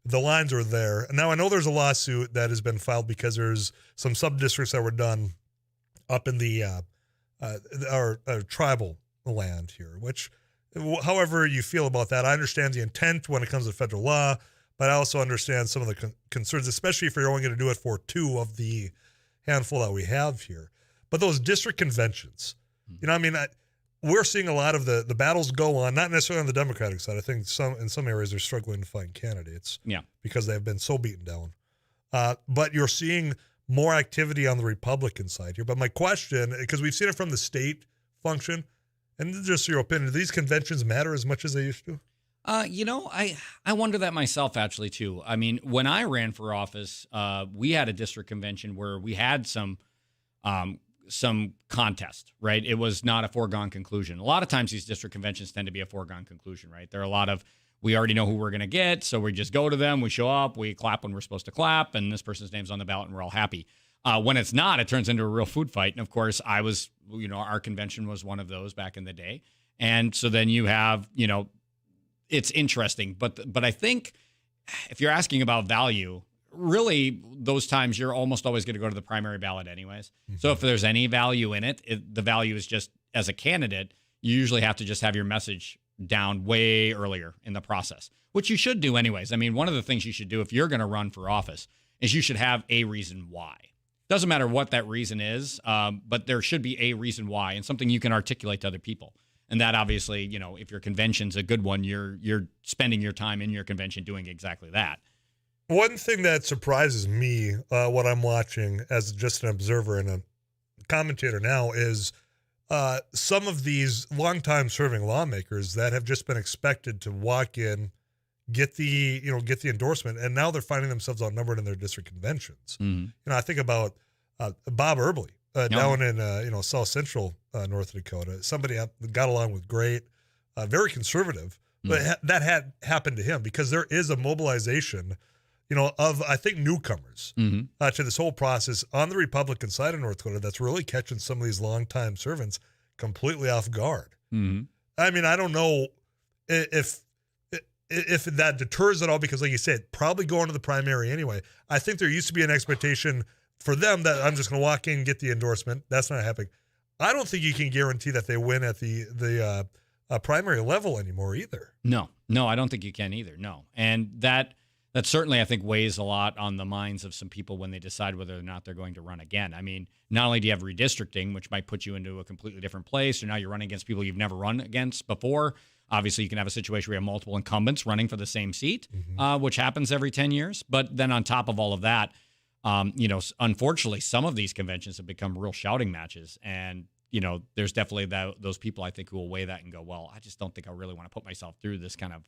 The lines are there. Now, I know there's a lawsuit that has been filed because there's some sub-districts that were done up in the our tribal land here, which, however you feel about that, I understand the intent when it comes to federal law, but I also understand some of the concerns, especially if you're only going to do it for 2 of the handful that we have here. But those district conventions, we're seeing a lot of the battles go on, not necessarily on the Democratic side. I think in some areas they're struggling to find candidates because they've been so beaten down. But you're seeing more activity on the Republican side here. But my question, because we've seen it from the state function, and just your opinion, do these conventions matter as much as they used to? I wonder that myself, actually, too. I mean, when I ran for office, we had a district convention where we had some contest, right? It was not a foregone conclusion. A lot of times these district conventions tend to be a foregone conclusion, right? There are a lot of, we already know who we're going to get, so we just go to them, we show up, we clap when we're supposed to clap, and this person's name's on the ballot, and we're all happy. When it's not, it turns into a real food fight. And of course, our convention was one of those back in the day. And so then you have, it's interesting. But I think if you're asking about value, really, those times you're almost always going to go to the primary ballot anyways. Mm-hmm. So if there's any value in it, the value is just, as a candidate, you usually have to just have your message down way earlier in the process, which you should do anyways. I mean, one of the things you should do if you're going to run for office is you should have a reason why. Doesn't matter what that reason is, but there should be a reason why and something you can articulate to other people. And that obviously, if your convention's a good one, you're spending your time in your convention doing exactly that. One thing that surprises me, what I'm watching as just an observer and a commentator now, is some of these longtime serving lawmakers that have just been expected to walk in, get the endorsement, and now they're finding themselves outnumbered in their district conventions. Mm-hmm. I think about Bob Erbley down in South Central North Dakota. Somebody got along with great, very conservative, but that had happened to him because there is a mobilization of, I think, newcomers to this whole process on the Republican side of North Dakota that's really catching some of these longtime servants completely off guard. Mm-hmm. I mean, I don't know if that deters at all because, like you said, probably going to the primary anyway. I think there used to be an expectation for them that I'm just going to walk in and get the endorsement. That's not happening. I don't think you can guarantee that they win at the primary level anymore either. No, I don't think you can either. No, and that certainly, I think, weighs a lot on the minds of some people when they decide whether or not they're going to run again. I mean, not only do you have redistricting, which might put you into a completely different place, or now you're running against people you've never run against before. Obviously, you can have a situation where you have multiple incumbents running for the same seat, which happens every 10 years. But then on top of all of that, unfortunately, some of these conventions have become real shouting matches. And, there's definitely those people, I think, who will weigh that and go, well, I just don't think I really want to put myself through this kind of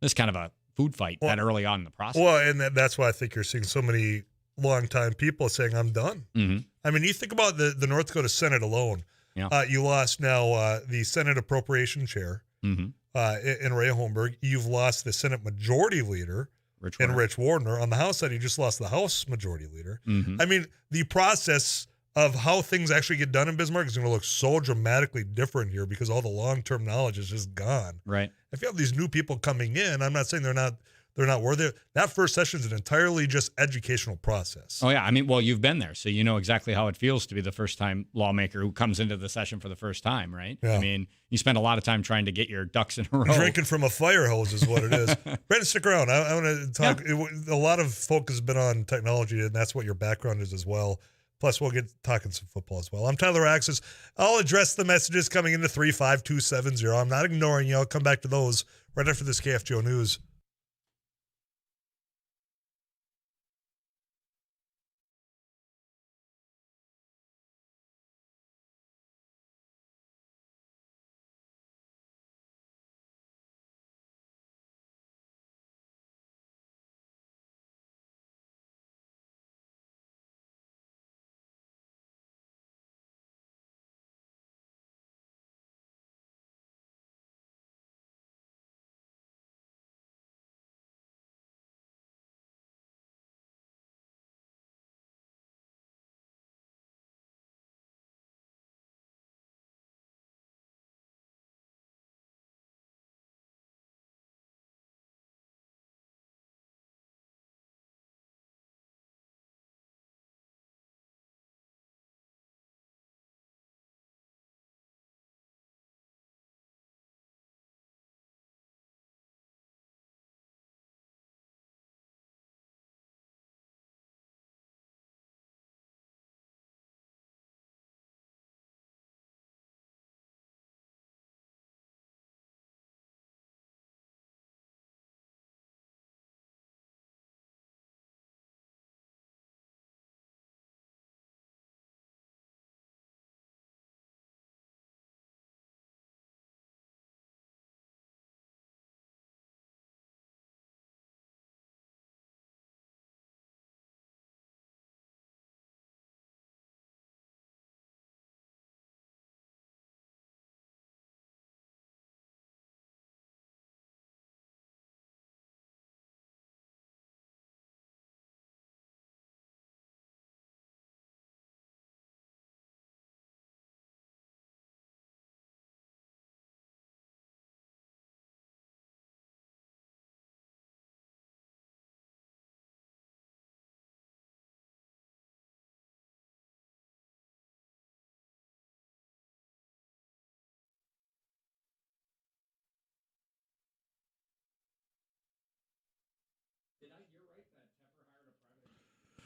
a food fight that early on in the process. Well, and that's why I think you're seeing so many longtime people saying, I'm done. Mm-hmm. I mean, you think about the North Dakota Senate alone. Yeah. You lost now the Senate Appropriation Chair in Ray Holmberg. You've lost the Senate Majority Leader Rich Wardner. On the House side, you just lost the House Majority Leader. Mm-hmm. I mean, the process of how things actually get done in Bismarck is going to look so dramatically different here because all the long-term knowledge is just gone. Right. If you have these new people coming in, I'm not saying they're not worthy. That first session is an entirely just educational process. Oh, yeah. I mean, well, you've been there, so you know exactly how it feels to be the first-time lawmaker who comes into the session for the first time, right? Yeah. I mean, you spend a lot of time trying to get your ducks in a row. Drinking from a fire hose is what it is. Brandon, stick around. I want to talk. Yeah. A lot of focus has been on technology, and that's what your background is as well. Plus, we'll get talking some football as well. I'm Tyler Axis. I'll address the messages coming into 35270. I'm not ignoring you. I'll come back to those right after this KFGO News.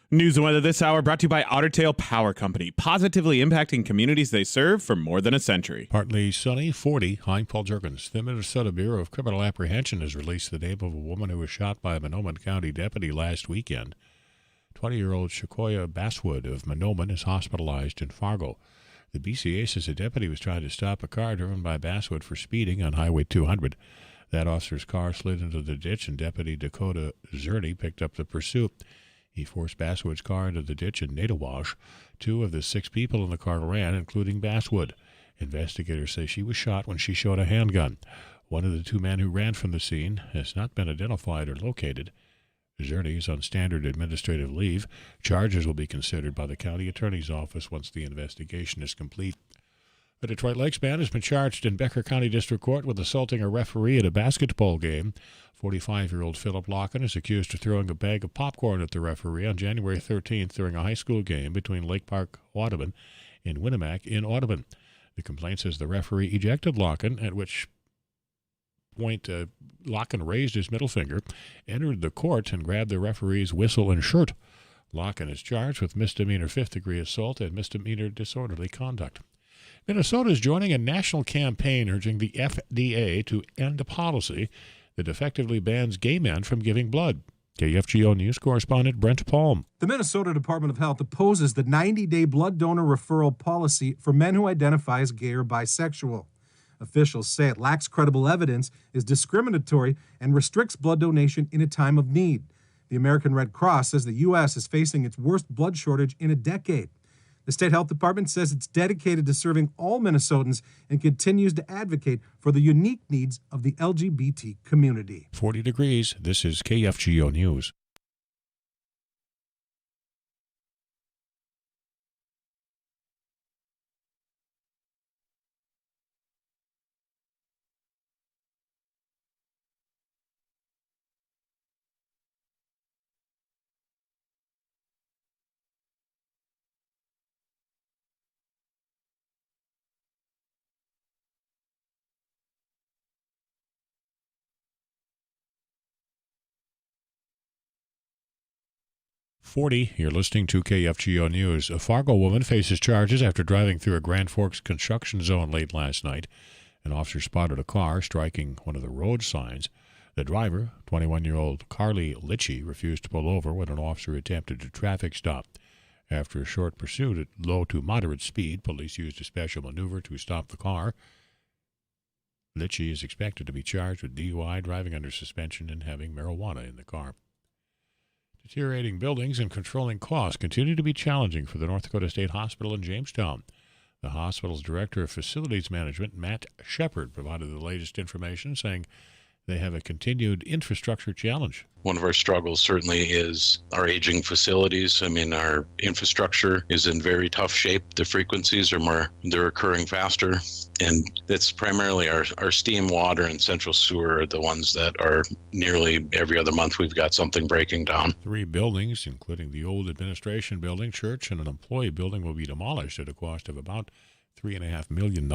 News and weather this hour brought to you by Otter Tail Power Company, positively impacting communities they serve for more than a century. Partly sunny, 40. I'm Paul Jurgens. The Minnesota Bureau of Criminal Apprehension has released the name of a woman who was shot by a Monoman County deputy last weekend. 20-year-old Shakoya Basswood of Monoman is hospitalized in Fargo. The BCA says a deputy was trying to stop a car driven by Basswood for speeding on Highway 200. That officer's car slid into the ditch, and Deputy Dakota Zerny picked up the pursuit. He forced Basswood's car into the ditch in Nadawash. 2 of the 6 people in the car ran, including Basswood. Investigators say she was shot when she showed a handgun. One of the 2 men who ran from the scene has not been identified or located. Zerny is on standard administrative leave. Charges will be considered by the county attorney's office once the investigation is complete. A Detroit Lakes man has been charged in Becker County District Court with assaulting a referee at a basketball game. 45-year-old Philip Locken is accused of throwing a bag of popcorn at the referee on January 13th during a high school game between Lake Park, Audubon, and Winnemac in Audubon. The complaint says the referee ejected Locken, at which point Locken raised his middle finger, entered the court, and grabbed the referee's whistle and shirt. Locken is charged with misdemeanor 5th-degree assault and misdemeanor disorderly conduct. Minnesota is joining a national campaign urging the FDA to end a policy that effectively bans gay men from giving blood. KFGO News correspondent Brent Palm. The Minnesota Department of Health opposes the 90-day blood donor referral policy for men who identify as gay or bisexual. Officials say it lacks credible evidence, is discriminatory, and restricts blood donation in a time of need. The American Red Cross says the U.S. is facing its worst blood shortage in a decade. The state health department says it's dedicated to serving all Minnesotans and continues to advocate for the unique needs of the LGBT community. 40 degrees. This is KFGO News. You're listening to KFGO News. A Fargo woman faces charges after driving through a Grand Forks construction zone late last night. An officer spotted a car striking one of the road signs. The driver, 21-year-old Carly Litchie, refused to pull over when an officer attempted a traffic stop. After a short pursuit at low to moderate speed, police used a special maneuver to stop the car. Litchie is expected to be charged with DUI, driving under suspension, and having marijuana in the car. Deteriorating buildings and controlling costs continue to be challenging for the North Dakota State Hospital in Jamestown. The hospital's Director of Facilities Management, Matt Shepard, provided the latest information, saying they have a continued infrastructure challenge. One of our struggles certainly is our aging facilities. I mean, our infrastructure is in very tough shape. The frequencies they're occurring faster. And it's primarily our steam, water, and central sewer are the ones that are nearly every other month we've got something breaking down. 3 buildings, including the old administration building, church, and an employee building, will be demolished at a cost of about $3.5 million.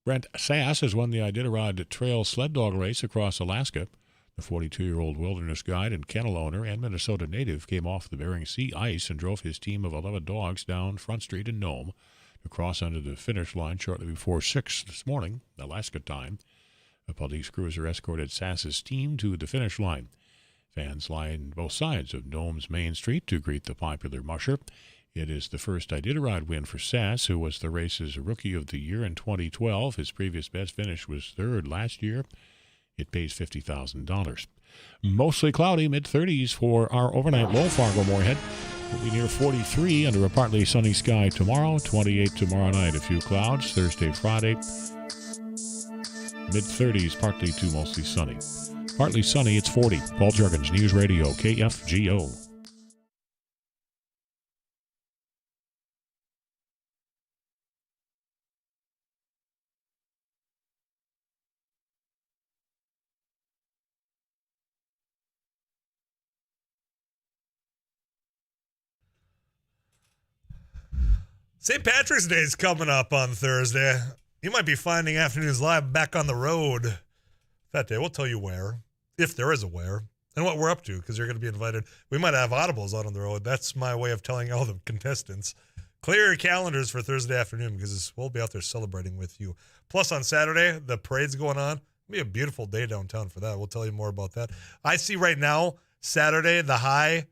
Brent Sass has won the Iditarod Trail sled dog race across Alaska. The 42-year-old wilderness guide and kennel owner and Minnesota native came off the Bering Sea ice and drove his team of 11 dogs down Front Street in Nome to cross under the finish line shortly before 6 this morning, Alaska time. A police cruiser escorted Sass's team to the finish line. Fans lined both sides of Nome's Main Street to greet the popular musher. It is the first Iditarod win for Sass, who was the race's Rookie of the Year in 2012. His previous best finish was 3rd last year. It pays $50,000. Mostly cloudy, mid-30s for our overnight low. Fargo-Moorhead will be near 43 under a partly sunny sky tomorrow. 28 tomorrow night, a few clouds. Thursday, Friday, mid-30s, partly to mostly sunny. Partly sunny, it's 40. Paul Jurgens, News Radio, KFGO. St. Patrick's Day is coming up on Thursday. You might be finding Afternoons Live back on the road that day. We'll tell you where, if there is a where. and what we're up to, because you're going to be invited. We might have audibles out on the road. That's my way of telling all the contestants, clear your calendars for Thursday afternoon, because we'll be out there celebrating with you. Plus, on Saturday, the parade's going on. It'll be a beautiful day downtown for that. We'll tell you more about that. I see right now, Saturday, the high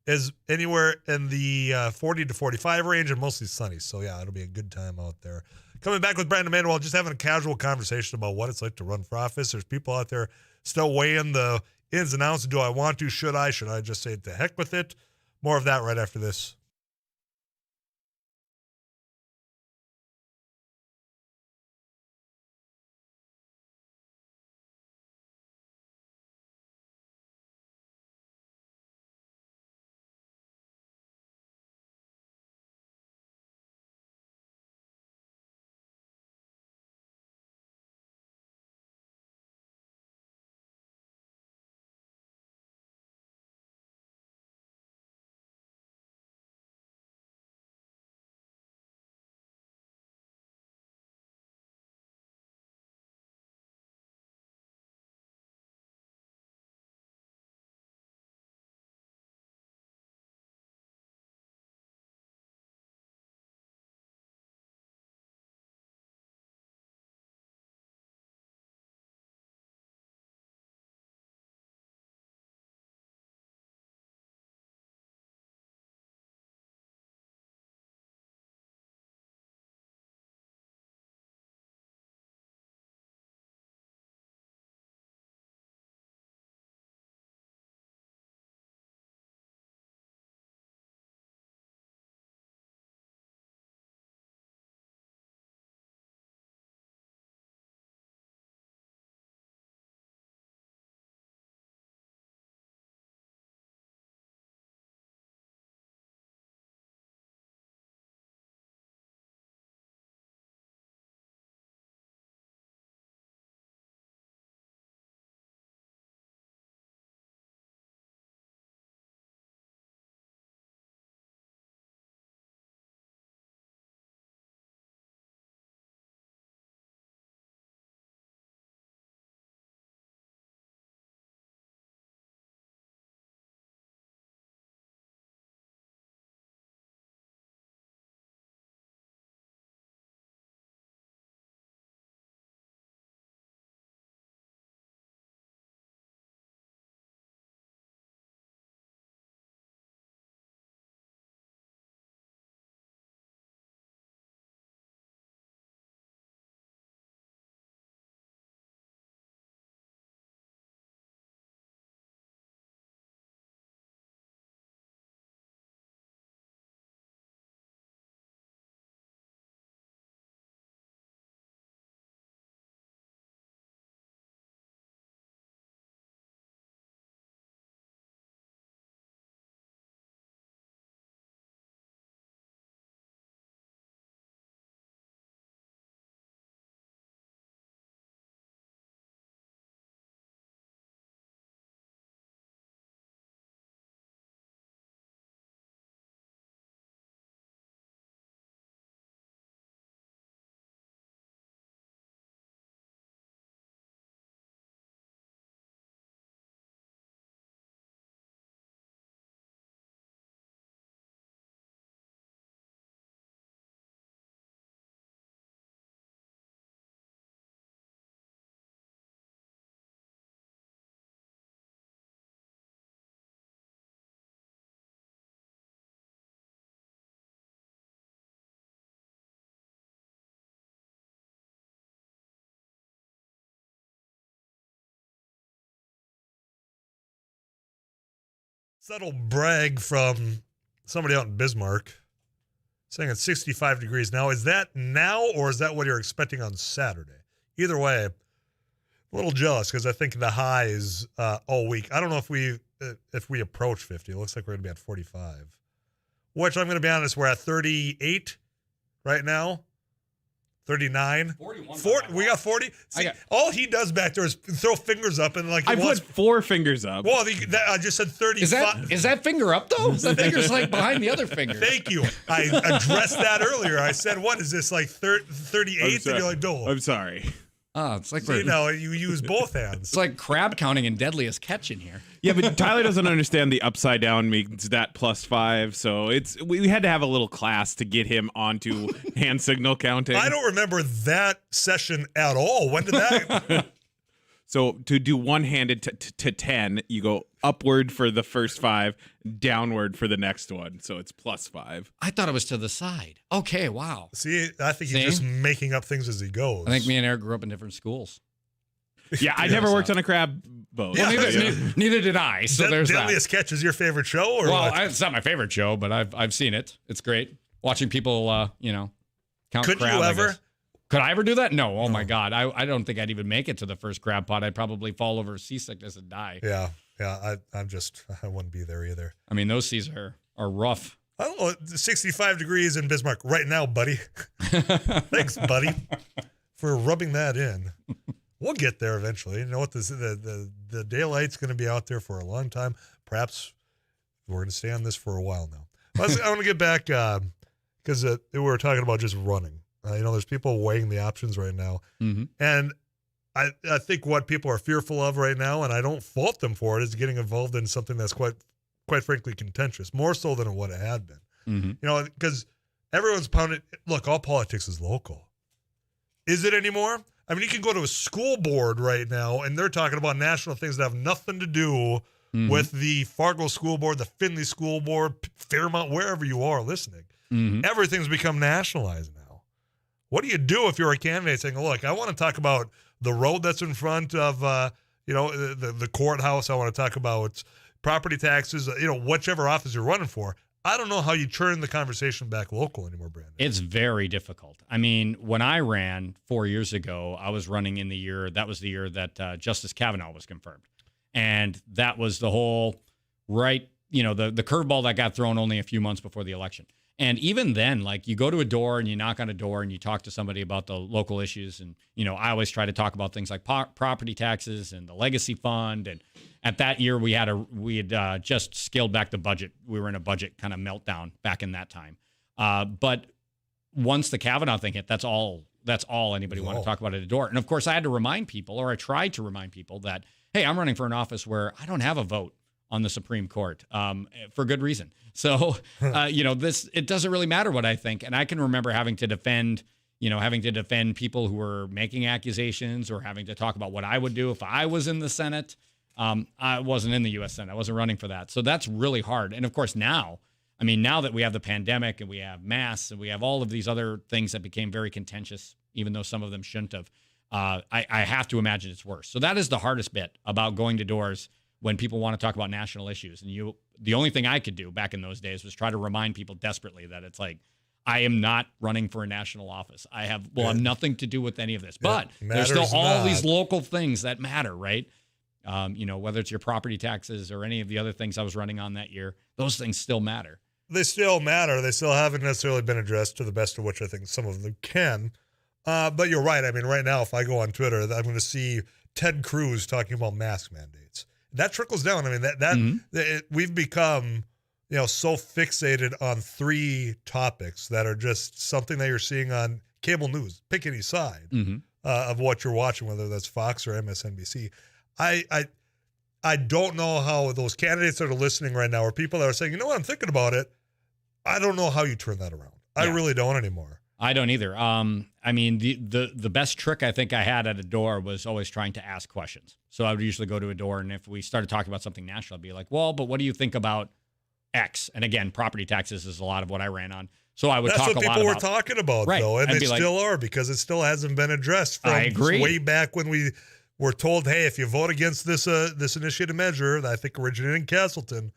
is anywhere in the 40 to 45 range and mostly sunny. So, yeah, it'll be a good time out there. Coming back with Brandon Manuel, just having a casual conversation about what it's like to run for office. There's people out there still weighing the ins and outs. Do I want to? Should I? Should I just say to heck with it? More of that right after this. Subtle brag from somebody out in Bismarck saying it's 65 degrees now. Is that now, or is that what you're expecting on Saturday? Either way, I'm a little jealous because I think the high is all week. I don't know if we approach 50. It looks like we're going to be at 45, which I'm going to be honest, we're at 38 right now. 39. 41. 40, we got 40. See, all he does back there is throw fingers up and like I put 4 fingers up. Well, I just said 35. Is that finger up though? That finger's like behind the other finger. Thank you. I addressed that earlier. I said, what is this, like 38? And you're like, no. I'm sorry. Oh, it's like See, now you use both hands. It's like crab counting and deadliest catch in here. Yeah, but Tyler doesn't understand the upside down means that +5. So we had to have a little class to get him onto hand signal counting. I don't remember that session at all. When did that? So to do one-handed to 10, you go upward for the first 5, downward for the next one. So it's +5. I thought it was to the side. Okay, wow. See, I think he's just making up things as he goes. I think me and Eric grew up in different schools. Yeah, I never worked on a crab boat. Well, neither did I. So there's that. Deadliest Catch is your favorite show, or well, what? it's not my favorite show, but I've seen it. It's great watching people, count Could crab. you ever? Could I ever do that? No. Oh my God. I don't think I'd even make it to the first crab pot. I'd probably fall over seasickness and die. Yeah. I wouldn't be there either. I mean, those seas are rough. I don't know, 65 degrees in Bismarck right now, buddy. Thanks, buddy, for rubbing that in. We'll get there eventually. You know what? The daylight's going to be out there for a long time. Perhaps we're going to stay on this for a while now. I want to get back because we were talking about just running. There's people weighing the options right now. Mm-hmm. And I think what people are fearful of right now, and I don't fault them for it, is getting involved in something that's quite frankly contentious, more so than what it had been. Mm-hmm. Because everyone's pounding. Look, all politics is local. Is it anymore? I mean, you can go to a school board right now, and they're talking about national things that have nothing to do with the Fargo School Board, the Findlay School Board, Fairmont, wherever you are listening. Mm-hmm. Everything's become nationalized now. What do you do if you're a candidate saying, look, I want to talk about the road that's in front of, the courthouse. I want to talk about property taxes, whichever office you're running for. I don't know how you turn the conversation back local anymore, Brandon. It's very difficult. I mean, when I ran 4 years ago, I was running in the year that Justice Kavanaugh was confirmed. And that was the whole the curveball that got thrown only a few months before the election. And even then, like, you go to a door and you knock on a door and you talk to somebody about the local issues. And, I always try to talk about things like property taxes and the legacy fund. And at that year, we had just scaled back the budget. We were in a budget kind of meltdown back in that time. But once the Kavanaugh thing hit, that's all anybody wanted to talk about at a door. And of course, I had to remind people, or I tried to remind people that, hey, I'm running for an office where I don't have a vote on the Supreme Court for good reason. So, it doesn't really matter what I think. And I can remember having to defend people who were making accusations, or having to talk about what I would do if I was in the Senate. I wasn't in the U.S. Senate. I wasn't running for that. So that's really hard. And of course, now that we have the pandemic and we have masks and we have all of these other things that became very contentious, even though some of them shouldn't have, I have to imagine it's worse. So that is the hardest bit about going to doors when people want to talk about national issues. And the only thing I could do back in those days was try to remind people desperately that it's like, I am not running for a national office. I have nothing to do with any of this. But there's still all these local things that matter, right? Whether it's your property taxes or any of the other things I was running on that year, those things still matter. They still matter. They still haven't necessarily been addressed to the best of which I think some of them can. But you're right. I mean, right now, if I go on Twitter, I'm going to see Ted Cruz talking about mask mandates. That trickles down. I mean, we've become, so fixated on 3 topics that are just something that you're seeing on cable news. Pick any side of what you're watching, whether that's Fox or MSNBC. I don't know how those candidates that are listening right now, or people that are saying, I'm thinking about it. I don't know how you turn that around. I really don't anymore. I don't either. The best trick I think I had at a door was always trying to ask questions. So I would usually go to a door, and if we started talking about something national, I'd be like, well, but what do you think about X? And again, property taxes is a lot of what I ran on. So I would talk a lot about. That's what people were talking about, right, though, and they still are, because it still hasn't been addressed from way back when we were told, hey, if you vote against this initiative measure that I think originated in Castleton,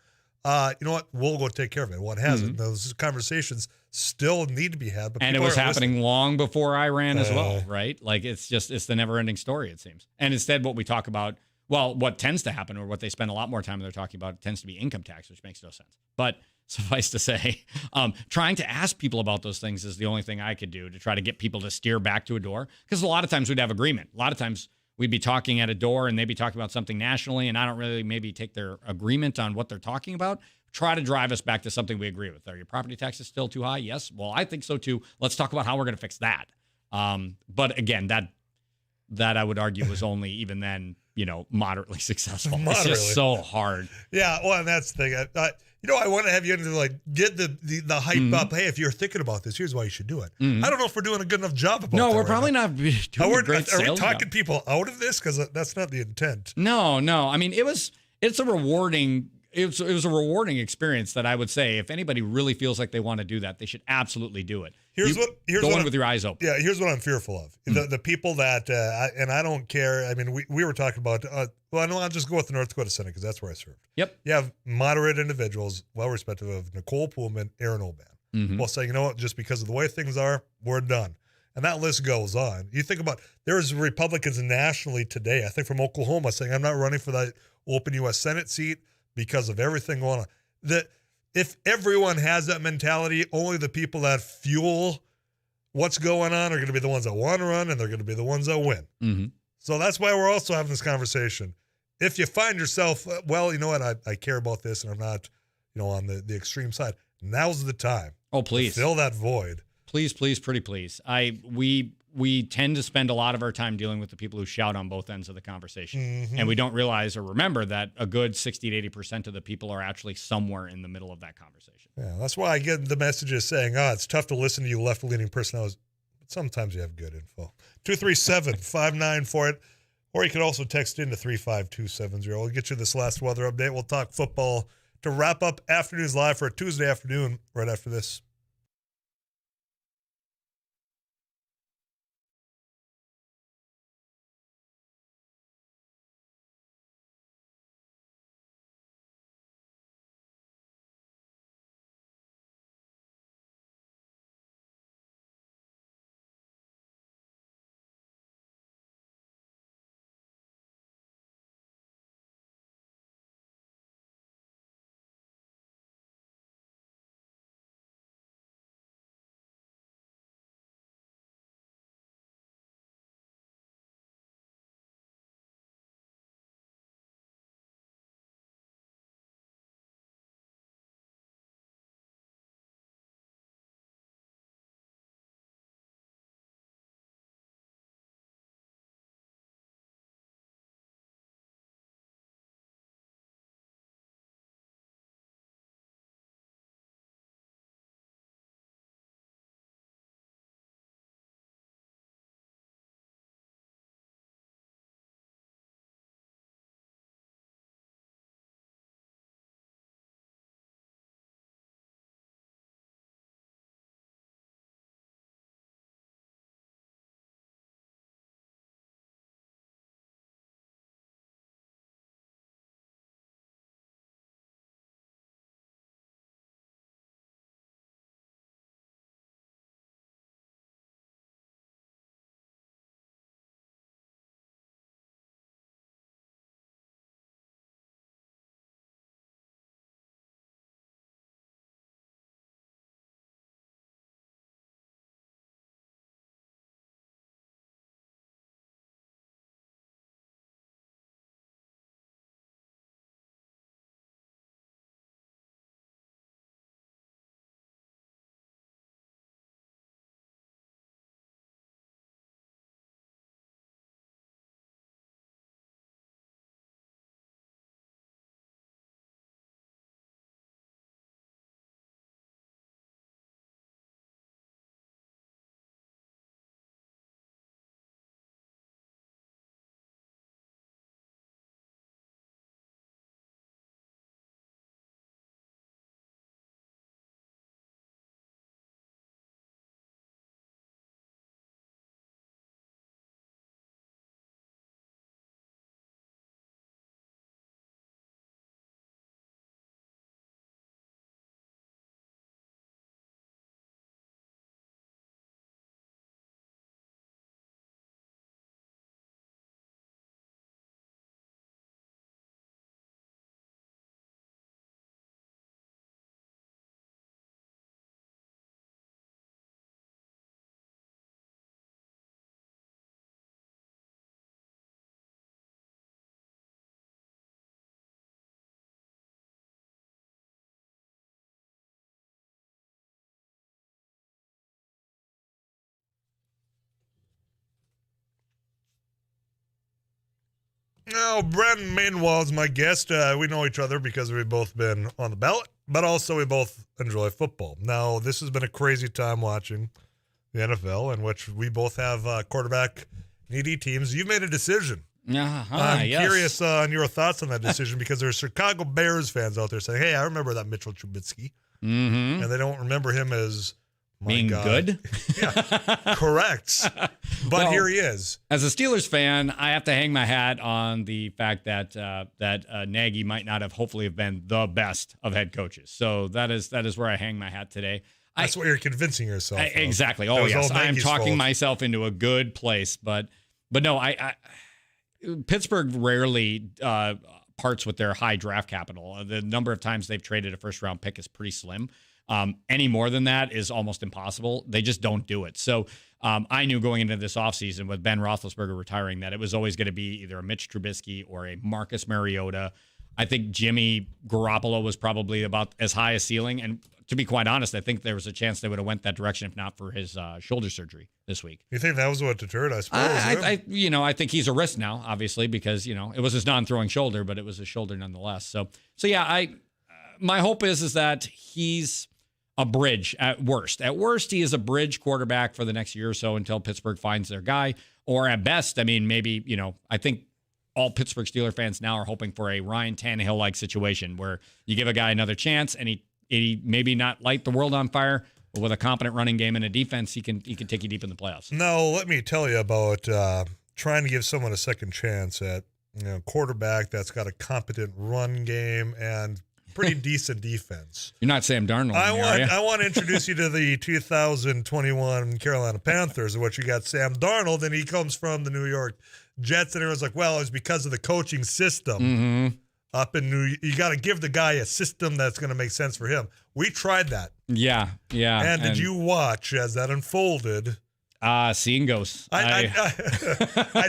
you know what? We'll go take care of it. Well, it hasn't. Those conversations still need to be had. But and it was happening long before I ran as well, right? Like, it's the never-ending story, it seems. And instead, what we talk about, what tends to happen, or what they spend a lot more time they're talking about, tends to be income tax, which makes no sense. But suffice to say, trying to ask people about those things is the only thing I could do to try to get people to steer back to a door. Because a lot of times we'd have agreement. A lot of times we'd be talking at a door and they'd be talking about something nationally, and I don't really maybe take their agreement on what they're talking about. Try to drive us back to something we agree with. Are your property taxes still too high? Yes. Well, I think so too. Let's talk about how we're going to fix that. But again, that I would argue was only even then, moderately successful. It's Moderately. just so hard. Yeah, well, and that's the thing. I want to have you to get the hype up. Hey, if you're thinking about this, here's why you should do it. I don't know if we're doing a good enough job about No, that. we're probably not doing a great Are we sales talking job. people out of this? Because that's not the intent. No. I mean, it's a rewarding. It was a rewarding experience that I would say if anybody really feels like they want to do that, they should absolutely do it. Here's go what in with your eyes open. Yeah, here's what I'm fearful of. The people that, and I don't care. I mean, we were talking about, I'll just go with the North Dakota Senate because that's where I served. Yep. You have moderate individuals, well respected of Nicole Pullman, Aaron Oban, well saying, you know what, just because of the way things are, we're done. And that list goes on. You think about, there's Republicans nationally today, I think from Oklahoma, saying, I'm not running for that open U.S. Senate seat because of everything going on. That if everyone has that mentality, only the people that fuel what's going on are going to be the ones that want to run, and they're going to be the ones that win. So that's why we're also having this conversation. If you find yourself, well, you know what, I care about this, and I'm not, on the extreme side, now's the time. Oh, please. To fill that void. Please, pretty please. We tend to spend a lot of our time dealing with the people who shout on both ends of the conversation. And we don't realize or remember that a good 60 to 80% of the people are actually somewhere in the middle of that conversation. Yeah, that's why I get the messages saying, it's tough to listen to you left-leaning personalities. But sometimes you have good info. 237-59 it. Or you can also text into 35270. We'll get you this last weather update. We'll talk football to wrap up Afternoons Live for a Tuesday afternoon right after this. No, Brandon Mainwall is my guest. We know each other because we've both been on the ballot, but also we both enjoy football. Now, this has been a crazy time watching the NFL in which we both have quarterback needy teams. You've made a decision. I'm curious on your thoughts on that decision because there's Chicago Bears fans out there saying, hey, I remember that Mitchell Trubisky. Mm-hmm. And they don't remember him as being good. Yeah, correct. But here he is. As a Steelers fan, I have to hang my hat on the fact that Nagy might not have hopefully have been the best of head coaches. So that is where I hang my hat today. That's what you're convincing yourself of. Exactly. Oh, yes. I'm talking myself into a good place. But no, I Pittsburgh rarely parts with their high draft capital. The number of times they've traded a first-round pick is pretty slim. Any more than that is almost impossible. They just don't do it. So I knew going into this offseason with Ben Roethlisberger retiring that it was always going to be either a Mitch Trubisky or a Marcus Mariota. I think Jimmy Garoppolo was probably about as high a ceiling. And to be quite honest, I think there was a chance they would have went that direction if not for his shoulder surgery this week. You think that was what deterred, I suppose? I think he's a risk now, obviously, because, it was his non-throwing shoulder, but it was a shoulder nonetheless. So yeah, my hope is that he's a bridge at worst. At worst, he is a bridge quarterback for the next year or so until Pittsburgh finds their guy. Or at best, maybe, I think all Pittsburgh Steelers fans now are hoping for a Ryan Tannehill-like situation where you give a guy another chance and he maybe not light the world on fire, but with a competent running game and a defense, he can take you deep in the playoffs. Now, let me tell you about trying to give someone a second chance at quarterback that's got a competent run game and pretty decent defense. You're not Sam Darnold. I want to introduce you to the 2021 Carolina Panthers, in which you got Sam Darnold, and he comes from the New York Jets, and everyone's like, well, it's because of the coaching system up in New York. You got to give the guy a system that's going to make sense for him. We tried that. Yeah. And did you watch as that unfolded? Seeing ghosts. I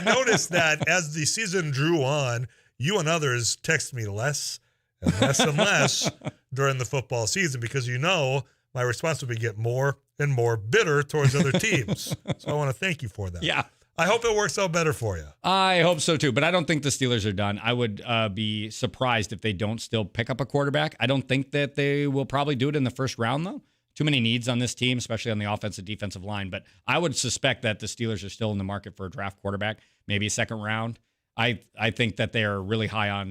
noticed that as the season drew on, you and others text me less and less during the football season because my response would be get more and more bitter towards other teams. So I want to thank you for that. Yeah. I hope it works out better for you. I hope so too, but I don't think the Steelers are done. I would be surprised if they don't still pick up a quarterback. I don't think that they will probably do it in the first round though. Too many needs on this team, especially on the offensive defensive line. But I would suspect that the Steelers are still in the market for a draft quarterback, maybe a second round. I think that they are really high on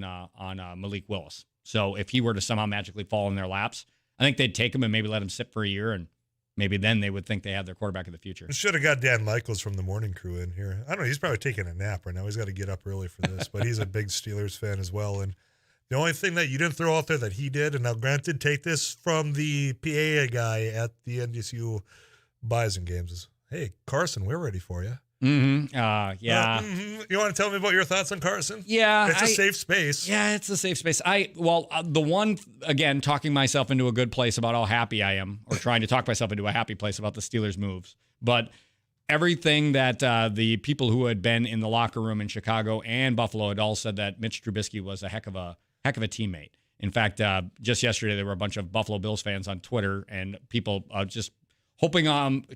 Malik Willis. So if he were to somehow magically fall in their laps, I think they'd take him and maybe let him sit for a year, and maybe then they would think they have their quarterback of the future. Should have got Dan Michaels from the morning crew in here. I don't know. He's probably taking a nap right now. He's got to get up early for this, but he's a big Steelers fan as well. And the only thing that you didn't throw out there that he did, and now granted, take this from the PA guy at the NDSU Bison games, is, hey, Carson, we're ready for you. Yeah. You want to tell me about your thoughts on Carson? Yeah. It's a safe space. Yeah, it's a safe space. The one, again, talking myself into a good place about how happy I am, or trying to talk myself into a happy place about the Steelers' moves. But everything that the people who had been in the locker room in Chicago and Buffalo had all said that Mitch Trubisky was a heck of a teammate. In fact, just yesterday, there were a bunch of Buffalo Bills fans on Twitter and people just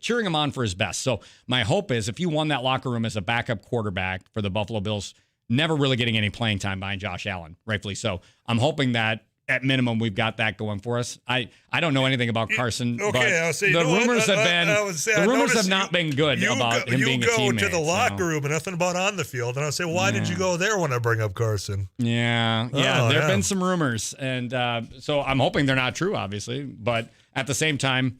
cheering him on for his best. So my hope is if you won that locker room as a backup quarterback for the Buffalo Bills, never really getting any playing time behind Josh Allen, rightfully so. I'm hoping that at minimum we've got that going for us. I don't know anything about Carson, but the rumors have not been good about him being a teammate. You go to the locker room and nothing about on the field, and I'll say, why did you go there when I bring up Carson? Yeah, there have been some rumors, and so I'm hoping they're not true, obviously, but at the same time,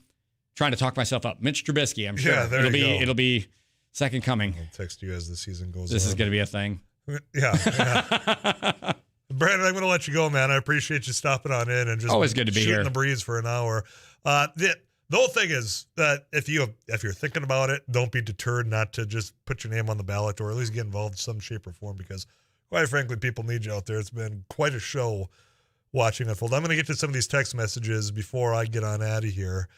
trying to talk myself up. Mitch Trubisky, I'm sure it'll be second coming. I'll text you as the season goes on. This is going to be a thing. Yeah. Brandon, I'm going to let you go, man. I appreciate you stopping on in and just always good to be here. The breeze for an hour. The whole thing is that if you're thinking about it, don't be deterred not to just put your name on the ballot or at least get involved in some shape or form because, quite frankly, people need you out there. It's been quite a show watching unfold. I'm going to get to some of these text messages before I get on out of here.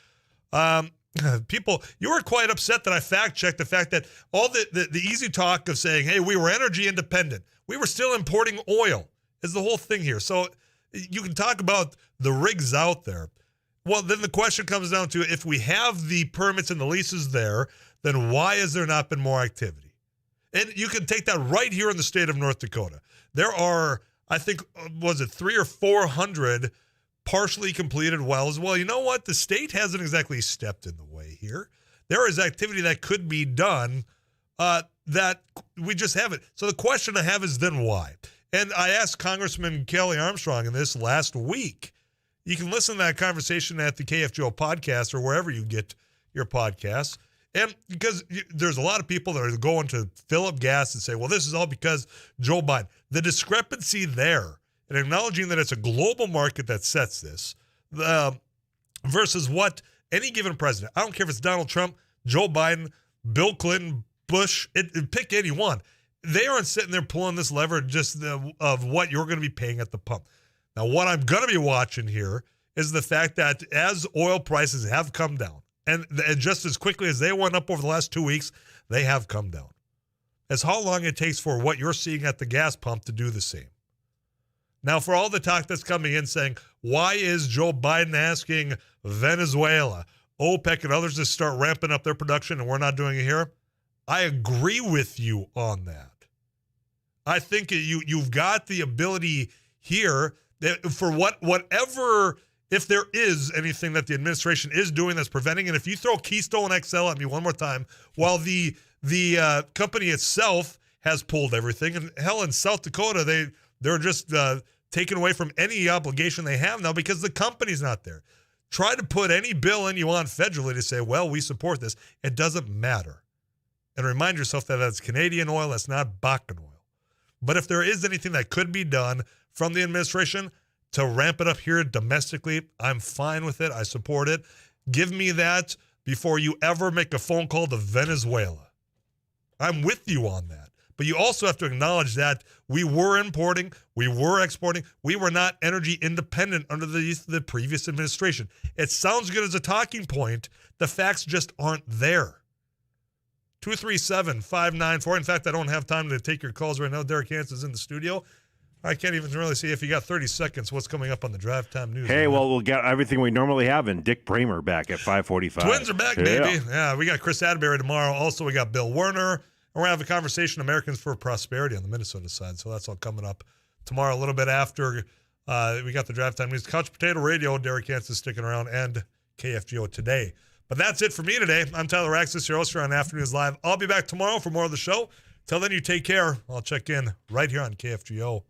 People, you were quite upset that I fact-checked the fact that all the easy talk of saying, hey, we were energy independent. We were still importing oil is the whole thing here. So you can talk about the rigs out there. Well, then the question comes down to if we have the permits and the leases there, then why has there not been more activity? And you can take that right here in the state of North Dakota. There are, I think, was it 300 or 400 partially completed wells? Well, you know what? The state hasn't exactly stepped in the way here. There is activity that could be done that we just haven't. So the question I have is then why? And I asked Congressman Kelly Armstrong in this last week. You can listen to that conversation at the KFGO podcast or wherever you get your podcasts. And because there's a lot of people that are going to fill up gas and say, well, this is all because Joe Biden. The discrepancy there, and acknowledging that it's a global market that sets this, versus what any given president, I don't care if it's Donald Trump, Joe Biden, Bill Clinton, Bush, pick any one. They aren't sitting there pulling this lever just of what you're going to be paying at the pump. Now, what I'm going to be watching here is the fact that as oil prices have come down, and just as quickly as they went up over the last 2 weeks, they have come down. As how long it takes for what you're seeing at the gas pump to do the same. Now, for all the talk that's coming in saying, why is Joe Biden asking Venezuela, OPEC, and others to start ramping up their production and we're not doing it here? I agree with you on that. I think you've got the ability here for whatever, if there is anything that the administration is doing that's preventing it. If you throw Keystone XL at me one more time, while the company itself has pulled everything, and hell, in South Dakota, they're just taken away from any obligation they have now because the company's not there. Try to put any bill in you want federally to say, well, we support this. It doesn't matter. And remind yourself that that's Canadian oil, that's not Bakken oil. But if there is anything that could be done from the administration to ramp it up here domestically, I'm fine with it. I support it. Give me that before you ever make a phone call to Venezuela. I'm with you on that. But you also have to acknowledge that we were importing, we were exporting, we were not energy independent under the previous administration. It sounds good as a talking point. The facts just aren't there. 237-594. In fact, I don't have time to take your calls right now. Derek Hansen's in the studio. I can't even really see if you got 30 seconds what's coming up on the Drive Time News. Hey, well, we'll get everything we normally have, and Dick Bramer back at 5:45. Twins are back, baby. Yeah, we got Chris Atterbury tomorrow. Also, we got Bill Werner. And we're going to have a conversation, Americans for Prosperity, on the Minnesota side. So that's all coming up tomorrow, a little bit after we got the Drive Time News. Couch Potato Radio, Derek Hansen sticking around, and KFGO today. But that's it for me today. I'm Tyler Axis, your host here on Afternoons Live. I'll be back tomorrow for more of the show. Till then, you take care. I'll check in right here on KFGO.